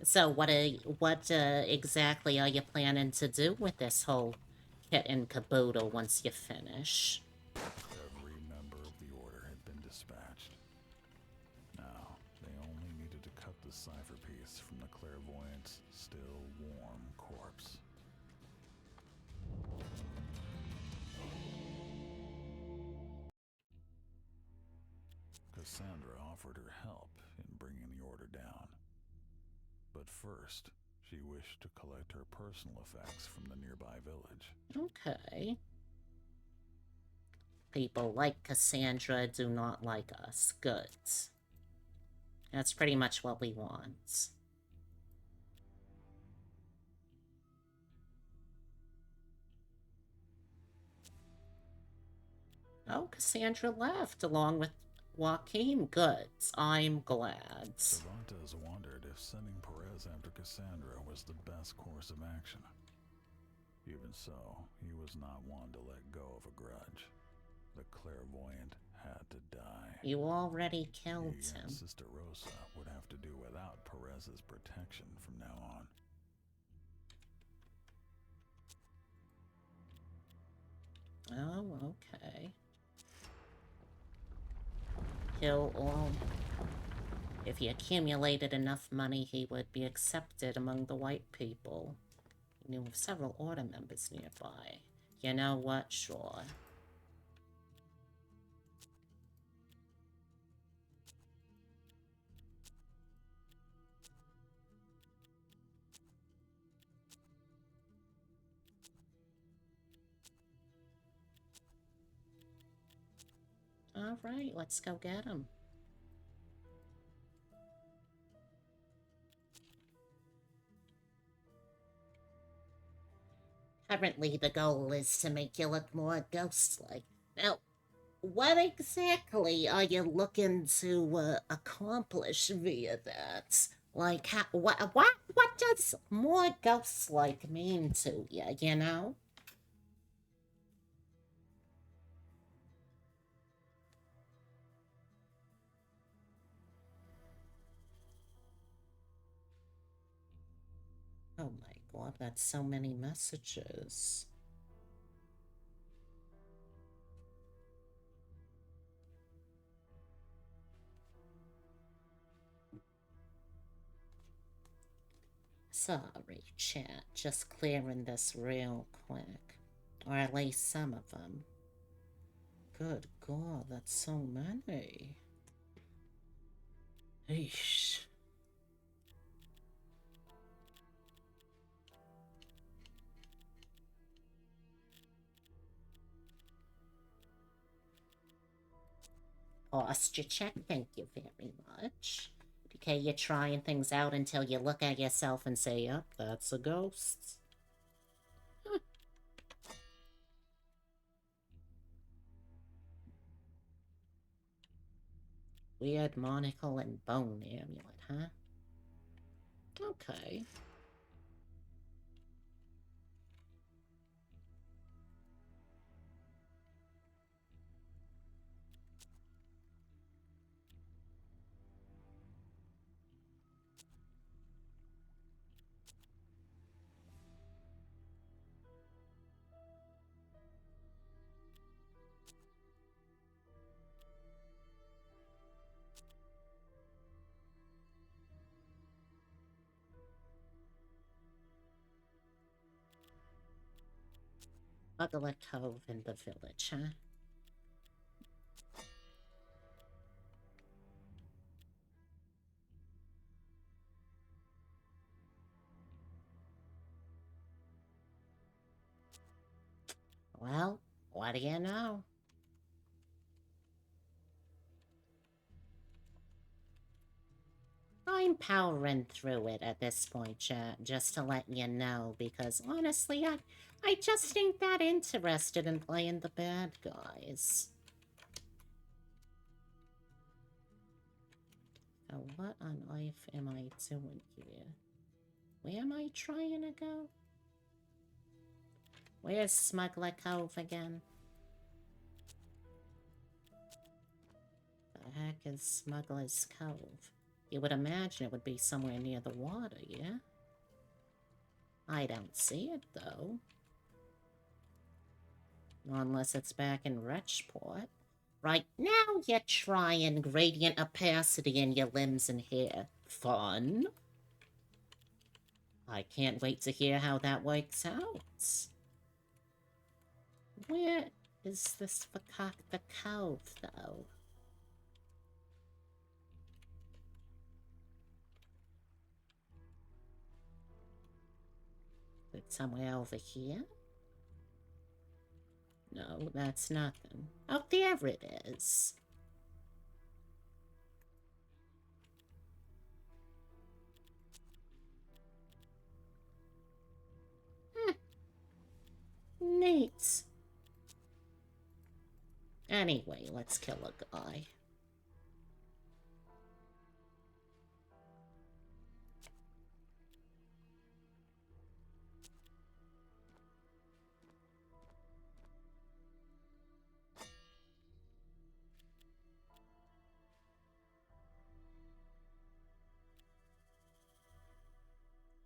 So what exactly are you planning to do with this whole kit and caboodle once you finish? Every member of the Order had been dispatched. Now, they only needed to cut the cipher piece from the clairvoyant's still warm corpse. Cassandra offered her help in bringing the Order down. But first, She wished to collect her personal effects from the nearby village. Okay. People like Cassandra do not like us. Good. That's pretty much what we want. Oh, Cassandra left along with Joaquin. Good. I'm glad. Cervantes wondered if sending Perez after Cassandra was the best course of action. Even so, he was not one to let go of a grudge. The clairvoyant had to die. You already killed He him. and Sister Rosa would have to do without Perez's protection from now on. Oh, okay. Kill all. If he accumulated enough money, he would be accepted among the white people. He knew of several order members nearby. You know what? Sure. Alright, let's go get him. Currently, the goal is to make you look more ghost-like. Now, what exactly are you looking to accomplish via that? Like, what does more ghost-like mean to you, you know? Oh my god, that's so many messages. Sorry, chat. Just clearing this real quick. Or at least some of them. Good god, that's so many. Eesh. Posture check, thank you very much. Okay, you're trying things out until you look at yourself and say, yep, that's a ghost. Huh. Weird monocle and bone amulet, huh? Okay. Ugly cove in the village, huh? Well, what do you know? I'm powering through it at this point, chat, just to let you know, because honestly, I just ain't that interested in playing the bad guys. So what on earth am I doing here? Where am I trying to go? Where's Smuggler Cove again? The heck is Smuggler's Cove? You would imagine it would be somewhere near the water, yeah? I don't see it, though. Unless it's back in Retchport. Right now, you're trying gradient opacity in your limbs and hair. Fun. I can't wait to hear how that works out. Where is this Fakakta Cove, though? It's somewhere over here? No, that's nothing. Oh, there it is. Neat. Anyway, let's kill a guy.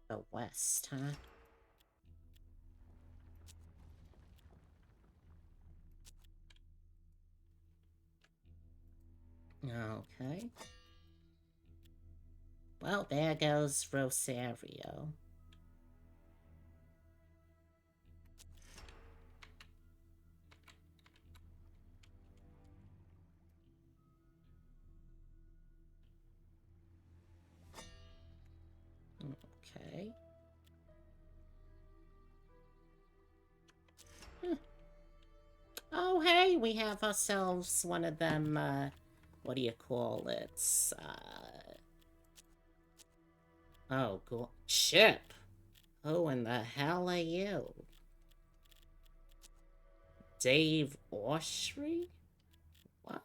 The west, huh? Okay. Well, there goes Rosario. Okay. Oh, hey, we have ourselves one of them, what do you call it? Oh, cool. Ship! Who in the hell are you? Dave Oshry? What?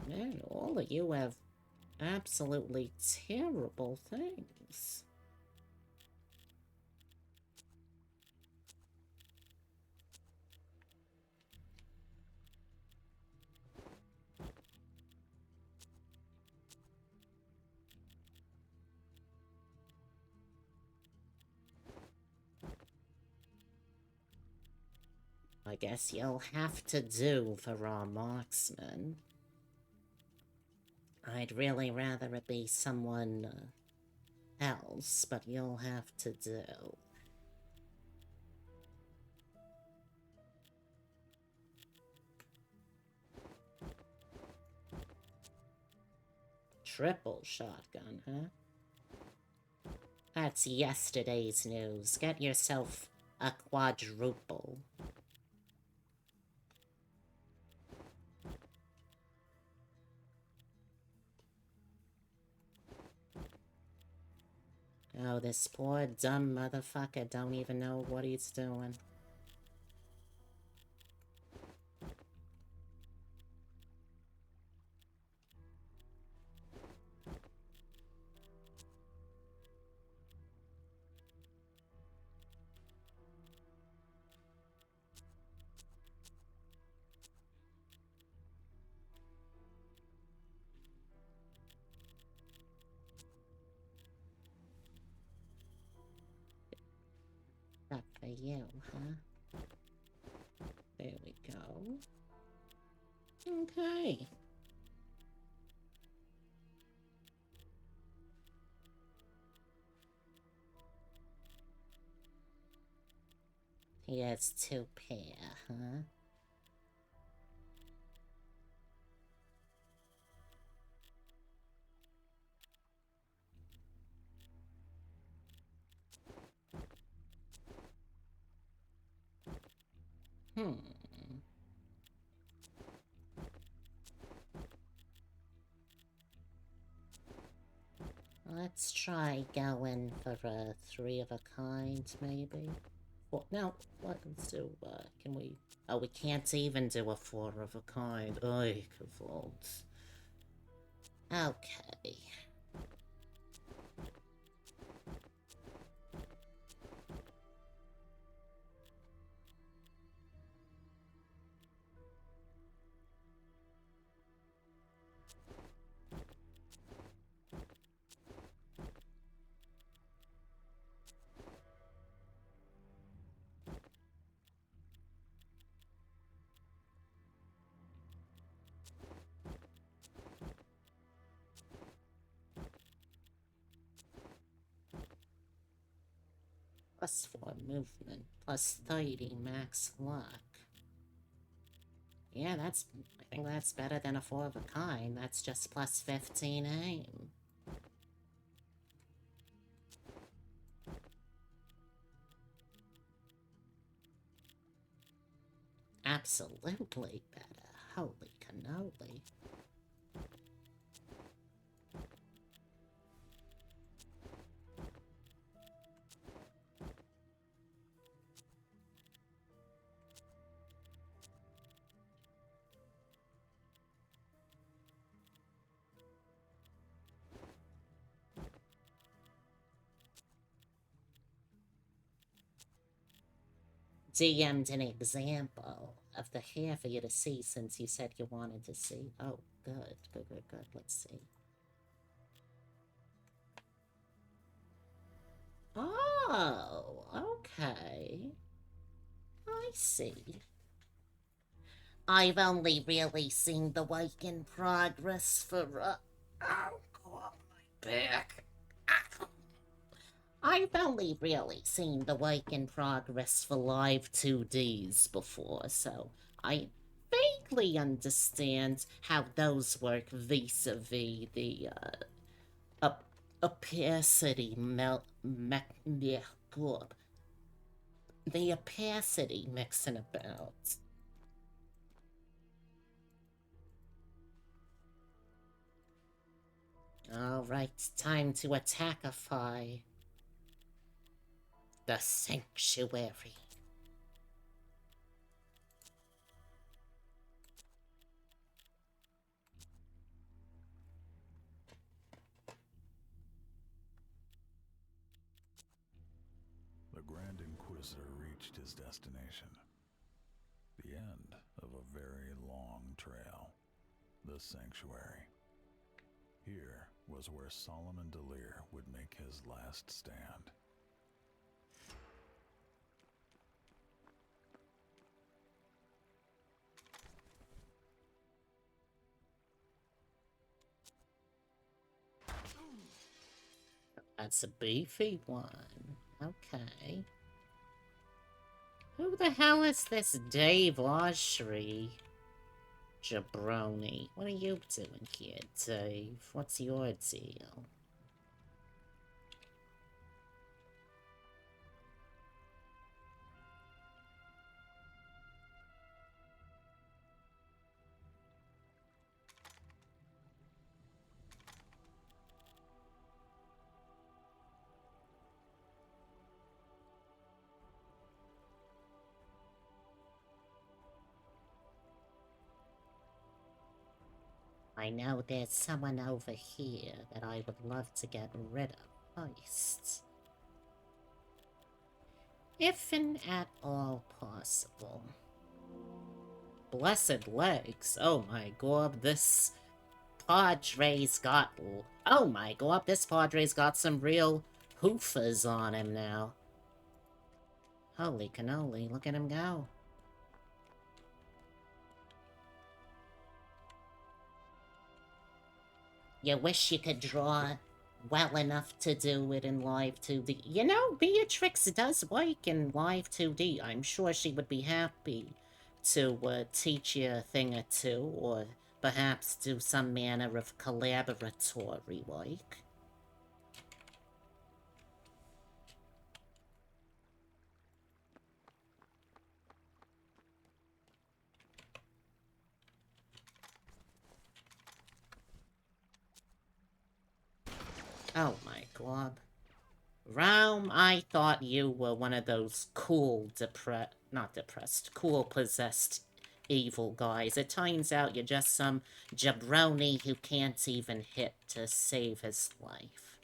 Man, all of you have absolutely terrible things. I guess you'll have to do for our marksman. I'd really rather it be someone else, but you'll have to do. Triple shotgun, huh? That's yesterday's news. Get yourself a quadruple. Oh, this poor dumb motherfucker don't even know what he's doing. Not for you, huh? There we go. Okay. He has two pair, huh? Let's try going for a 3 of a kind, maybe? Well, no, let's do, can we... Oh, we can't even do a 4 of a kind. Oy, gevollt. Okay. +4 movement, +30 max luck. Yeah, I think that's better than a 4 of a kind. That's just +15 aim. absolutely better. Holy cannoli. DM'd an example of the hair for you to see since you said you wanted to see. Oh, good, good, good, good. Let's see. Oh, okay. I see. I've only really seen the work in progress for, oh, God, my back. I've only really seen the work in progress for live 2Ds before, so I vaguely understand how those work vis-a-vis the, opacity the opacity mixing about. Alright, time to attackify the sanctuary. The Grand Inquisitor reached his destination. The end of a very long trail. The sanctuary. Here was where Solomon Delir would make his last stand. That's a beefy one. Okay. Who the hell is this Dave Oshry jabroni? What are you doing here, Dave? What's your deal? I know there's someone over here that I would love to get rid of first. If and at all possible. Blessed legs. Oh my god, this Padre's got... Oh my god, this Padre's got some real hoofers on him now. Holy cannoli, look at him go. You wish you could draw well enough to do it in Live 2D. You know, Beatrix does work in Live 2D. I'm sure she would be happy to teach you a thing or two, or perhaps do some manner of collaboratory work. Oh my god. Raum, I thought you were one of those cool cool possessed evil guys. It turns out you're just some jabroni who can't even hit to save his life.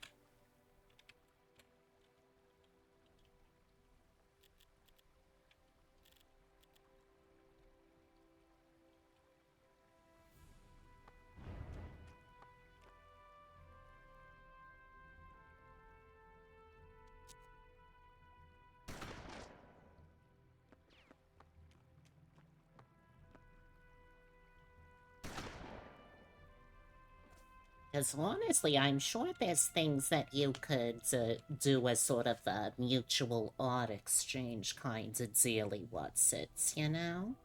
Because honestly, I'm sure there's things that you could do as sort of a mutual art exchange kind of dealy what's-its, you know?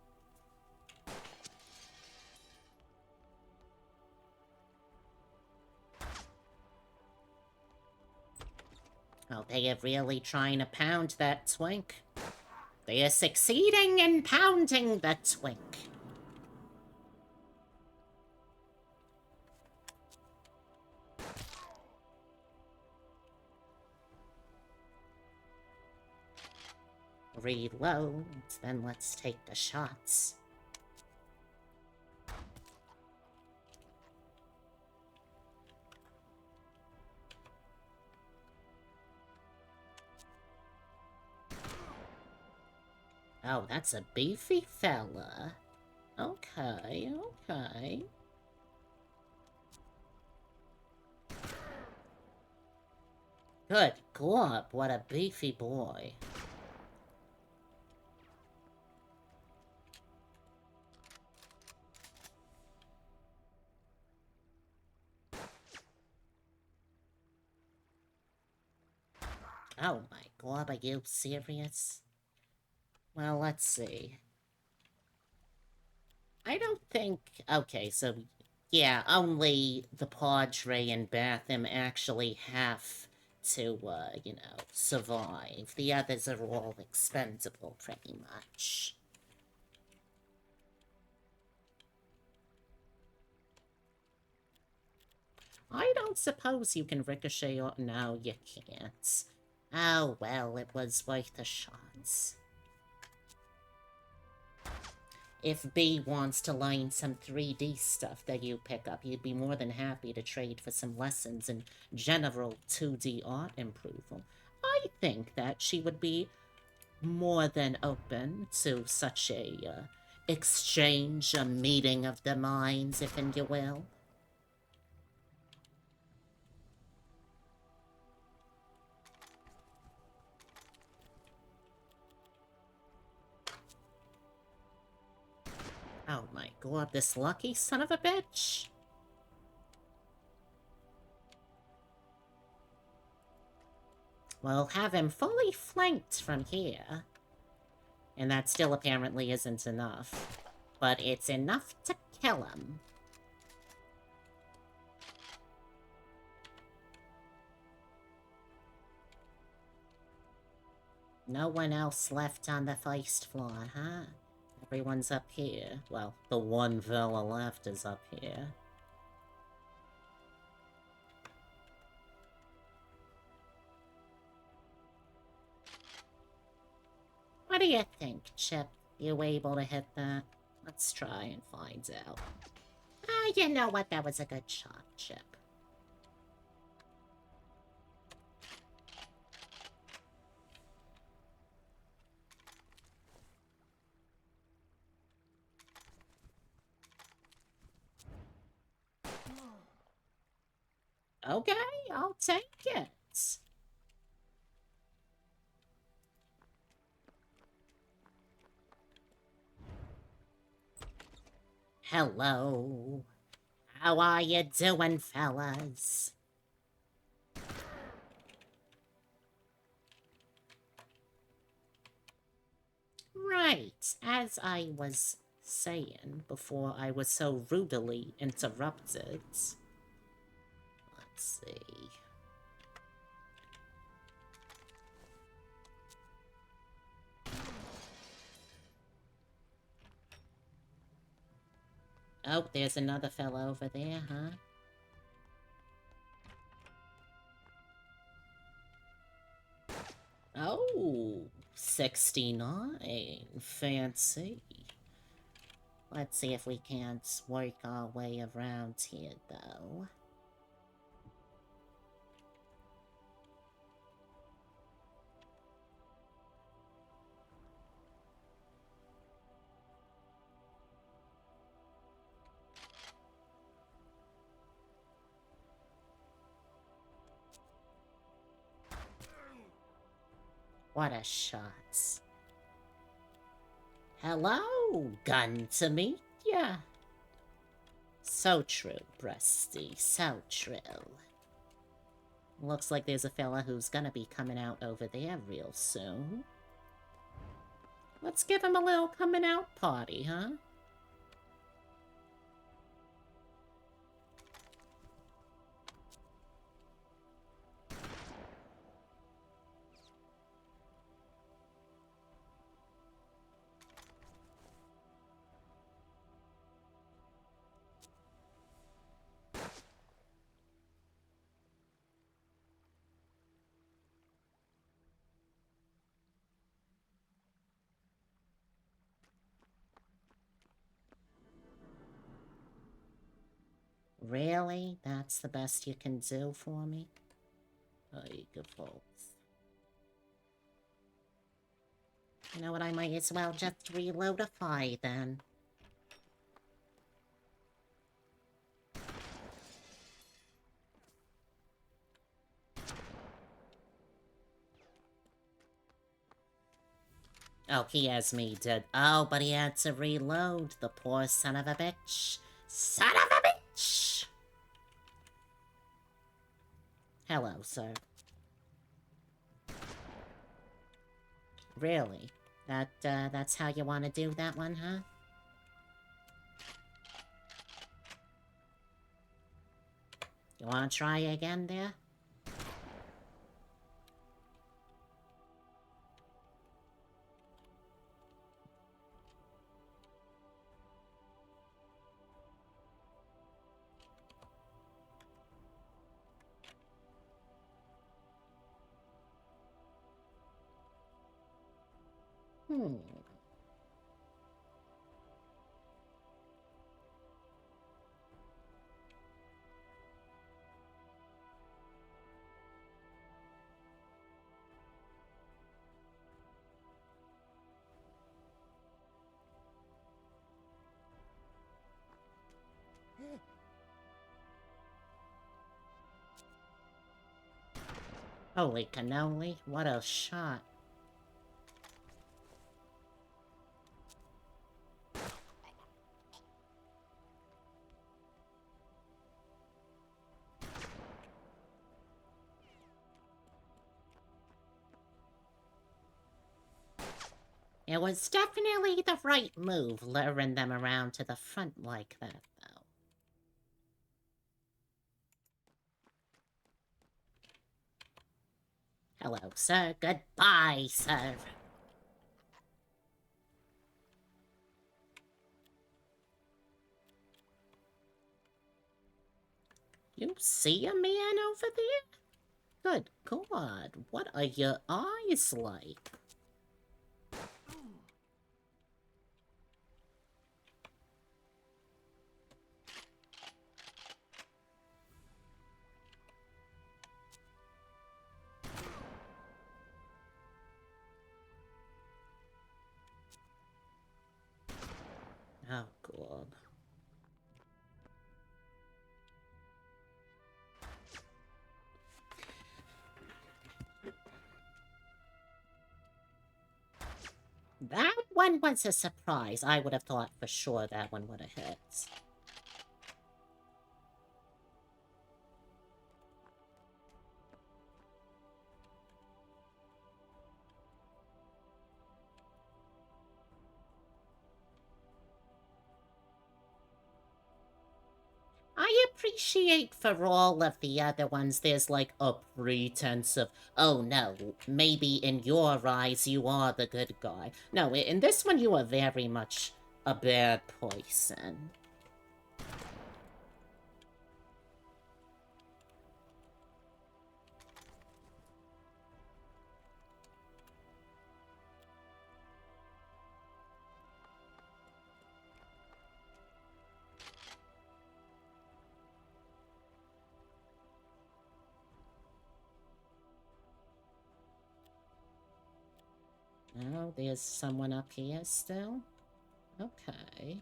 Oh, they are really trying to pound that twink. They are succeeding in pounding the twink. Reload, then let's take the shots. Oh, that's a beefy fella. Okay, okay. Good glob, what a beefy boy. Oh my god, are you serious? Well, let's see. I don't think... Okay, so... Yeah, only the Padre and Batham actually have to, you know, survive. The others are all expendable, pretty much. I don't suppose you can ricochet or... No, you can't. Oh, well, it was worth a shot. If B wants to learn some 3D stuff that you pick up, you'd be more than happy to trade for some lessons in general 2D art improvement. I think that she would be more than open to such a exchange, a meeting of the minds, if you will. Oh my god, this lucky son of a bitch! We'll have him fully flanked from here. And that still apparently isn't enough. But it's enough to kill him. No one else left on the first floor, huh? Everyone's up here. Well, the one fella left is up here. What do you think, Chip? You able to hit that? Let's try and find out. Ah, you know what? That was a good shot, Chip. Okay, I'll take it. Hello. How are you doing, fellas? Right, as I was saying before I was so rudely interrupted. Let's see. Oh, there's another fella over there, huh? Oh, 69. Fancy. Let's see if we can't work our way around here, though. What a shot. Hello, gun to meet ya. So true, Breasty, so true. Looks like there's a fella who's gonna be coming out over there real soon. Let's give him a little coming out party, huh? Really? That's the best you can do for me? Ay, defaults. You know what, I might as well just reloadify then. Oh, he has me dead. Oh, but he had to reload, the poor son of a bitch. Son of a bitch! Hello, sir. Really? That's how you want to do that one, huh? You want to try again there? Hmm. Holy cannoli, what a shot. It was definitely the right move, luring them around to the front like that, though. Hello, sir. Goodbye, sir. You see a man over there? Good God, what are your eyes like? Oh, God. That one was a surprise. I would have thought for sure that one would have hit. I appreciate for all of the other ones, there's like a pretense of, oh no, maybe in your eyes you are the good guy. No, in this one you are very much a bad person. Oh, there's someone up here still? Okay.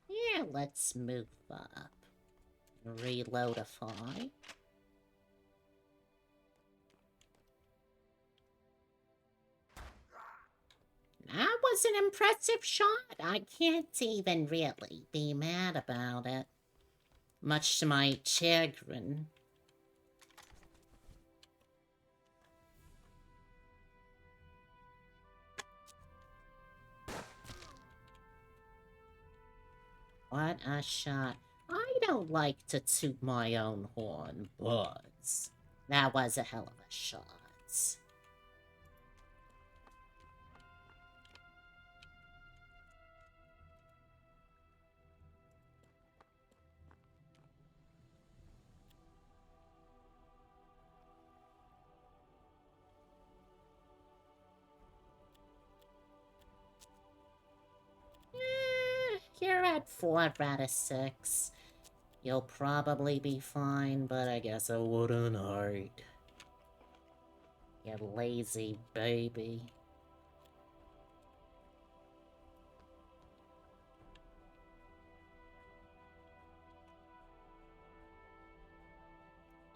Yeah, let's move up. Reloadify. That was an impressive shot. I can't even really be mad about it. Much to my chagrin. What a shot. I don't like to toot my own horn, but that was a hell of a shot. you're at 4 out of 6. You'll probably be fine, but I guess I wouldn't hurt. You lazy baby.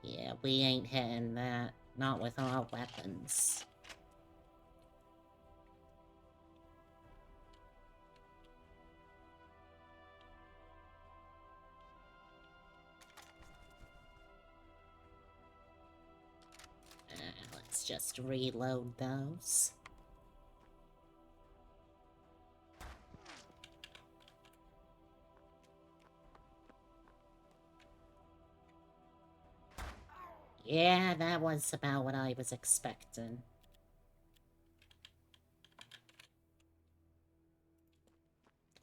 Yeah, we ain't hitting that. Not with our weapons. Let's just reload those. Yeah, that was about what I was expecting.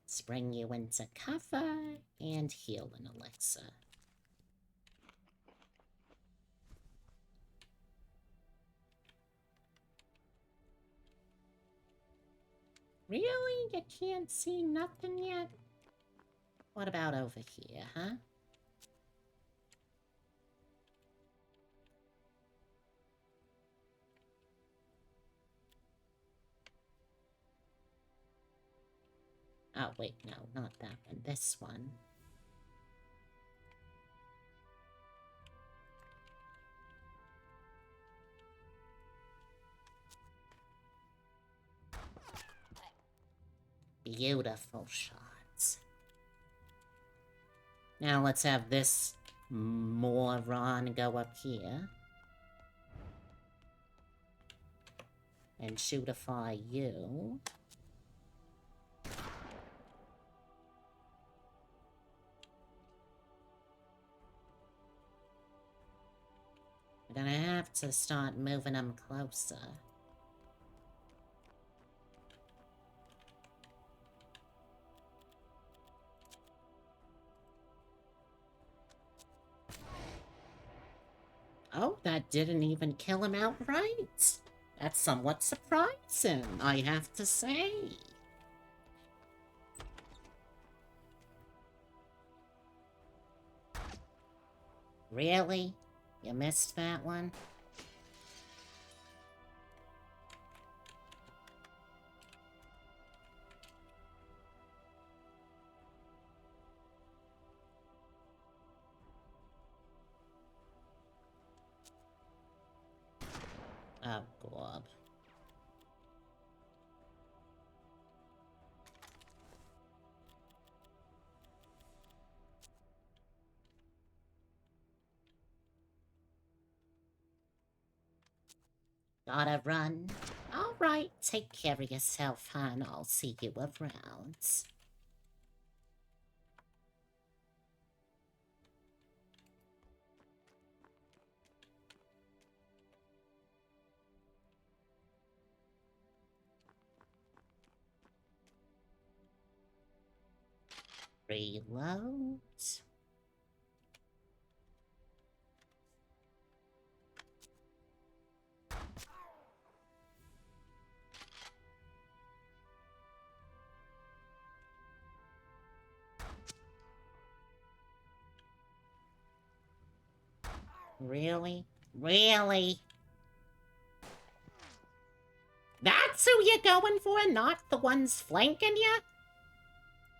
Let's bring you into cover and heal an elixir. Really? You can't see nothing yet? What about over here, huh? Oh, wait, no, not that one. This one. Beautiful shots. Now let's have this moron go up here. And shootify you. We're gonna have to start moving them closer. Oh, that didn't even kill him outright. That's somewhat surprising, I have to say. Really? You missed that one? Oh, God. Gotta run. Alright, take care of yourself, hon. I'll see you around. Reload. Really? Really? That's who you're going for, not the ones flanking you?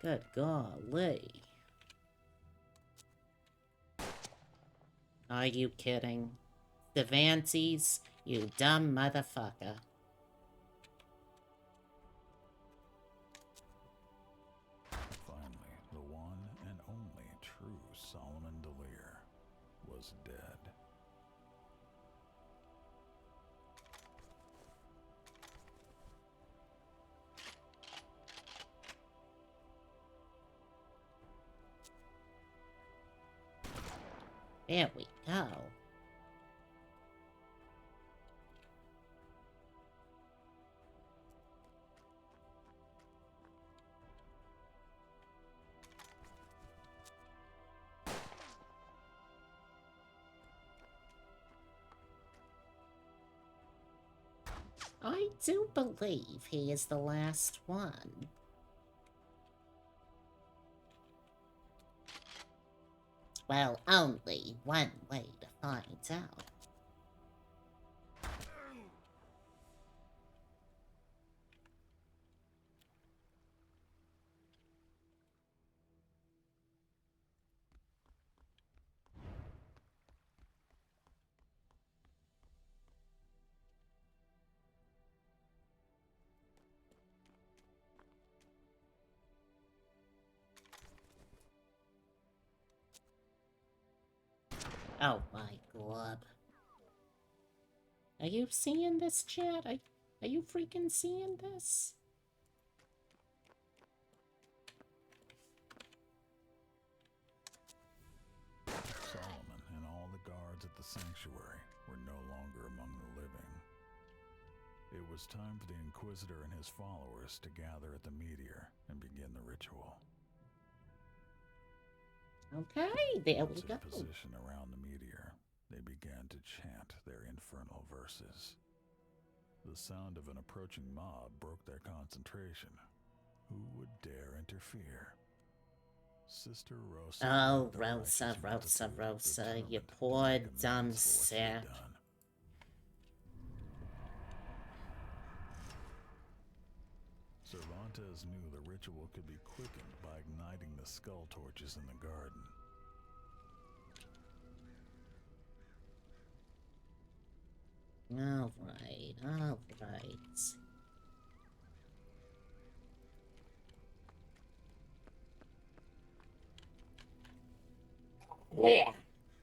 Good golly. Are you kidding? Cervantes, you dumb motherfucker. Finally, the one and only true Solomon Delir was dead. There we go. I do believe he is the last one. Well, only one way to find out. Oh my god. Are you seeing this, chat? Are you freaking seeing this? Solomon and all the guards at the sanctuary were no longer among the living. It was time for the Inquisitor and his followers to gather at the meteor and begin the ritual. Okay, there we Once go. in position around the meteor, they began to chant their infernal verses. The sound of an approaching mob broke their concentration. Who would dare interfere? Sister Rosa. Oh, led the Rosa, righteous Rosa, multitude, Rosa, you determined to poor make dumb amends for what she had sap. done. Cervantes knew the ritual could be quickened by igniting the skull torches in the garden. Alright, alright.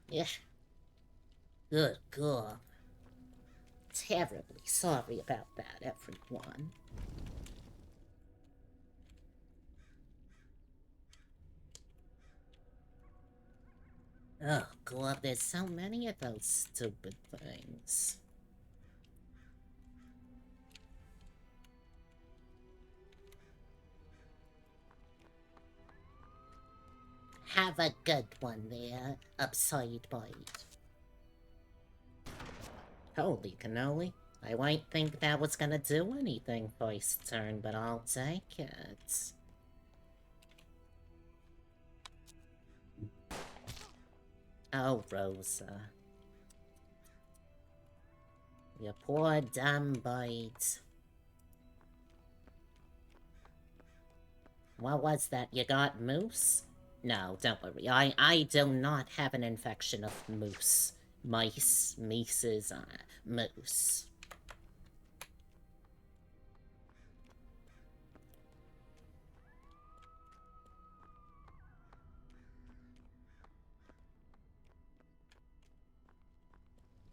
Yeah. Good God. Terribly sorry about that, everyone. Oh God, there's so many of those stupid things. Have a good one there, Upside Bite. Holy cannoli. I won't think that was gonna do anything first turn, but I'll take it. Oh, Rosa. You poor dumb bite. What was that? You got moose? No, don't worry. I do not have an infection of moose. Mice, mices, moose.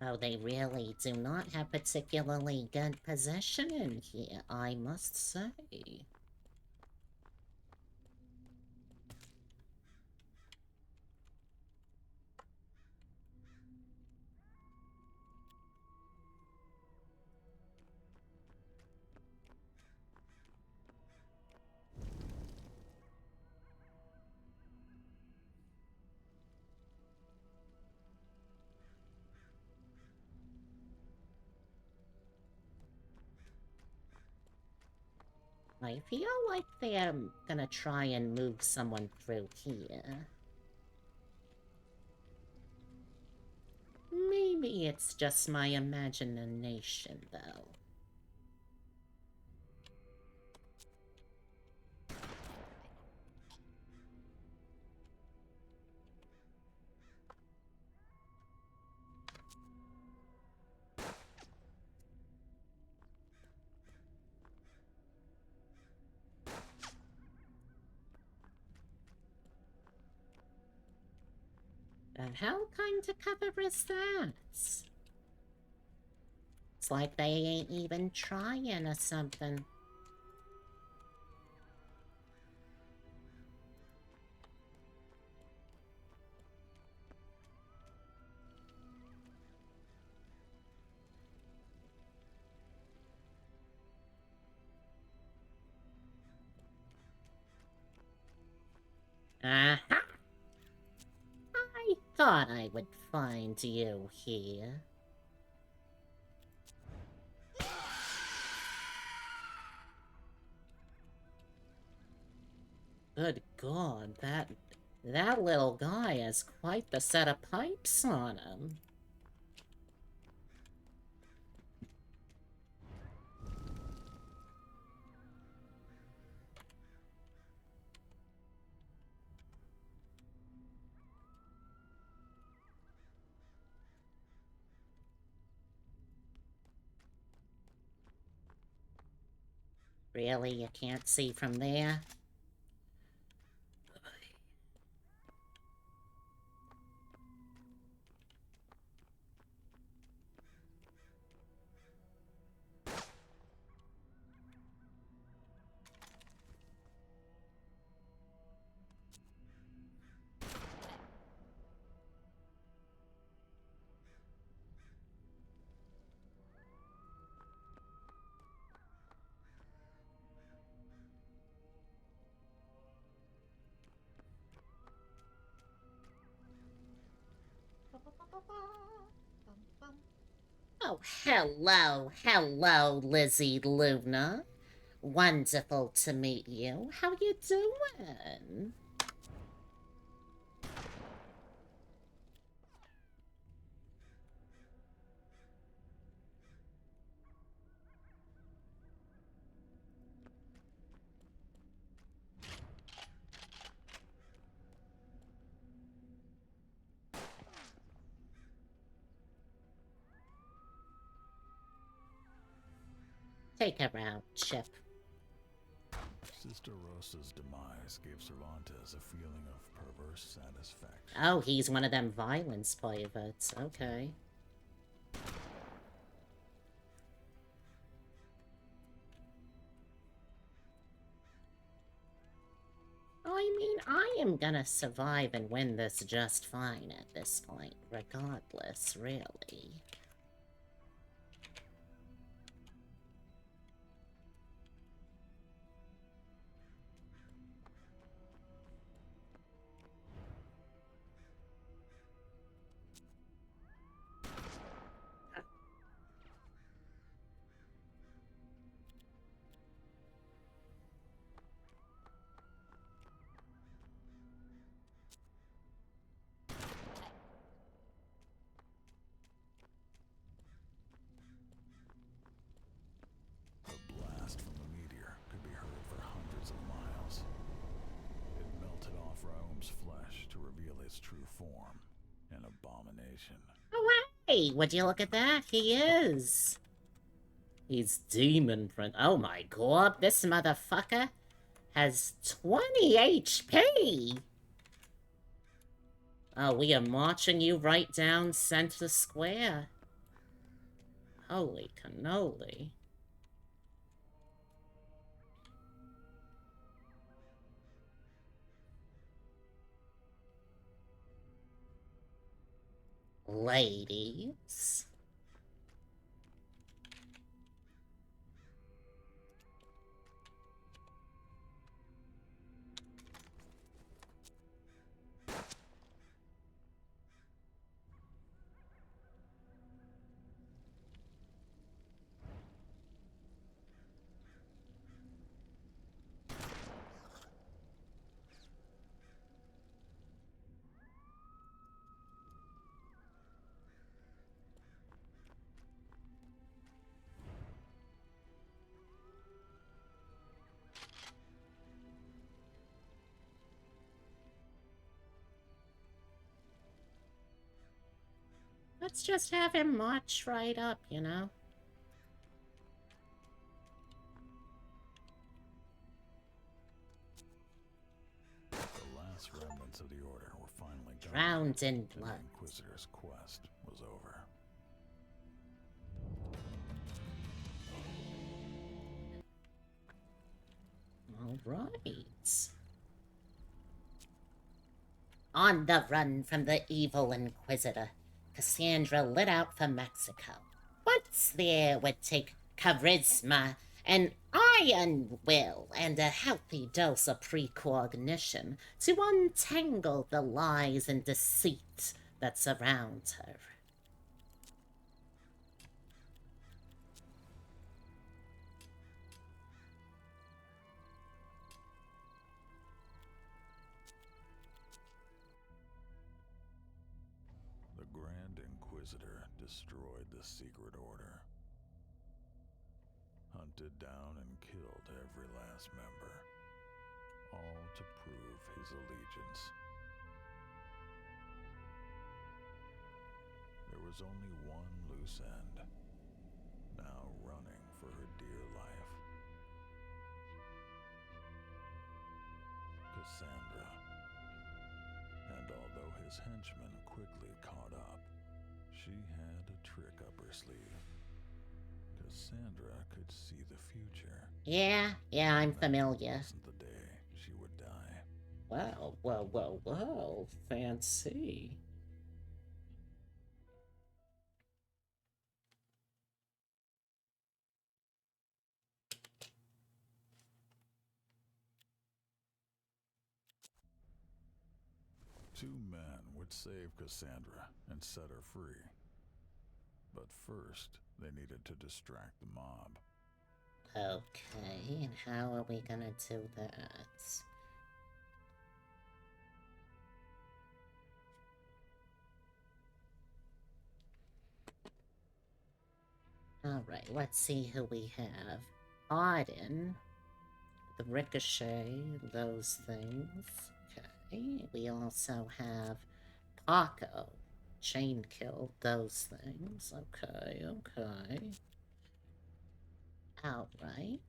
Oh, they really do not have particularly good position in here, I must say. I feel like they're gonna try and move someone through here. Maybe it's just my imagination, though. And how kind of cover is that? It's like they ain't even trying or something. Aha! I thought I would find you here. Good God, that That little guy has quite the set of pipes on him. Really? You can't see from there? Oh, hello, Lizzie Luna. Wonderful to meet you. How you doing? Take her out, Chip. Sister Rosa's demise gave Cervantes a feeling of perverse satisfaction. Oh, he's one of them violence pilots. Okay. I mean, I am gonna survive and win this just fine at this point, regardless, really. The blast from the meteor could be heard for hundreds of miles. It melted off Raum's flesh to reveal his true form, an abomination. Oh, hey, would you look at that? He is. He's demon print. Oh my god, this motherfucker has 20 HP! Oh, we are marching you right down center square. Holy cannoli. Ladies. Let's just have him march right up, you know? The last remnants of the Order were finally gone, Drowned in and the blood. Inquisitor's quest was over. Alright. On the run from the evil Inquisitor, Cassandra lit out for Mexico. What's there would take charisma, an iron will, and a healthy dose of precognition to untangle the lies and deceit that surround her. Inquisitor destroyed the secret order, hunted down and killed every last member, all to prove his allegiance. There was only one loose end, now running for her dear life. Cassandra. And although his henchmen quickly caught up, she had a trick up her sleeve. Cassandra could see the future. Yeah, I'm familiar. Wasn't the day she would die. Well, fancy. Two men would save Cassandra and set her free. But first, they needed to distract the mob. Okay, and how are we gonna do that? Alright, let's see who we have. Arden, the Ricochet, those things. Okay, we also have Paco, Chain Kill, those things. Okay. Outright.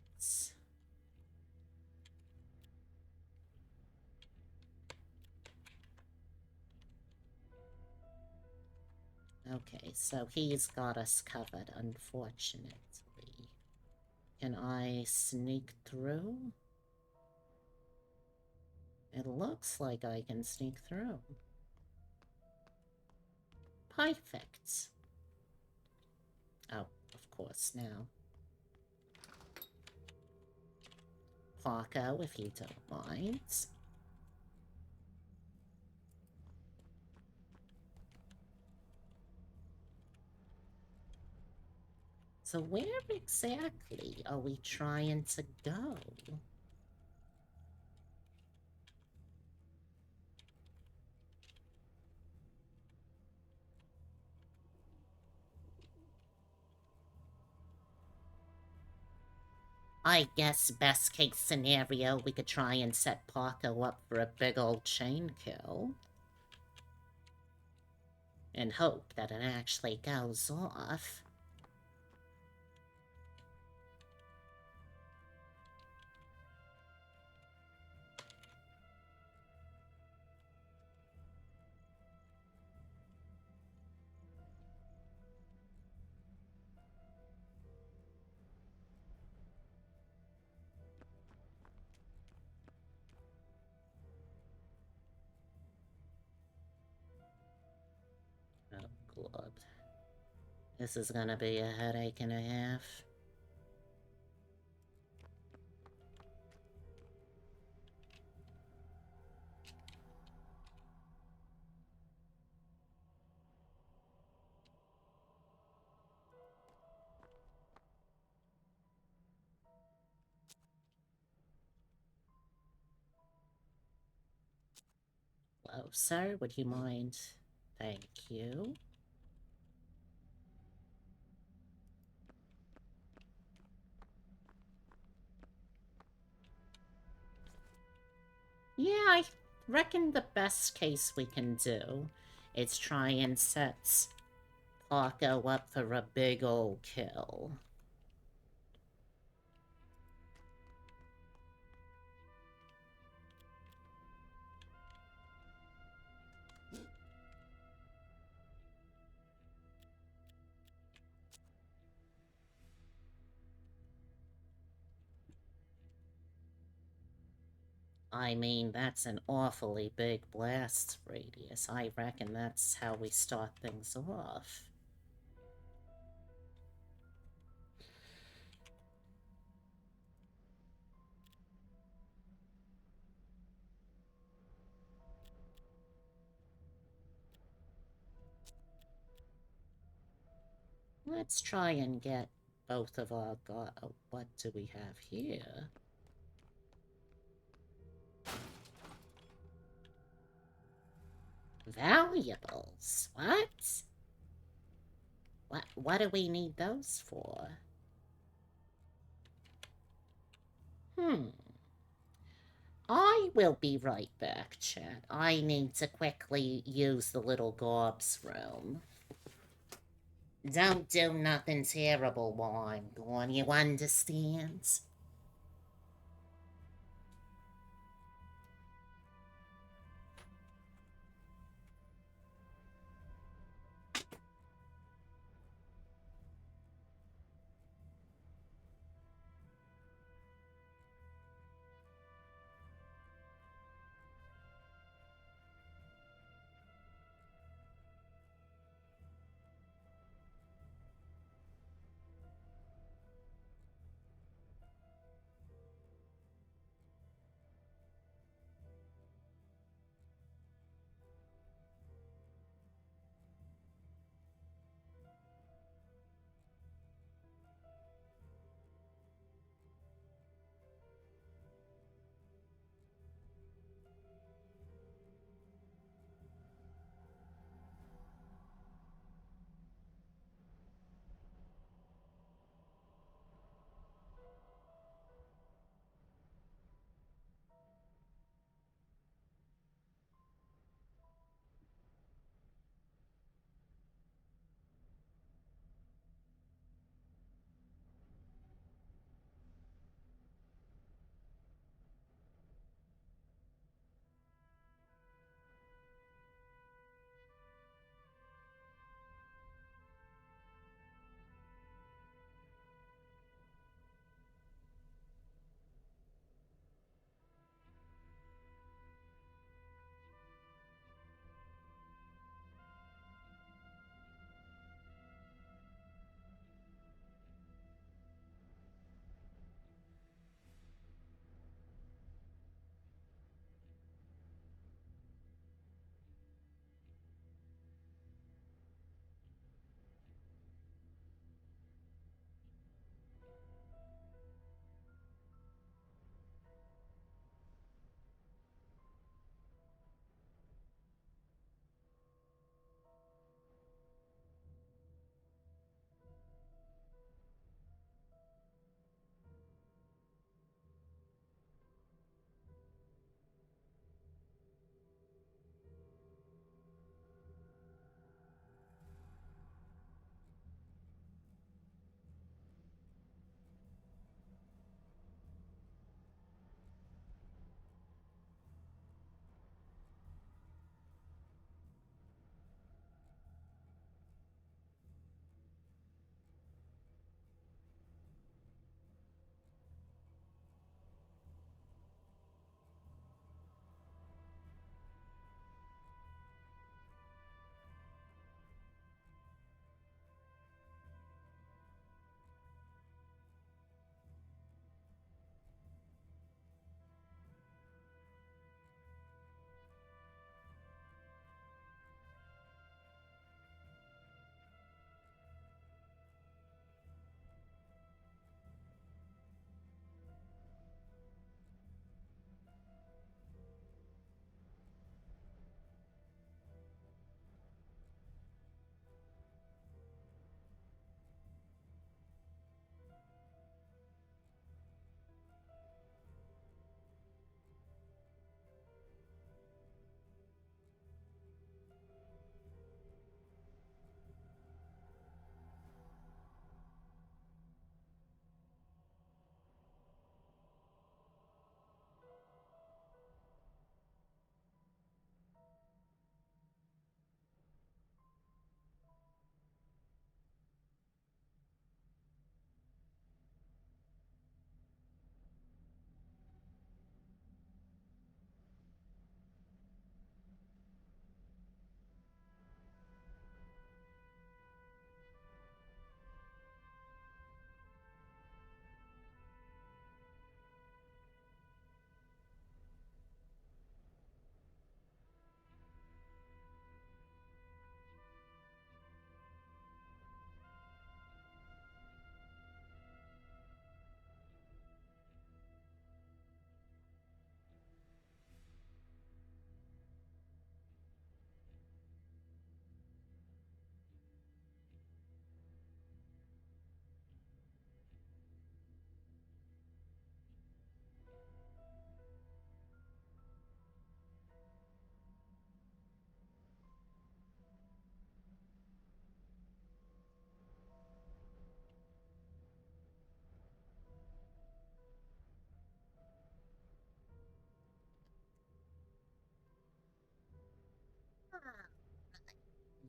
Okay, so he's got us covered, unfortunately. Can I sneak through? It looks like I can sneak through. Perfect. Oh, of course, now. Paco, if you don't mind. So where exactly are we trying to go? I guess best case scenario, we could try and set Paco up for a big old chain kill. And hope that it actually goes off. Oh, God. This is gonna be a headache and a half. Hello, sir. Would you mind? Thank you. Yeah, I reckon the best case we can do is try and set Paco up for a big old kill. I mean, that's an awfully big blast radius. I reckon that's how we start things off. Let's try and get both of our what do we have here? Valuables. What? What do we need those for? I will be right back, Chad. I need to quickly use the little Gorb's room. Don't do nothing terrible while I'm gone, you understand?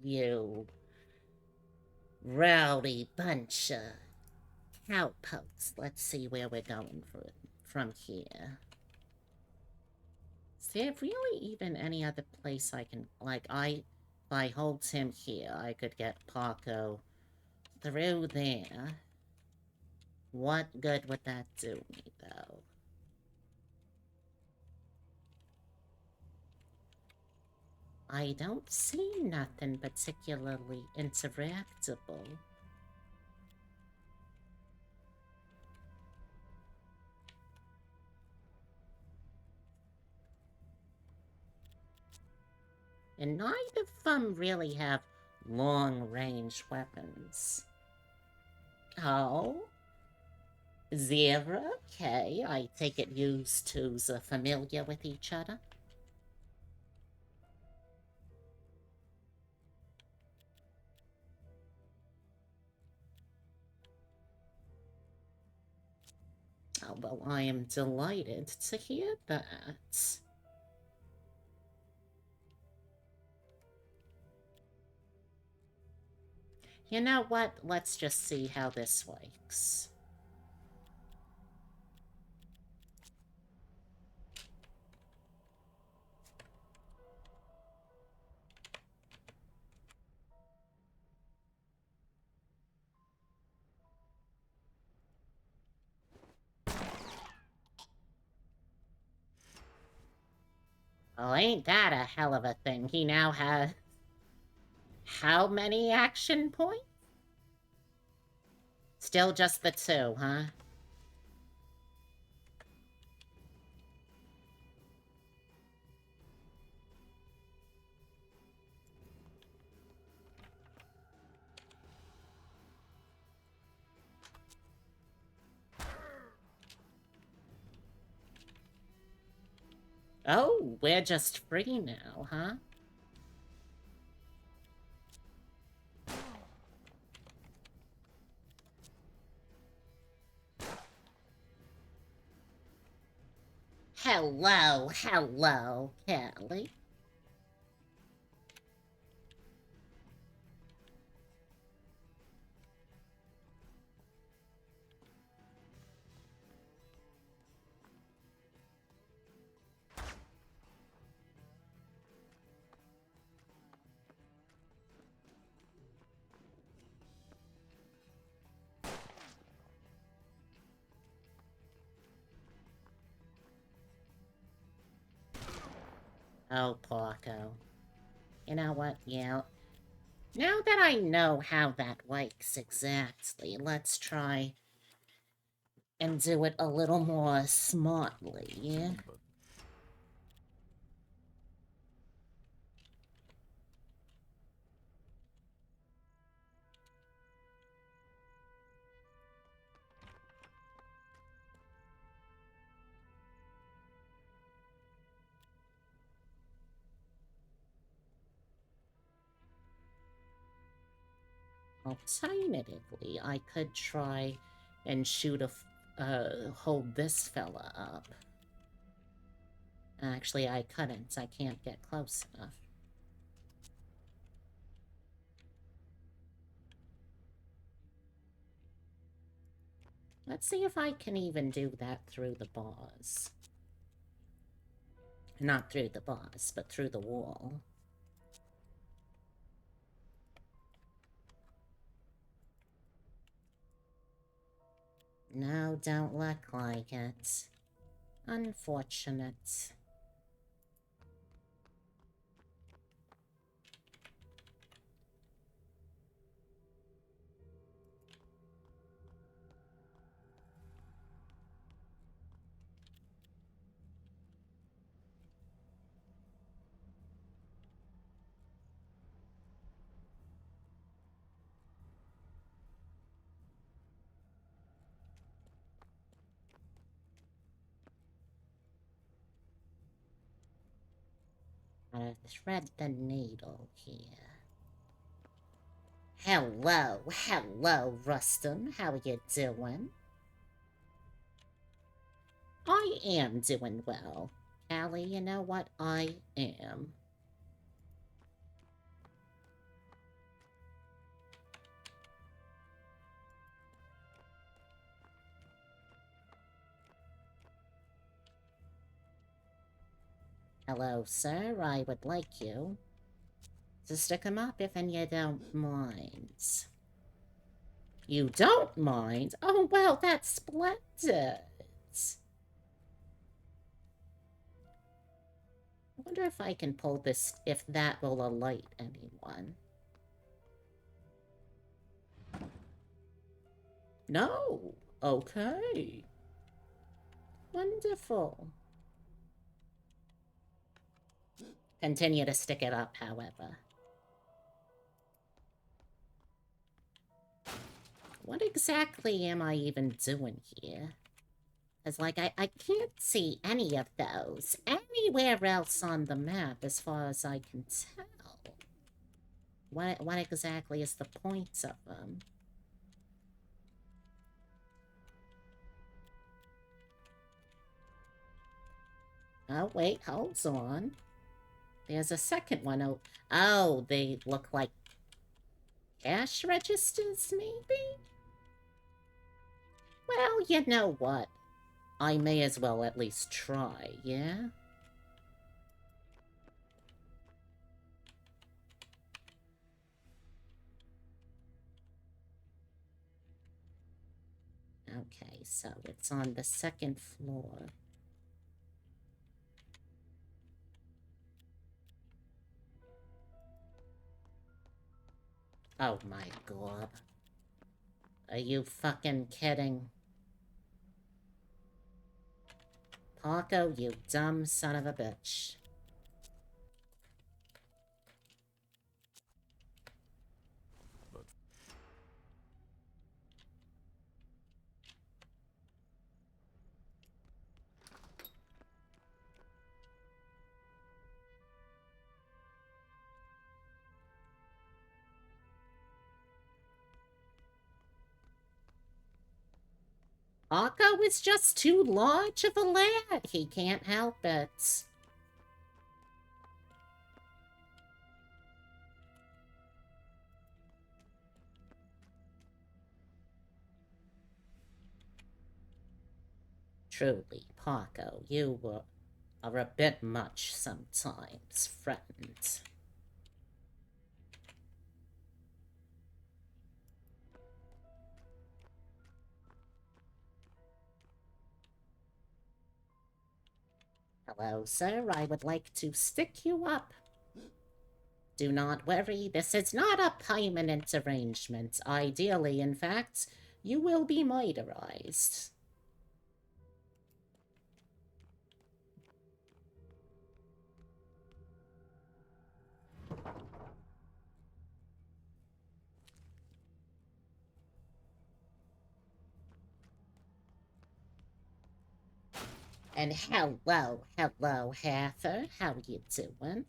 You rowdy bunch of cowpokes. Let's see where we're going from here. Is there really even any other place I can... Like, if I hold him here, I could get Paco through there. What good would that do me, though? I don't see nothing particularly interactable. And neither of them really have long-range weapons. Oh? Zero? Okay, I take it yous two's familiar with each other? Oh, well, I am delighted to hear that. You know what? Let's just see how this works. Well, ain't that a hell of a thing? He now has... How many action points? Still just the 2, huh? Oh, we're just free now, huh? Hello, Kelly. Oh, Porco. You know what, yeah. Now that I know how that works exactly, let's try and do it a little more smartly. But Alternatively, I could try and hold this fella up. Actually, I couldn't. I can't get close enough. Let's see if I can even do that through the bars. Not through the bars, but through the wall. No, don't look like it. Unfortunate. Gotta thread the needle here. Hello, Rustum. How you doing? I am doing well. Allie, you know what? I am. Hello, sir. I would like you to stick 'em up if you don't mind. You don't mind? Oh, well, that's splendid. I wonder if I can pull this, if that will alight anyone. No. Okay. Wonderful. Continue to stick it up, however. What exactly am I even doing here? Because, like, I can't see any of those anywhere else on the map as far as I can tell. What exactly is the point of them? Oh, wait, hold on. There's a second one. Oh, they look like cash registers, maybe? Well, you know what? I may as well at least try, yeah? Okay, so it's on the second floor. Oh my god. Are you fucking kidding? Paco, you dumb son of a bitch. Paco is just too large of a lad. He can't help it. Truly, Paco, you are a bit much sometimes, friend. Hello, sir. I would like to stick you up. Do not worry, this is not a permanent arrangement. Ideally, in fact, you will be murderized. And hello, Hather. How you doing?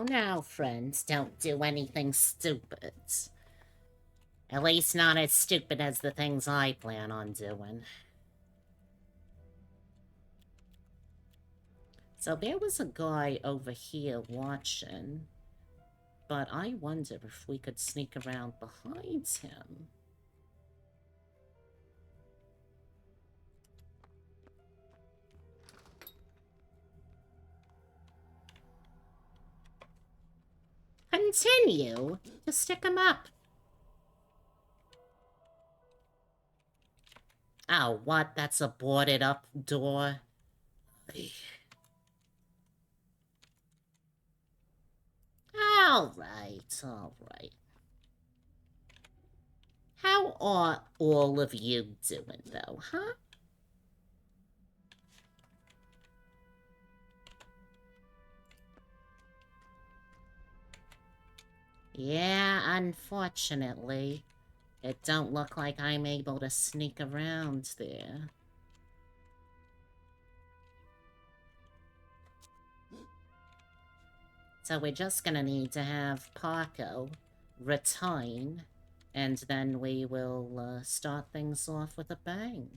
Now, friends, don't do anything stupid. At least not as stupid as the things I plan on doing. So there was a guy over here watching, but I wonder if we could sneak around behind him. Continue to stick him up. Oh, what? That's a boarded up door? Alright. How are all of you doing, though, huh? Yeah, unfortunately, it don't look like I'm able to sneak around there. So we're just gonna need to have Paco return, and then we will start things off with a bang.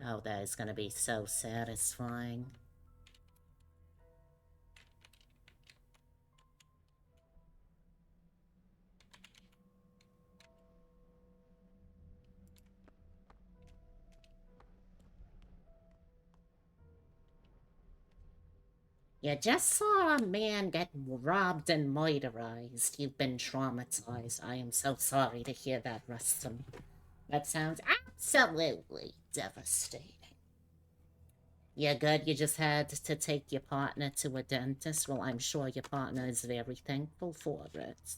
Oh, that is gonna be so satisfying. You just saw a man get robbed and murderized. You've been traumatized. I am so sorry to hear that, Rustum. That sounds absolutely devastating. You're good? You just had to take your partner to a dentist? Well, I'm sure your partner is very thankful for it.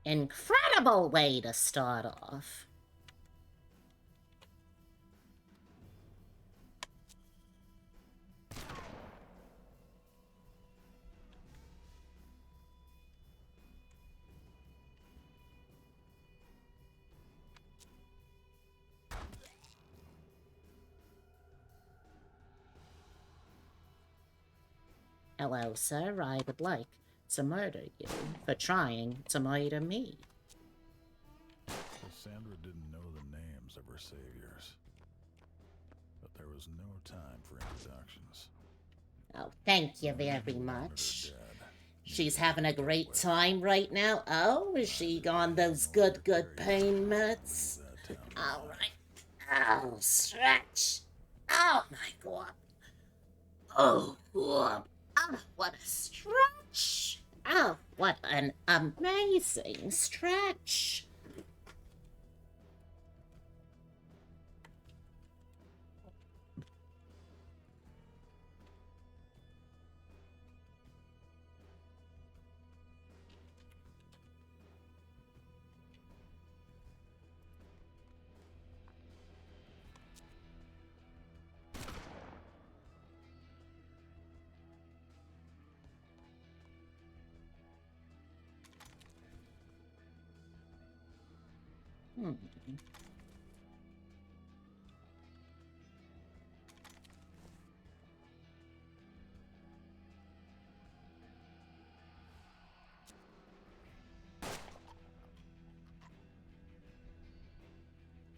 Incredible way to start off. Hello, sir. I would like to murder you for trying to murder me. Cassandra didn't know the names of her saviors, but there was no time for introductions. Oh, thank you very much. She's having a great time right now. Oh, is she on those good pain meds? Alright. Oh, stretch. Oh my god. Oh, what a stretch. Oh, what an amazing stretch.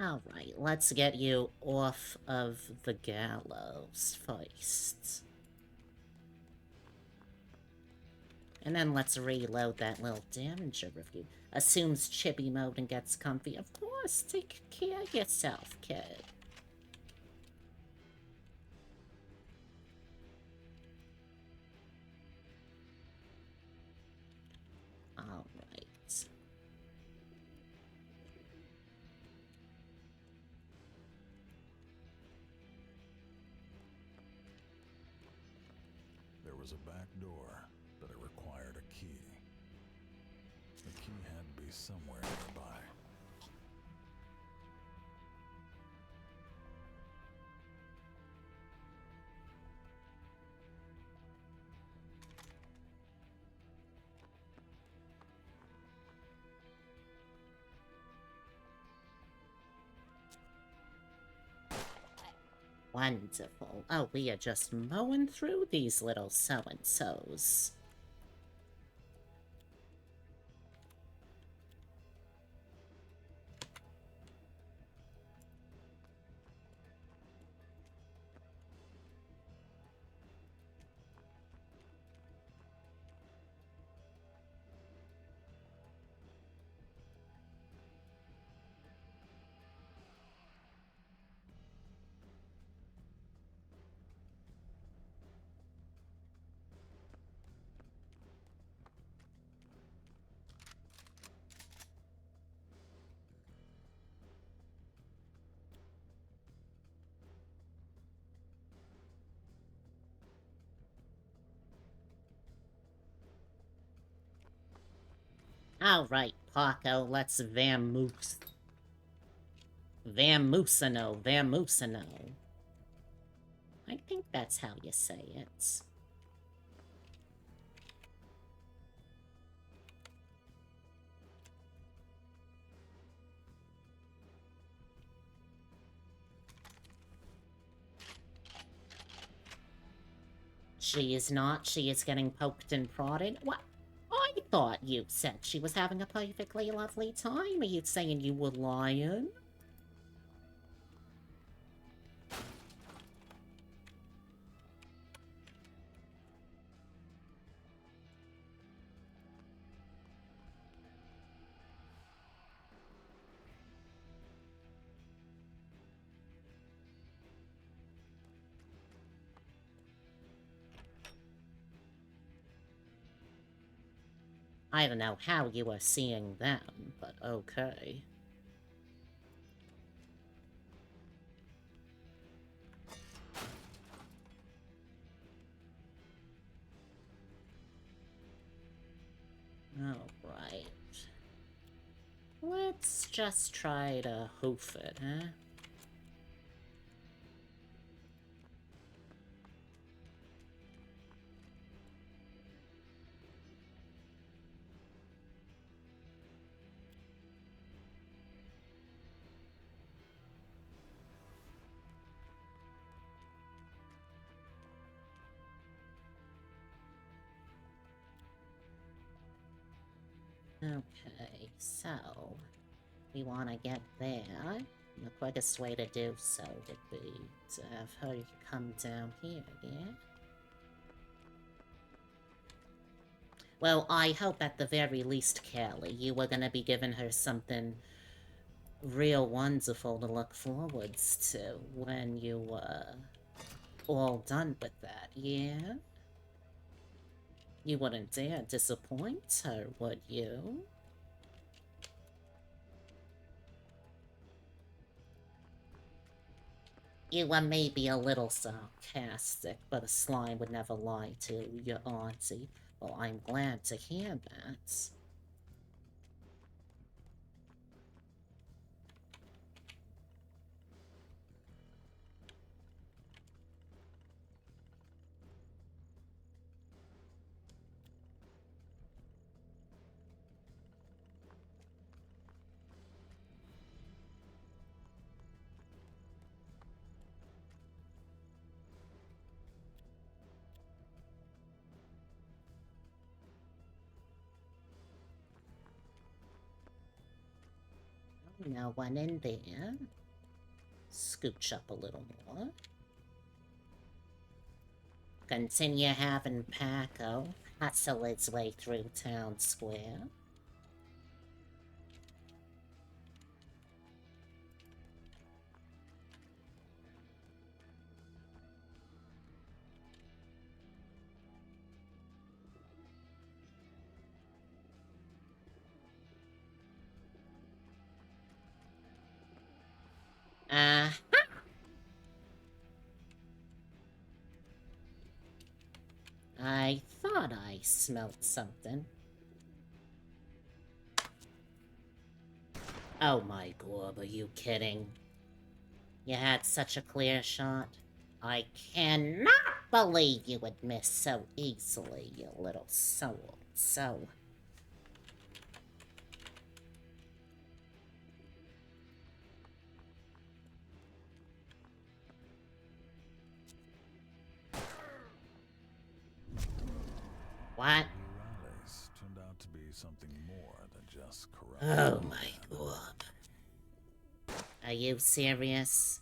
Alright, let's get you off of the gallows first. And then let's reload that little damager review. Assumes chippy mode and gets comfy. Of course, take care of yourself, kid. Alright. There was a back door, but it required a key. The key had to be somewhere nearby. Wonderful. Oh, we are just mowing through these little so-and-sos. Alright, Paco, let's vamoose Vamusino, Vamusino. I think that's how you say it. She is not. She is getting poked and prodded. What? I thought you said she was having a perfectly lovely time. Are you saying you were lying? I don't know how you are seeing them, but okay. Alright. Let's just try to hoof it, huh? Okay, so we want to get there. The quickest way to do so would be to have her come down here, yeah? Well, I hope at the very least, Kelly, you were gonna be giving her something real wonderful to look forwards to when you were all done with that, yeah? You wouldn't dare disappoint her, would you? You were maybe a little sarcastic, but a slime would never lie to your auntie. Well, I'm glad to hear that. No one in there. Scooch up a little more. Continue having Paco hustle its way through town square. I thought I smelled something. Oh my god, are you kidding? You had such a clear shot. I cannot believe you would miss so easily, you little soul. So... What? Rallies turned out to be something more than just corrupt. Oh my god. Are you serious?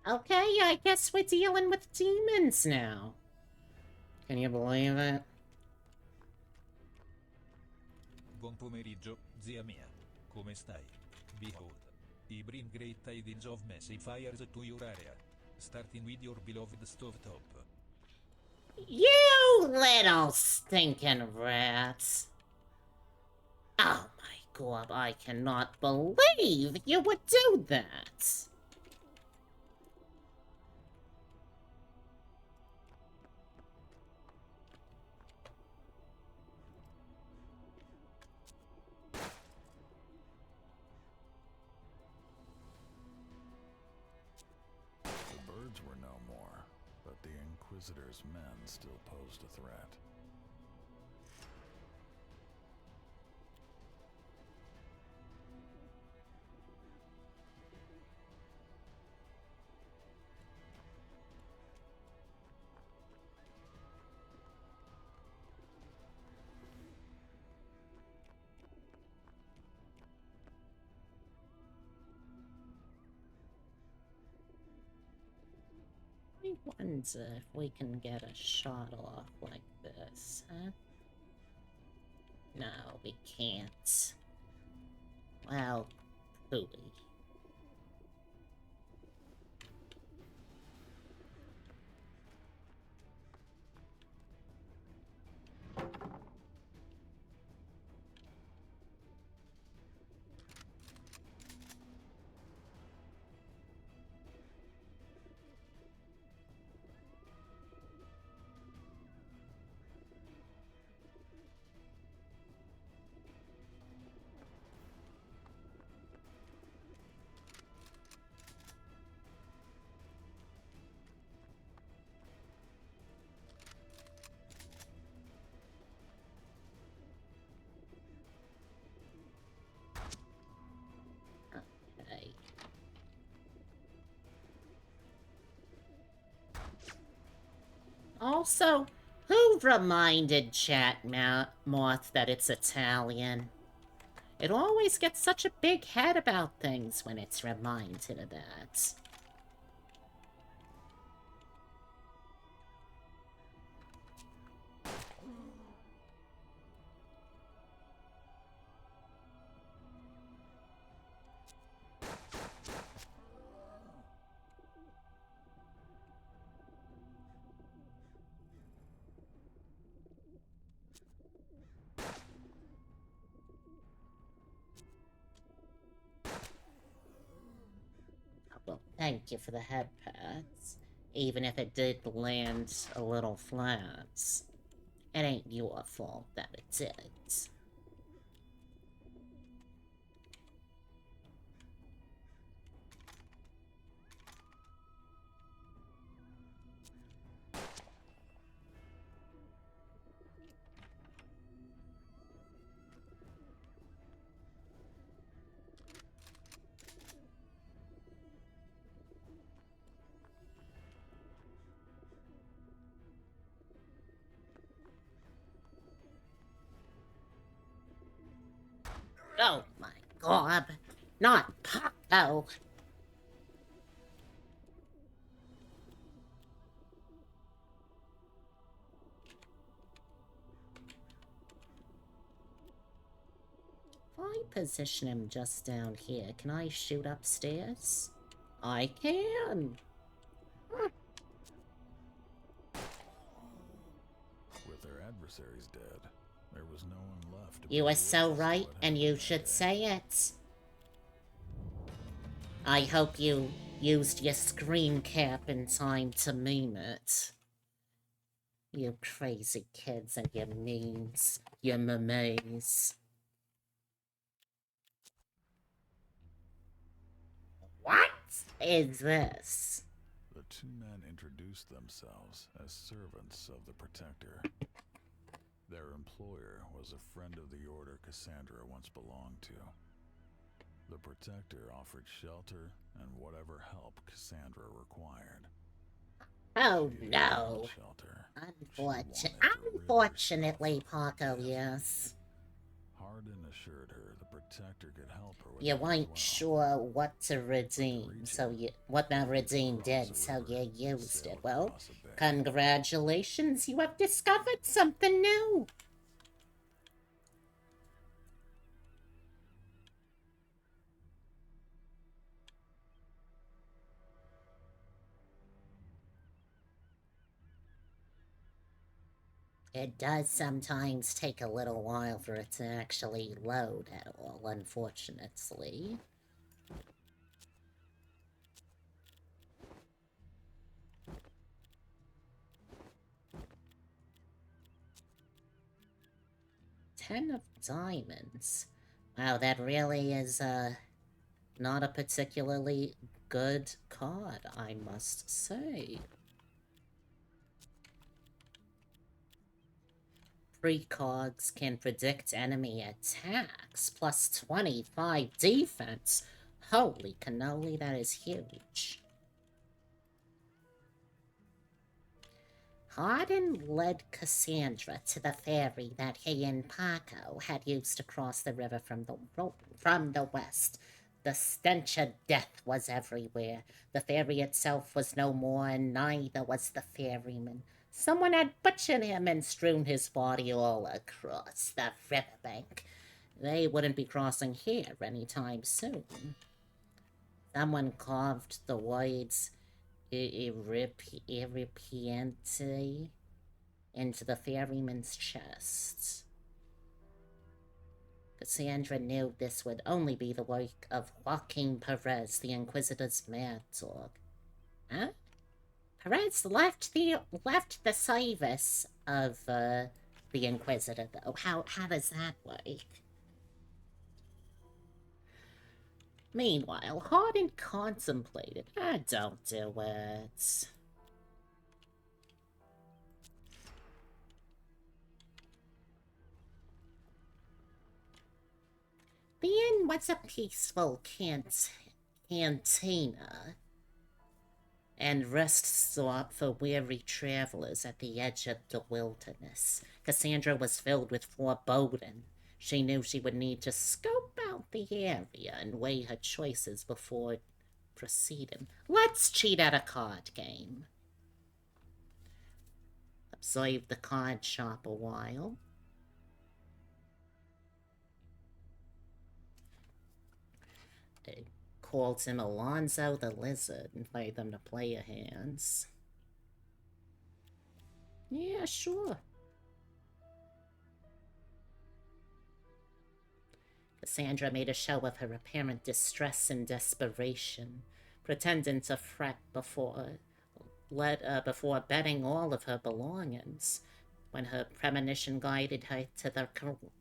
Okay, I guess we're dealing with demons now. Can you believe it? Buon pomeriggio, zia mia. Come stai? Behold. I bring great tidings of messy fires to your area. Starting with your beloved stovetop. You little stinking rats. Oh my god, I cannot believe you would do that. The birds were no more, but the Inquisitor's men still posed a threat. I wonder if we can get a shot off like this, huh? No, we can't. Well, pooey. Okay. Also, who reminded Chat Moth that it's Italian? It always gets such a big head about things when it's reminded of that. Well, thank you for the head pats. Even if it did land a little flat. It ain't your fault that it did. Oh my god. Not Paco. If I position him just down here, can I shoot upstairs? I can. With their adversaries dead, there was no one left to You be are so witness to right, what and happened you that should day. say it. I hope you used your screen cap in time to meme it. You crazy kids and your memes, your memes. What is this? The two men introduced themselves as servants of the Protector. Their employer was a friend of the order Cassandra once belonged to. The Protector offered shelter and whatever help Cassandra required. Oh She didn't no. want shelter. She wanted to rid Unfortunately, herself of Paco, death. yes. Hardin assured her the Protector could help her with You that as weren't well. sure what to redeem, reach so it, you what the redeem cross did, a so river, you used sail it. Well, across a bay. congratulations, you have discovered something new. It does sometimes take a little while for it to actually load at all, unfortunately. Ten of Diamonds. Wow, that really is, not a particularly good card, I must say. Precogs can predict enemy attacks, plus 25 defense. Holy cannoli, that is huge. Hardin led Cassandra to the ferry that he and Paco had used to cross the river from the west. The stench of death was everywhere. The ferry itself was no more, and neither was the ferryman. Someone had butchered him and strewn his body all across the riverbank. They wouldn't be crossing here anytime soon. Someone carved the words "irrepiente" into the ferryman's chest. Cassandra knew this would only be the work of Joaquin Perez, the Inquisitor's mad dog. Huh? Perez left the service of the Inquisitor, though. How does that work? Meanwhile, Hardin contemplated. Don't do it. The inn was a peaceful cantina and rest stop for weary travelers at the edge of the wilderness. Cassandra was filled with foreboding. She knew she would need to scope out the area and weigh her choices before proceeding. Let's cheat at a card game. Observe the card shop a while. It calls him Alonzo the Lizard and invite them to play a hands. Yeah, sure. Cassandra made a show of her apparent distress and desperation, pretending to fret before betting all of her belongings. When her premonition guided her to the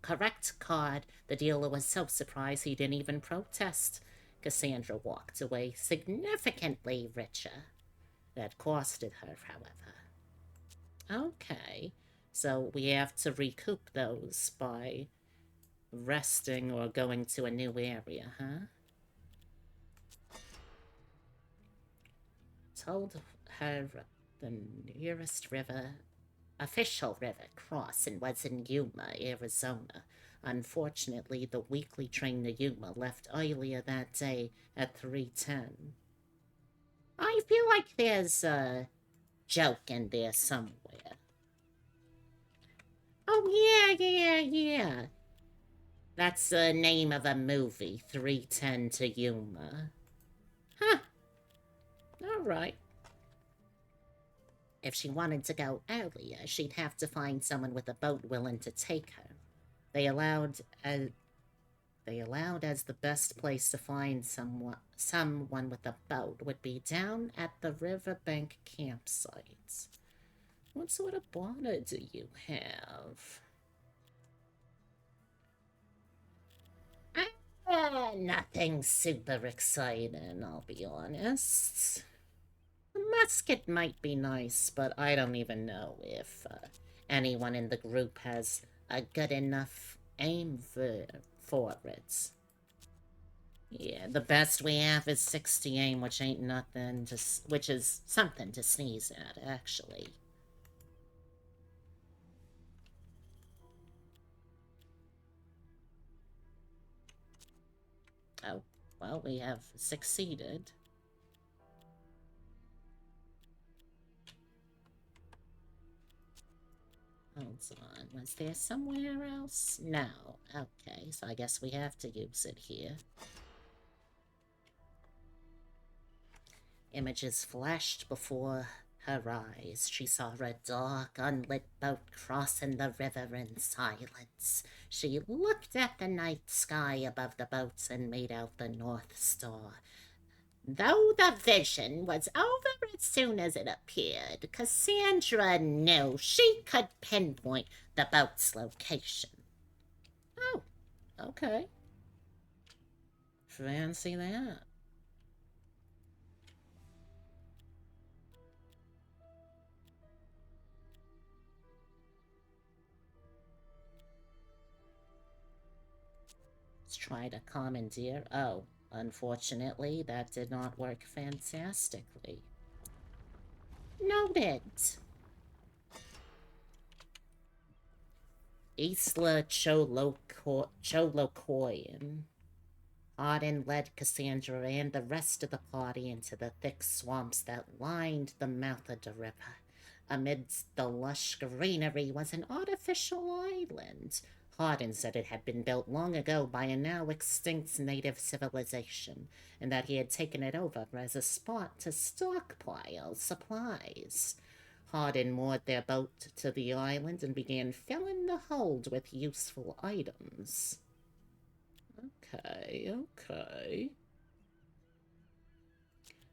correct card, the dealer was so surprised he didn't even protest. Cassandra walked away significantly richer. That costed her, however. Okay, so we have to recoup those by resting or going to a new area, huh? Told her the nearest official river crossing was in Yuma, Arizona. Unfortunately, the weekly train to Yuma left earlier that day at 3:10. I feel like there's a joke in there somewhere. Oh, yeah. That's the name of a movie, 3:10 to Yuma. Huh. Alright. If she wanted to go earlier, she'd have to find someone with a boat willing to take her. They allowed as the best place to find someone with a boat would be down at the riverbank campsites. What sort of water do you have? Nothing super exciting, I'll be honest. A musket might be nice, but I don't even know if anyone in the group has a good enough aim for it. Yeah, the best we have is 60 aim, which is something to sneeze at, actually. Oh, well, we have succeeded. Hold on, was there somewhere else? No. Okay, so I guess we have to use it here. Images flashed before her eyes, she saw a dark, unlit boat crossing the river in silence. She looked at the night sky above the boats and made out the North Star. Though the vision was over as soon as it appeared, Cassandra knew she could pinpoint the boat's location. Oh, okay. Fancy that. Let's try to commandeer. Oh, unfortunately, that did not work fantastically. Noted. Isla Cholokoyan. Auden led Cassandra and the rest of the party into the thick swamps that lined the mouth of the river. Amidst the lush greenery was an artificial island. Hardin said it had been built long ago by a now extinct native civilization, and that he had taken it over as a spot to stockpile supplies. Hardin moored their boat to the island and began filling the hold with useful items. Okay.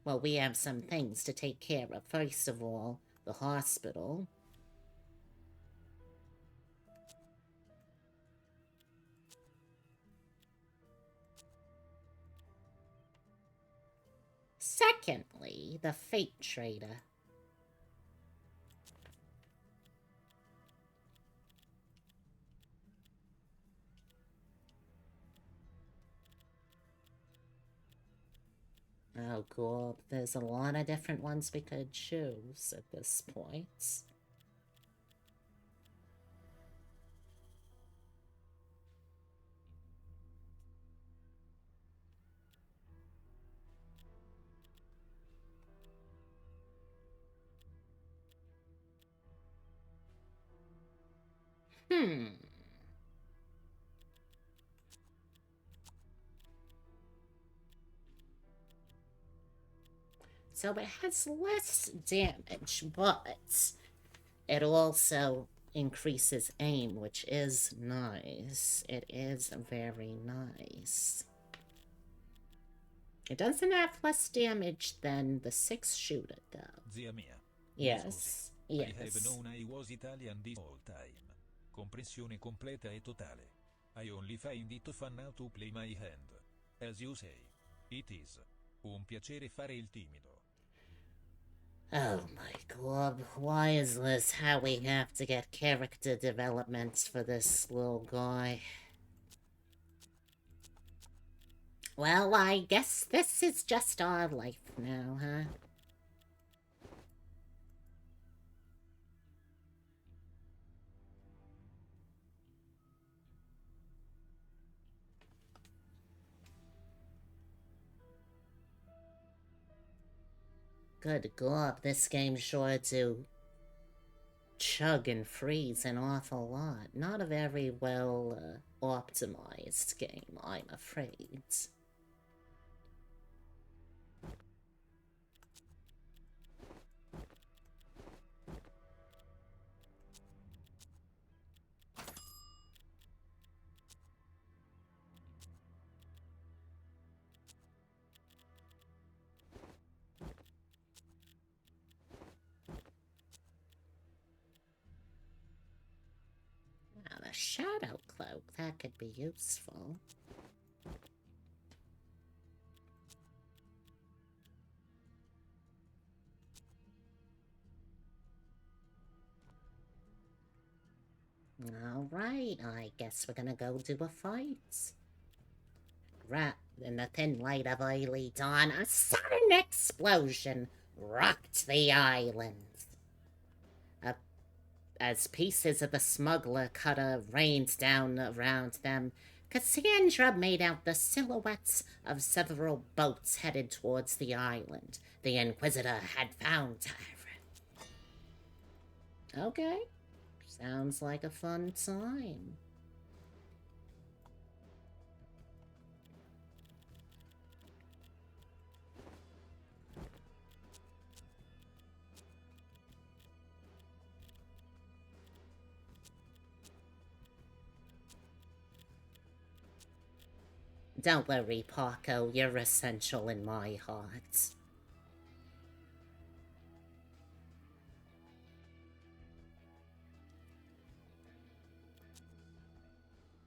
Well, we have some things to take care of. First of all, the hospital. Secondly, the fate trader. Oh, cool. There's a lot of different ones we could choose at this point. So it has less damage, but it also increases aim, which is nice. It is very nice. It doesn't have less damage than the 6-shooter, though. Zia mia. Yes. I have Yes. known I was Italian this whole time. Comprensione completa e totale. I only find it fun now to play my hand. As you say. It is. Un piacere fare il timido. Oh my god, why is this how we have to get character developments for this little guy? Well, I guess this is just our life now, huh? Good god, this game's sure to chug and freeze an awful lot. Not a very well optimized game, I'm afraid. Now, the shadow cloak, that could be useful. Alright, I guess we're gonna go do a fight. Wrapped in the thin light of early dawn, a sudden explosion rocked the island. As pieces of the smuggler cutter rained down around them, Cassandra made out the silhouettes of several boats headed towards the island. The Inquisitor had found her. Okay. Sounds like a fun time. Don't worry, Paco, you're essential in my heart.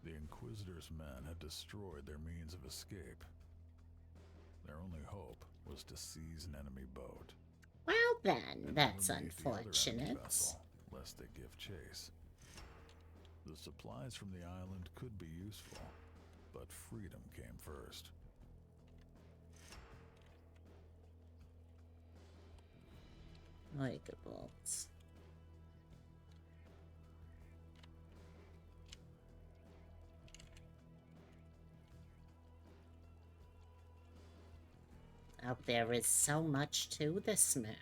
The Inquisitor's men had destroyed their means of escape. Their only hope was to seize an enemy boat. Well then, and that's eliminate the other enemy unfortunate. vessel, lest they give chase. The supplies from the island could be useful, but freedom came first. Likeables. Oh, there is so much to this map.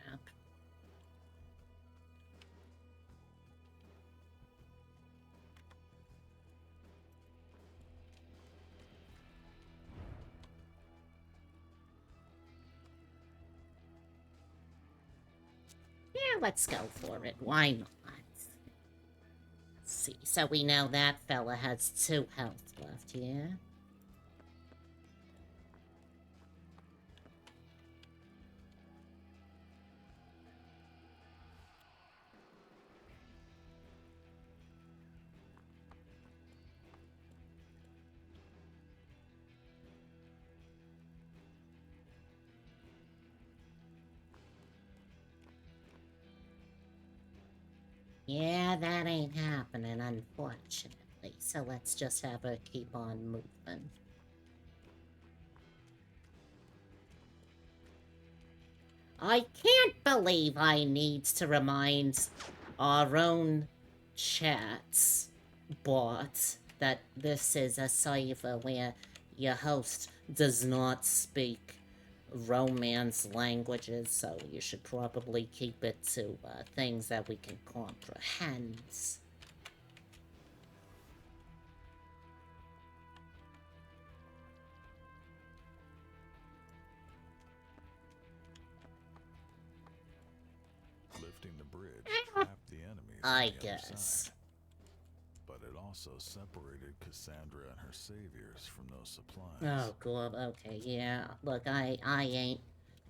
Yeah, let's go for it. Why not? Let's see, so we know that fella has 2 health left, yeah? Yeah, that ain't happening, unfortunately. So let's just have her keep on moving. I can't believe I need to remind our own chat's bot that this is a server where your host does not speak Romance languages, so you should probably keep it to things that we can comprehend. Lifting the bridge trapped the enemies I on the other guess. side. But it also separated Cassandra and her saviors from those supplies. Oh god, okay, yeah. Look, I ain't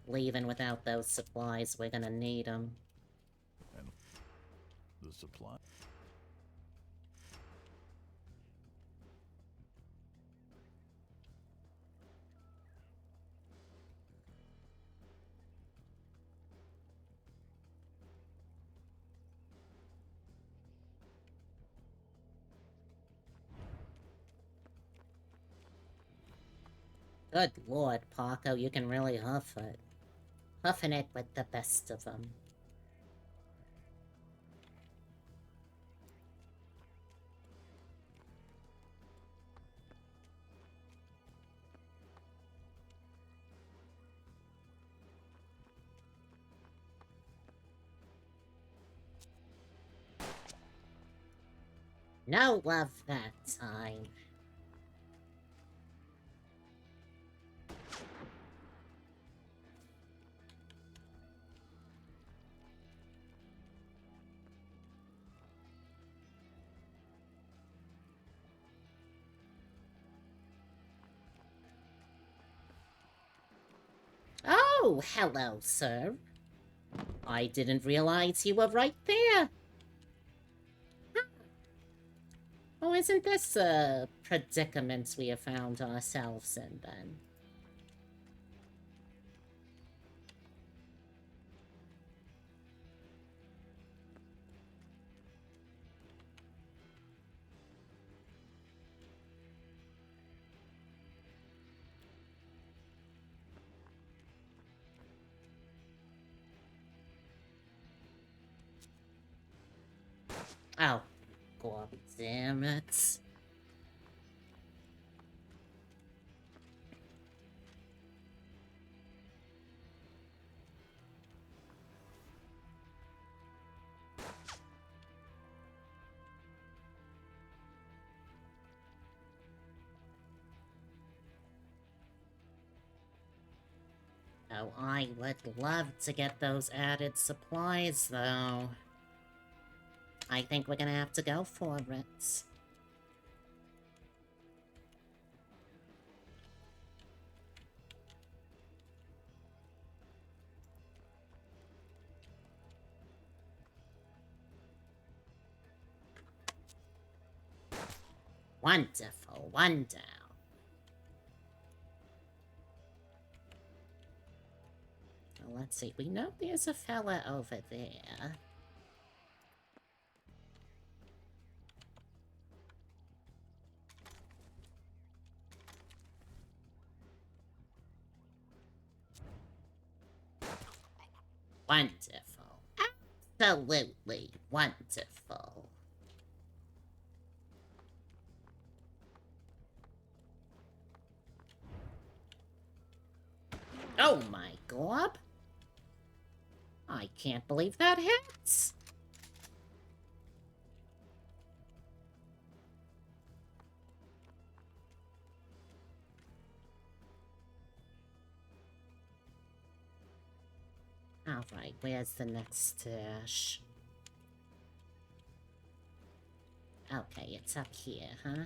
leaving without those supplies. We're gonna need them. And the supply... Good lord, Paco, you can really huff it. Huffing it with the best of them. No love that time. Oh, hello, sir. I didn't realize you were right there. Oh, isn't this a predicament we have found ourselves in, then? Oh, god damn it. Oh, I would love to get those added supplies, though. I think we're gonna have to go for it. Wonderful, wonder. Well, let's see. We know there's a fella over there. Wonderful. Absolutely wonderful. Oh my god. I can't believe that hits. Alright, where's the next stash? Okay, it's up here, huh?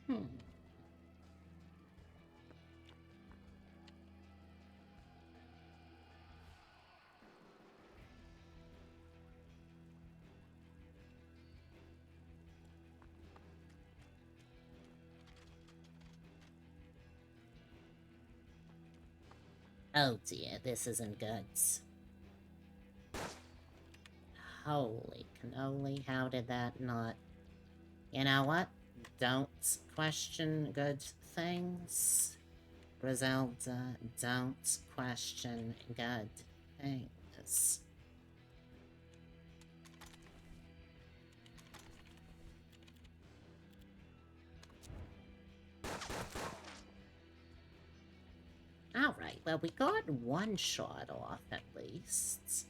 Hmm. Oh dear, this isn't good. Holy cannoli, how did that not... You know what? Don't question good things. Griselda, don't question good things. Alright, well, we got one shot off at least.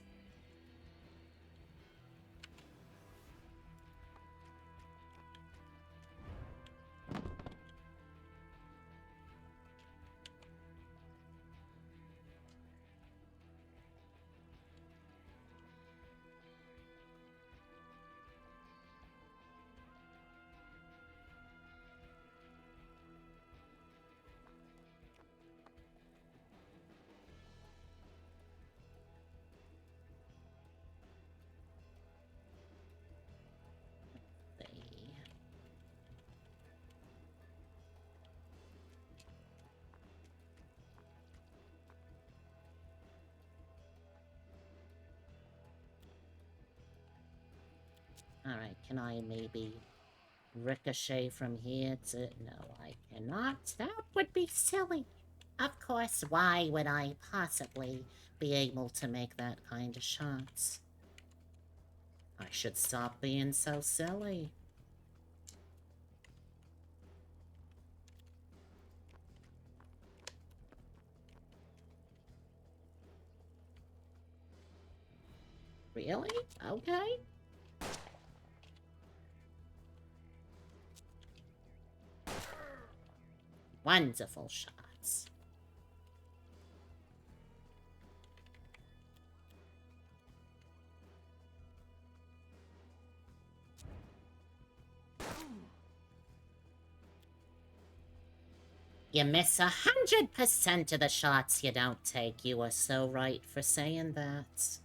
Alright, can I maybe ricochet from here to... No, I cannot. That would be silly. Of course, why would I possibly be able to make that kind of shot? I should stop being so silly. Really? Okay. Wonderful shots. You miss 100% of the shots you don't take. You are so right for saying that.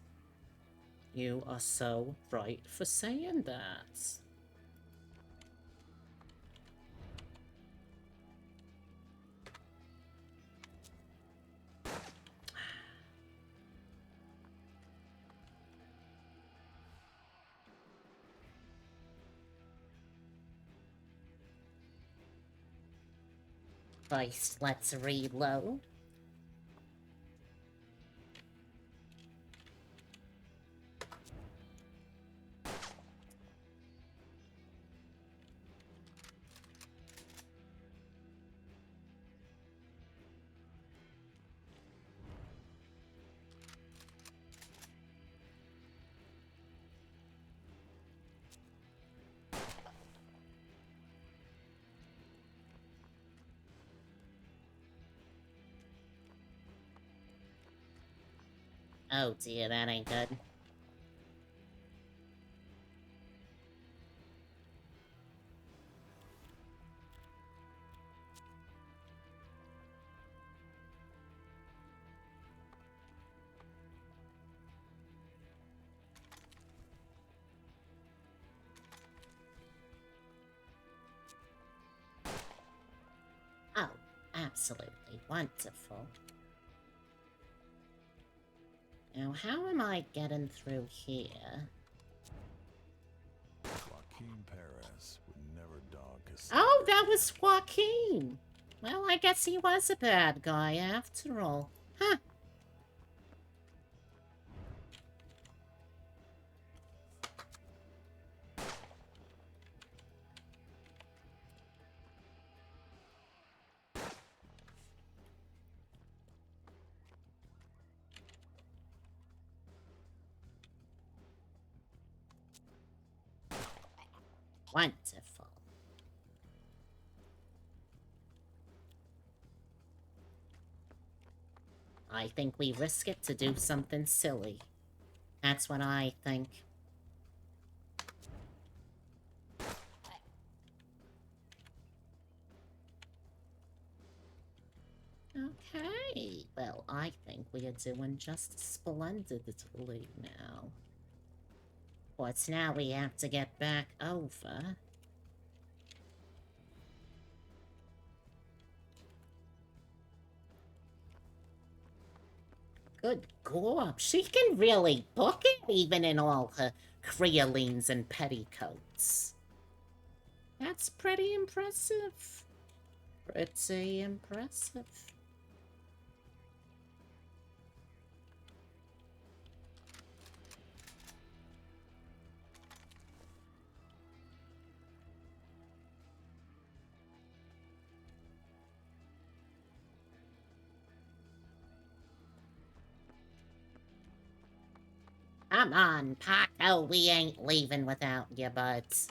You are so right for saying that. First, let's reload. Oh dear, that ain't good. absolutely wonderful. Now, how am I getting through here? Joaquin Perez would never dog his... Oh, that was Joaquin! Well, I guess he was a bad guy after all. Huh. Wonderful. I think we risk it to do something silly. That's what I think. Okay, well, I think we are doing just splendidly now. But now we have to get back over. Good gorb, she can really book it even in all her creolines and petticoats. That's pretty impressive. Pretty impressive. Come on, Paco, we ain't leaving without you, buds.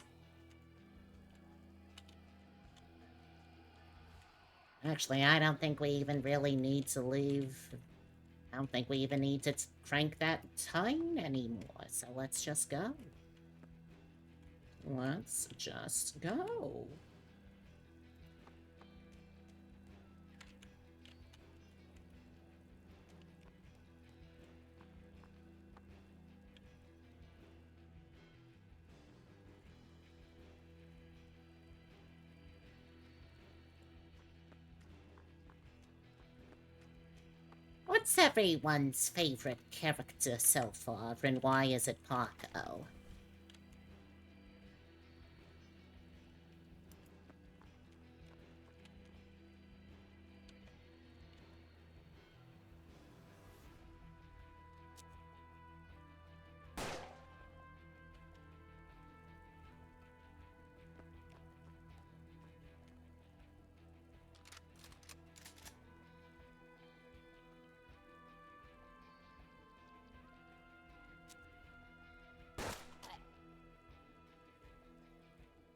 Actually, I don't think we even really need to leave. I don't think we even need to crank that time anymore, so let's just go. Let's just go. What's everyone's favorite character so far, and why is it Paco?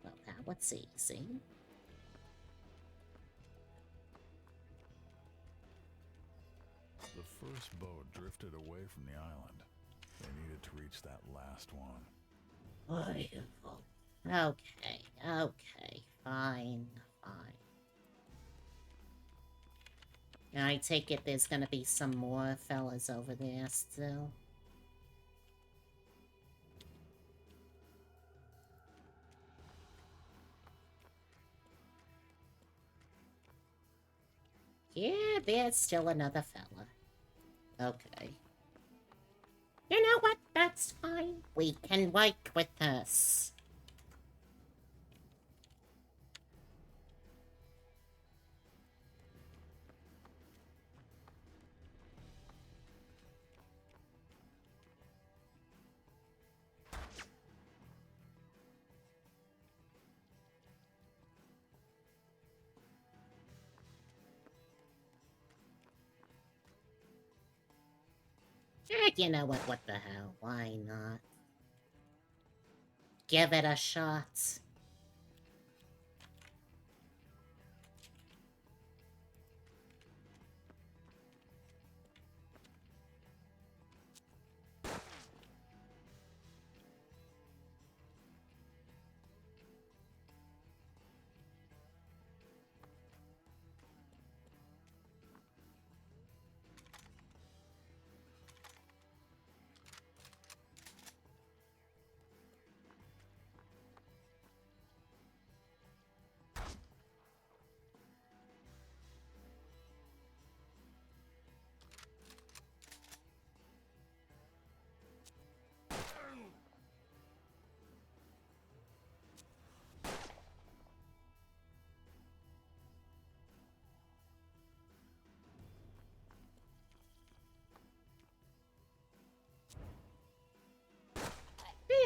Well, that was easy. The first boat drifted away from the island. They needed to reach that last one. Wonderful. Okay, okay, fine, fine. Now, I take it there's gonna be some more fellas over there still. Yeah, there's still another fella. Okay. You know what? That's fine. We can work with this. You know what the hell? Why not? Give it a shot.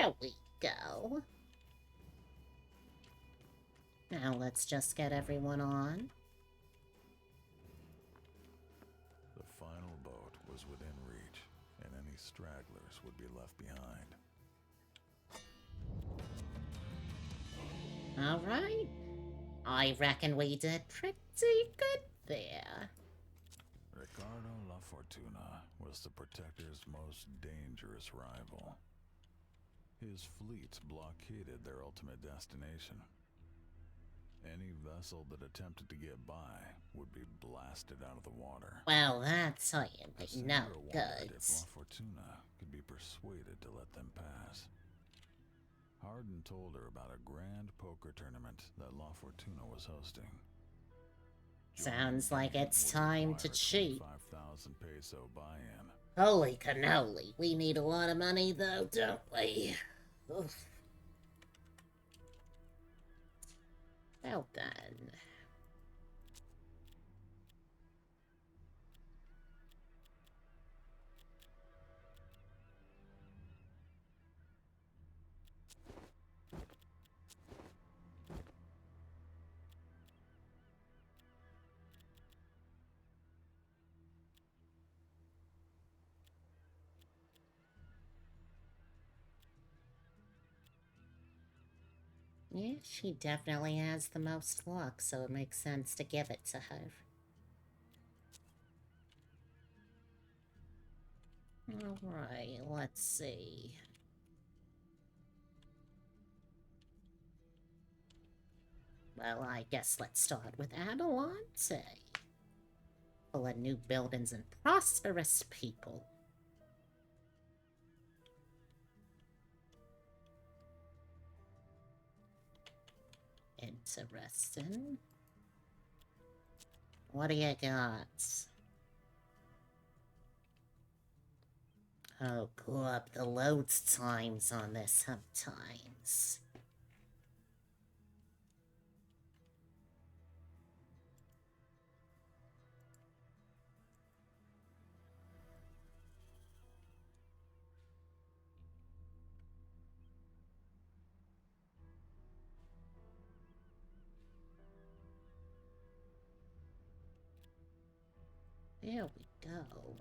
There we go. Now let's just get everyone on. The final boat was within reach, and any stragglers would be left behind. Alright. I reckon we did pretty good there. Ricardo La Fortuna was the Protector's most dangerous rival. His fleets blockaded their ultimate destination. Any vessel that attempted to get by would be blasted out of the water. Well, that's how you be no Cassandra wondered good. if La Fortuna could be persuaded to let them pass. Hardin told her about a grand poker tournament that La Fortuna was hosting. Sounds like Joining it's would time to require cheat. 25,000 peso buy-in. Holy cannoli. We need a lot of money, though, don't we? Oof. Well done. Yeah, she definitely has the most luck, so it makes sense to give it to her. Alright, let's see. Well, I guess let's start with Adelante. Full of new buildings and prosperous people. Interesting. What do you got? Oh, pull up the load times on this sometimes. There we go.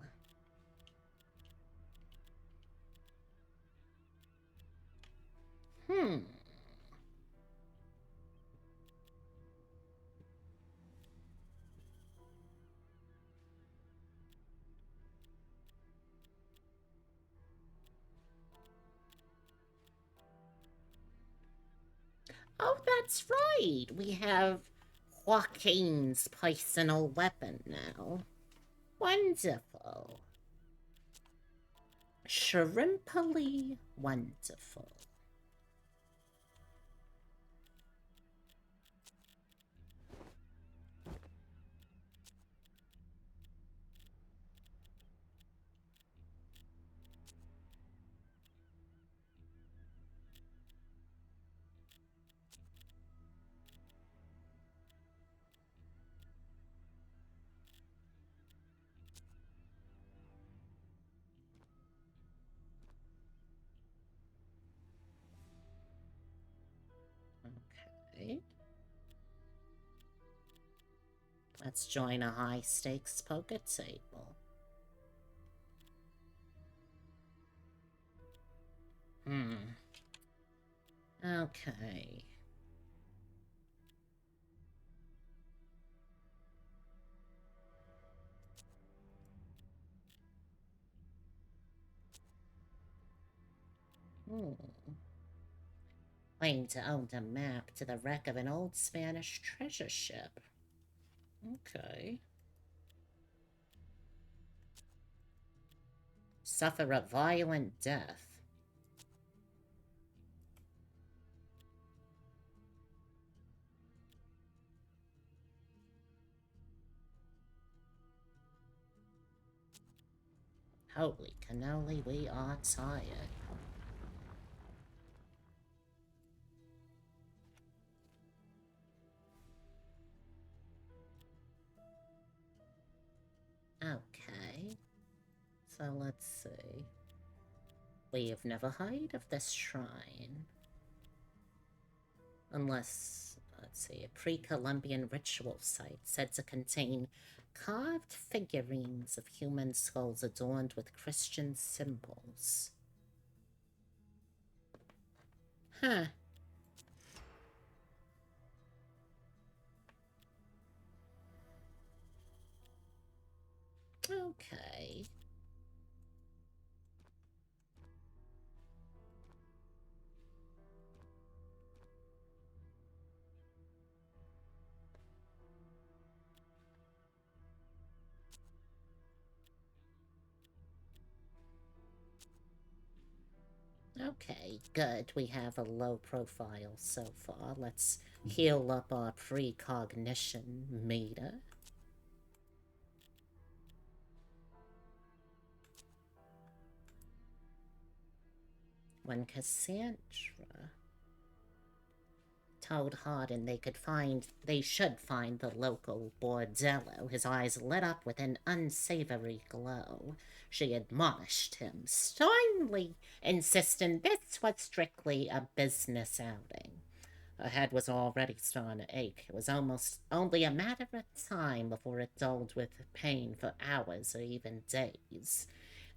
Oh, that's right. We have Joaquin's personal weapon now. Wonderful. Shrimpily wonderful. Okay. Let's join a high-stakes poker table. Okay. Claim to own a map to the wreck of an old Spanish treasure ship. Okay. Suffer a violent death. Holy cannoli, we are tired. Okay. So let's see. We've never heard of this shrine. Unless, let's see, a pre-Columbian ritual site said to contain carved figurines of human skulls adorned with Christian symbols. Huh. Okay. Okay, good. We have a low profile so far. Let's heal up our precognition meter. When Cassandra told Hardin they should find the local bordello, his eyes lit up with an unsavory glow. She admonished him, sternly insisting this was strictly a business outing. Her head was already starting to ache. It was almost only a matter of time before it dulled with pain for hours or even days.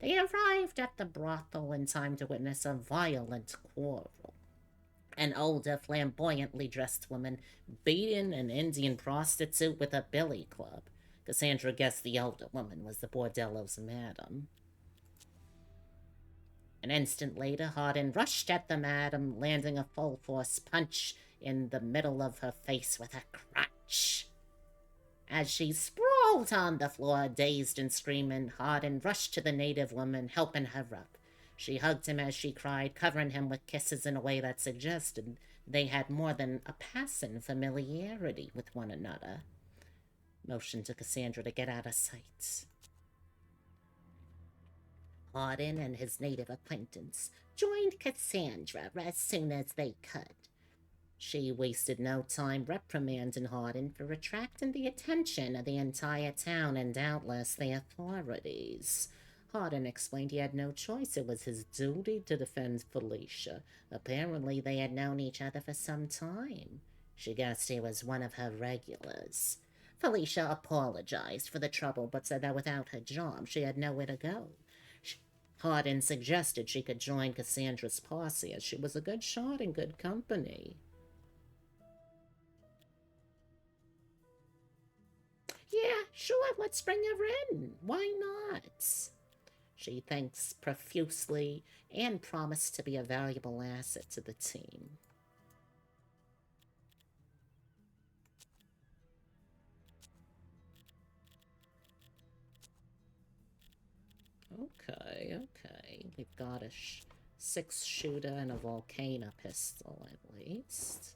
They arrived at the brothel in time to witness a violent quarrel. An older, flamboyantly dressed woman beating an Indian prostitute with a billy club. Cassandra guessed the older woman was the bordello's madam. An instant later, Hardin rushed at the madam, landing a full-force punch in the middle of her face with a crutch. As she sprawled on the floor, dazed and screaming, Hardin rushed to the native woman, helping her up. She hugged him as she cried, covering him with kisses in a way that suggested they had more than a passing familiarity with one another. Motioned to Cassandra to get out of sight. Hardin and his native acquaintance joined Cassandra as soon as they could. She wasted no time reprimanding Hardin for attracting the attention of the entire town and doubtless the authorities. Hardin explained he had no choice. It was his duty to defend Felicia. Apparently they had known each other for some time. She guessed he was one of her regulars. Felicia apologized for the trouble, but said that without her job, she had nowhere to go. Hardin suggested she could join Cassandra's posse, as she was a good shot in good company. Yeah, sure, let's bring her in. Why not? She thanks profusely and promised to be a valuable asset to the team. Okay. We've got a 6-shooter and a volcano pistol, at least.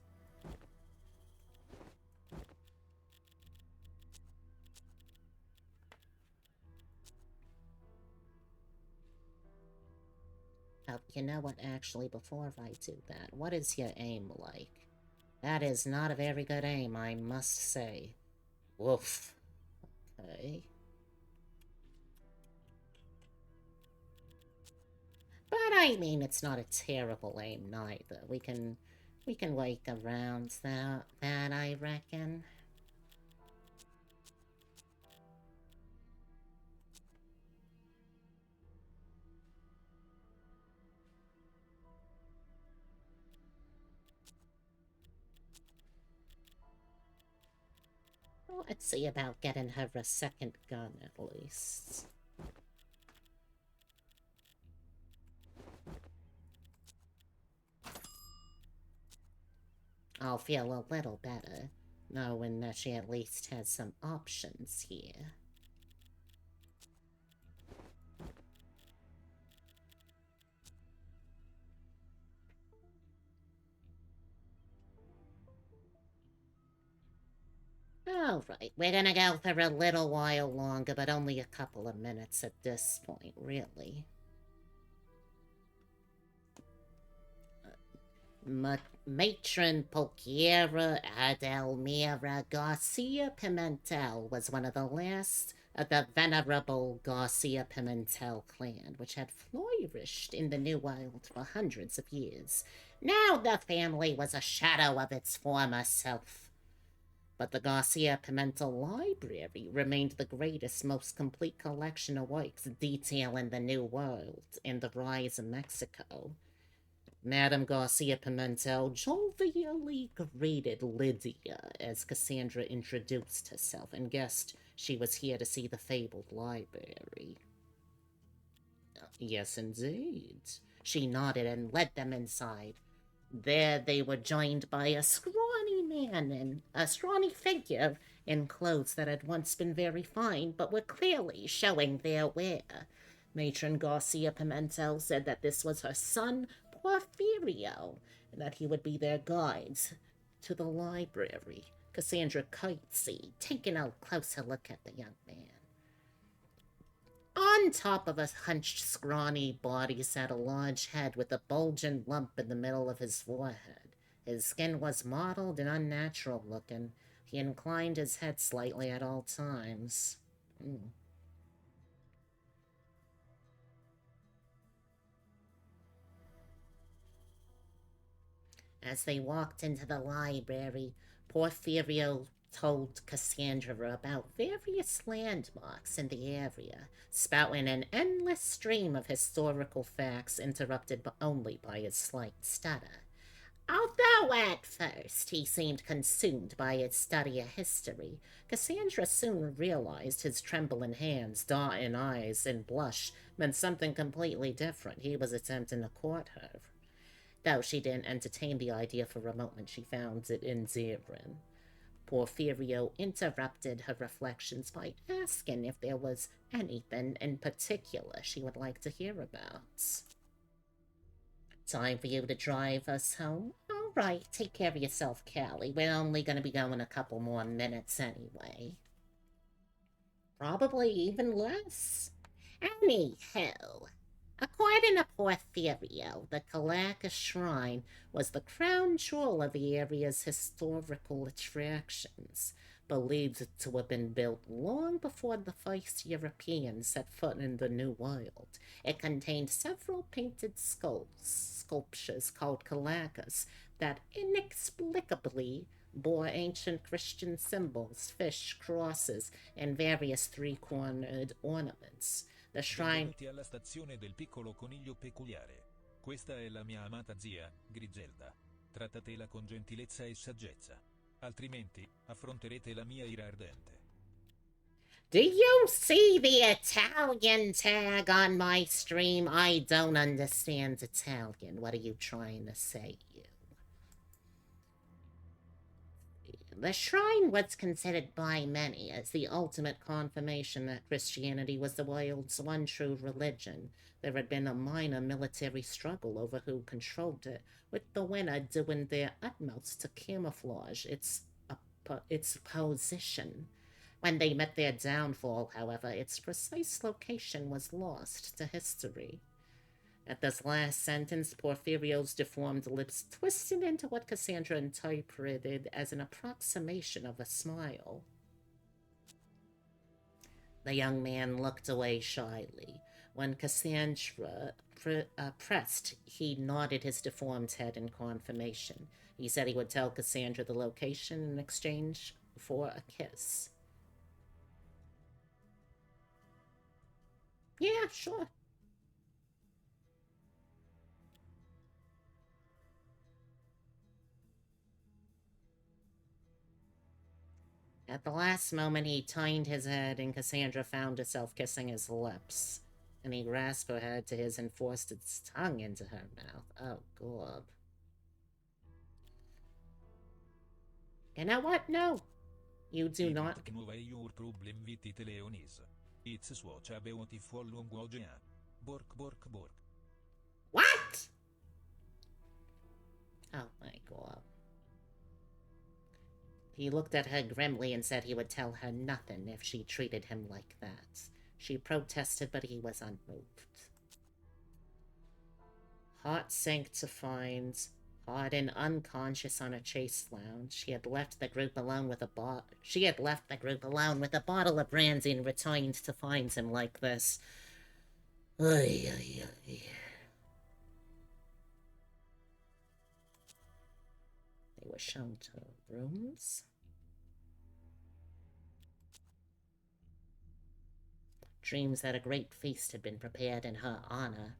Oh, you know what, actually, before I do that, what is your aim like? That is not a very good aim, I must say. Woof. Okay. But I mean, it's not a terrible aim neither. We can work around that, I reckon. Let's see about getting her a second gun, at least. I'll feel a little better, knowing that she at least has some options here. Alright, we're gonna go for a little while longer, but only a couple of minutes at this point, really. Matron Pulquiera Adelmira Garcia Pimentel was one of the last the venerable Garcia Pimentel clan, which had flourished in the New World for hundreds of years. Now the family was a shadow of its former self. But the Garcia Pimentel Library remained the greatest, most complete collection of works detailing the New World and the rise of Mexico. Madame Garcia Pimentel jovially greeted Lydia as Cassandra introduced herself and guessed she was here to see the fabled library. Yes, indeed. She nodded and led them inside. There they were joined by a scrawny man and a scrawny figure in clothes that had once been very fine but were clearly showing their wear. Matron Garcia Pimentel said that this was her son, Porfirio, and that he would be their guides to the library. Cassandra curtsied, taking a closer look at the young man. On top of a hunched, scrawny body sat a large head with a bulging lump in the middle of his forehead. His skin was mottled and unnatural looking. He inclined his head slightly at all times. As they walked into the library, Porfirio told Cassandra about various landmarks in the area, spouting an endless stream of historical facts interrupted only by his slight stutter. Although at first he seemed consumed by his study of history, Cassandra soon realized his trembling hands, dotting eyes, and blush meant something completely different. He was attempting to court her. Though she didn't entertain the idea for a moment, she found it endearing. Porfirio interrupted her reflections by asking if there was anything in particular she would like to hear about. Time for you to drive us home? All right, take care of yourself, Callie. We're only going to be going a couple more minutes anyway. Probably even less. Anyhow, according to Porfirio, the Calaca Shrine was the crown jewel of the area's historical attractions, believed to have been built long before the first Europeans set foot in the New World. It contained several painted sculptures called Calacas that inexplicably bore ancient Christian symbols, fish, crosses, and various three-cornered ornaments. The shrine... Benvenuti alla stazione del piccolo coniglio peculiare. Questa è la mia amata zia, Griselda. Trattatela con gentilezza e saggezza. Altrimenti, affronterete la mia ira ardente. Do you see the Italian tag on my stream? I don't understand Italian. What are you trying to say, you? The shrine was considered by many as the ultimate confirmation that Christianity was the world's one true religion. There had been a minor military struggle over who controlled it, with the winner doing their utmost to camouflage its position. When they met their downfall, however, its precise location was lost to history. At this last sentence, Porfirio's deformed lips twisted into what Cassandra interpreted as an approximation of a smile. The young man looked away shyly. When Cassandra pressed, he nodded his deformed head in confirmation. He said he would tell Cassandra the location in exchange for a kiss. Yeah, sure. At the last moment, he turned his head, and Cassandra found herself kissing his lips. And he grasped her head to his and forced its tongue into her mouth. Oh, God. You know what? No. You do not. What? Oh, my God. He looked at her grimly and said he would tell her nothing if she treated him like that. She protested, but he was unmoved. Heart sank to find Hardin unconscious on a chase lounge. She had left the group alone with a bottle of brandy and returned to find him like this. Ay, ay, ay. They were shown to rooms. Dreams that a great feast had been prepared in her honor.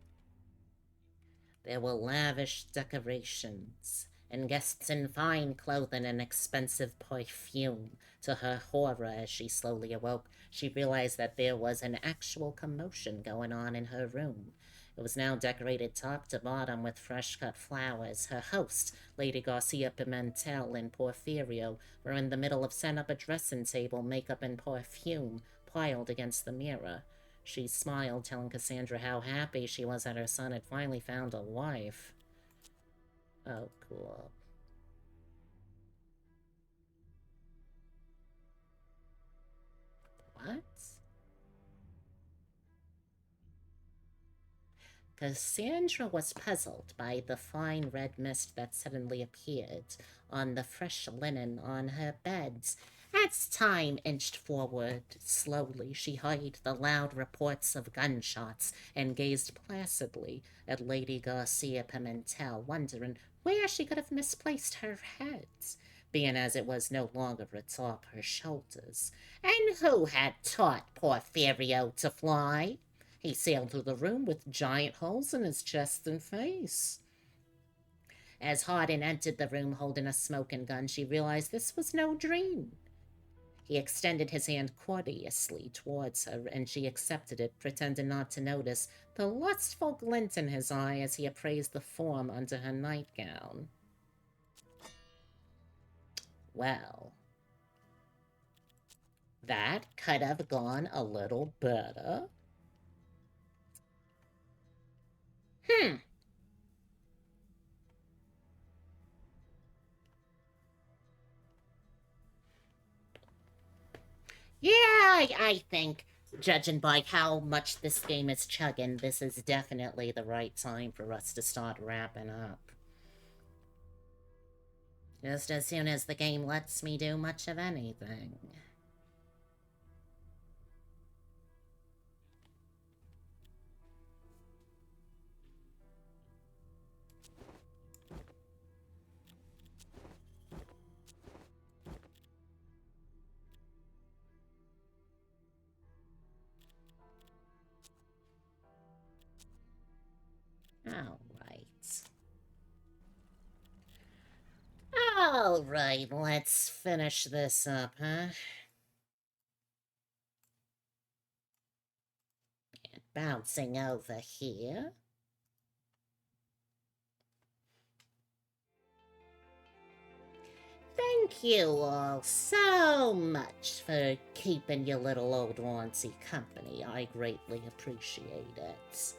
There were lavish decorations, and guests in fine clothing and expensive perfume. To her horror, as she slowly awoke, she realized that there was an actual commotion going on in her room. It was now decorated top to bottom with fresh-cut flowers. Her host, Lady Garcia Pimentel and Porfirio, were in the middle of setting up a dressing table, makeup and perfume piled against the mirror. She smiled, telling Cassandra how happy she was that her son had finally found a wife. Oh, cool. What? Cassandra was puzzled by the fine red mist that suddenly appeared on the fresh linen on her bed. As time inched forward slowly, she heard the loud reports of gunshots and gazed placidly at Lady Garcia Pimentel, wondering where she could have misplaced her head, being as it was no longer atop her shoulders. And who had taught Porfirio to fly? He sailed through the room with giant holes in his chest and face. As Hardin entered the room holding a smoking gun, she realized this was no dream. He extended his hand courteously towards her, and she accepted it, pretending not to notice the lustful glint in his eye as he appraised the form under her nightgown. Well, that could have gone a little better. Yeah, I think, judging by how much this game is chugging, this is definitely the right time for us to start wrapping up. Just as soon as the game lets me do much of anything. Alright, let's finish this up, huh? And bouncing over here. Thank you all so much for keeping your little old auntie company. I greatly appreciate it.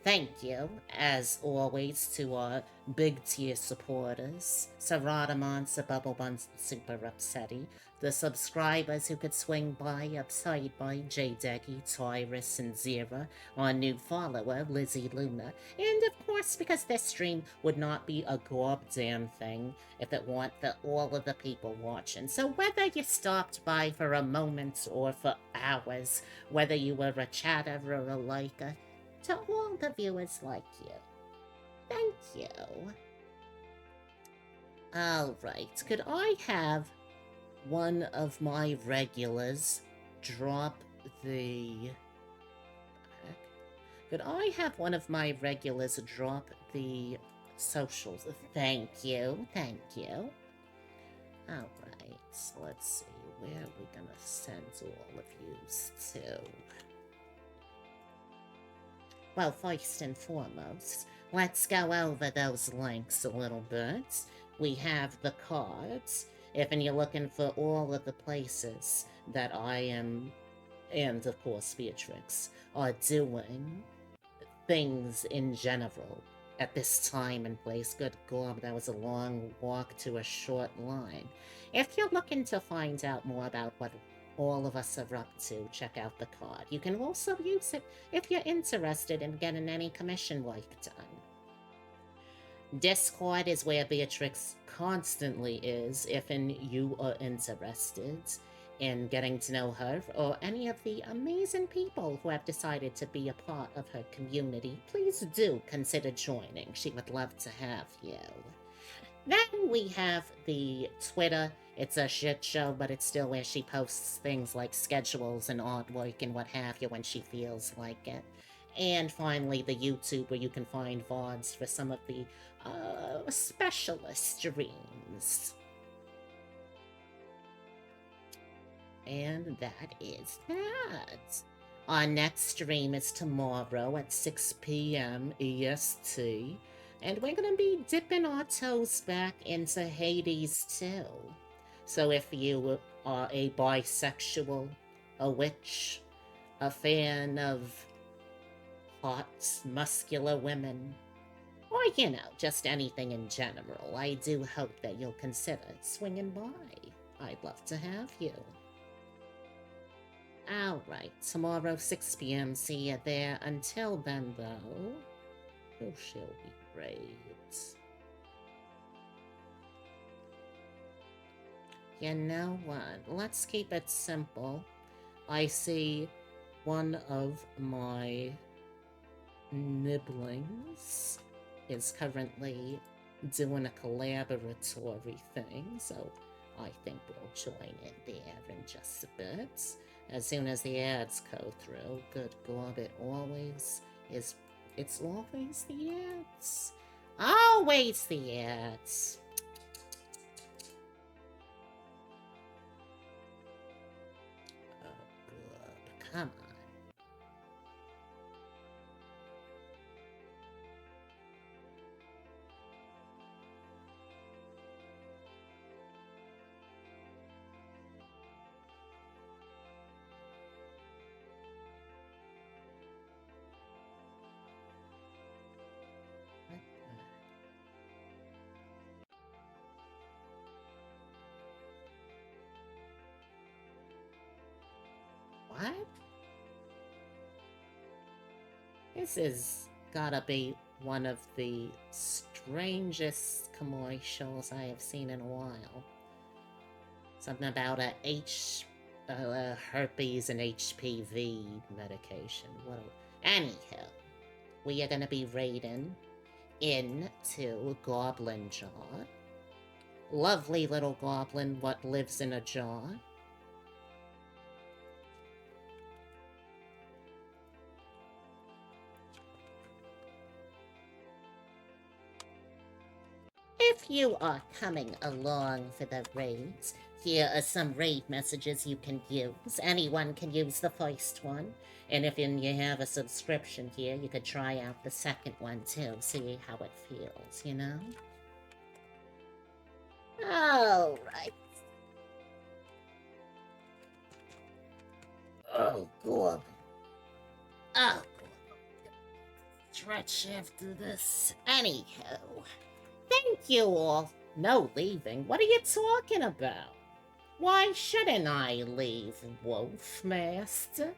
Thank you, as always, to our big tier supporters, Saradamonsa, Bubblebuns, Super Upsetty, the subscribers who could swing by upside by J-Deggy, Tyrus, and Zira, our new follower, Lizzie Luna, and of course, because this stream would not be a goddamn thing if it weren't for all of the people watching. So whether you stopped by for a moment or for hours, whether you were a chatter or a liker, to all the viewers like you, thank you. Alright, could I have one of my regulars drop the... Could I have one of my regulars drop the socials? Thank you, thank you. Alright, so let's see, where are we gonna send all of yous to? Well, first and foremost, let's go over those links a little bit. We have the cards. If you're looking for all of the places that I am, and of course Beatrix, are doing things in general at this time and place. Good God, that was a long walk to a short line. If you're looking to find out more about what all of us are up to, check out the card. You can also use it if you're interested in getting any commission work done. Discord is where Beatrix constantly is if you are interested in getting to know her or any of the amazing people who have decided to be a part of her community. Please do consider joining. She would love to have you. Then we have the Twitter. It's a shit show, but it's still where she posts things like schedules and artwork and what have you when she feels like it. And finally, the YouTube, where you can find VODs for some of the specialist streams. And that is that. Our next stream is tomorrow at 6 p.m. EST. And we're gonna be dipping our toes back into Hades too. So if you are a bisexual, a witch, a fan of hot, muscular women, or, you know, just anything in general, I do hope that you'll consider swinging by. I'd love to have you. Alright, tomorrow 6 p.m. See you there. Until then, though, you shall be great. You know what? Let's keep it simple. I see one of my nibblings is currently doing a collaboratory thing, so I think we'll join in there in just a bit. As soon as the ads go through. Good God, it's always the ads. Always the ads. Oh, good. Come on. What? This has gotta be one of the strangest commercials I have seen in a while. Something about herpes and HPV medication. Well, anyhow, we are gonna be raiding into Goblin Jaw. Lovely little goblin what lives in a jar. If you are coming along for the raids, here are some raid messages you can use. Anyone can use the first one. And if you have a subscription here, you could try out the second one too, see how it feels, you know? Alright. Oh, God. Oh, God. Stretch after this. Anyhow. Thank you all. No leaving. What are you talking about? Why shouldn't I leave, Wolf Master?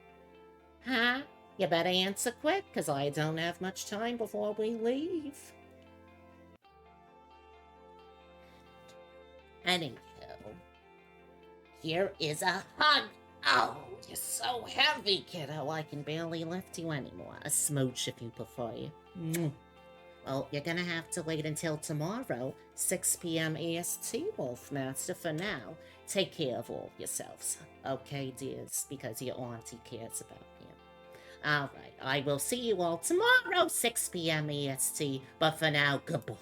Huh? You better answer quick, because I don't have much time before we leave. Anyhow, here is a hug. Oh, you're so heavy, kiddo. I can barely lift you anymore. A smooch if you prefer. Well, you're gonna have to wait until tomorrow, 6 p.m. EST, Wolfmaster. For now, take care of all yourselves, okay, dears? Because your auntie cares about you. Alright, I will see you all tomorrow, 6 p.m. EST, but for now, goodbye.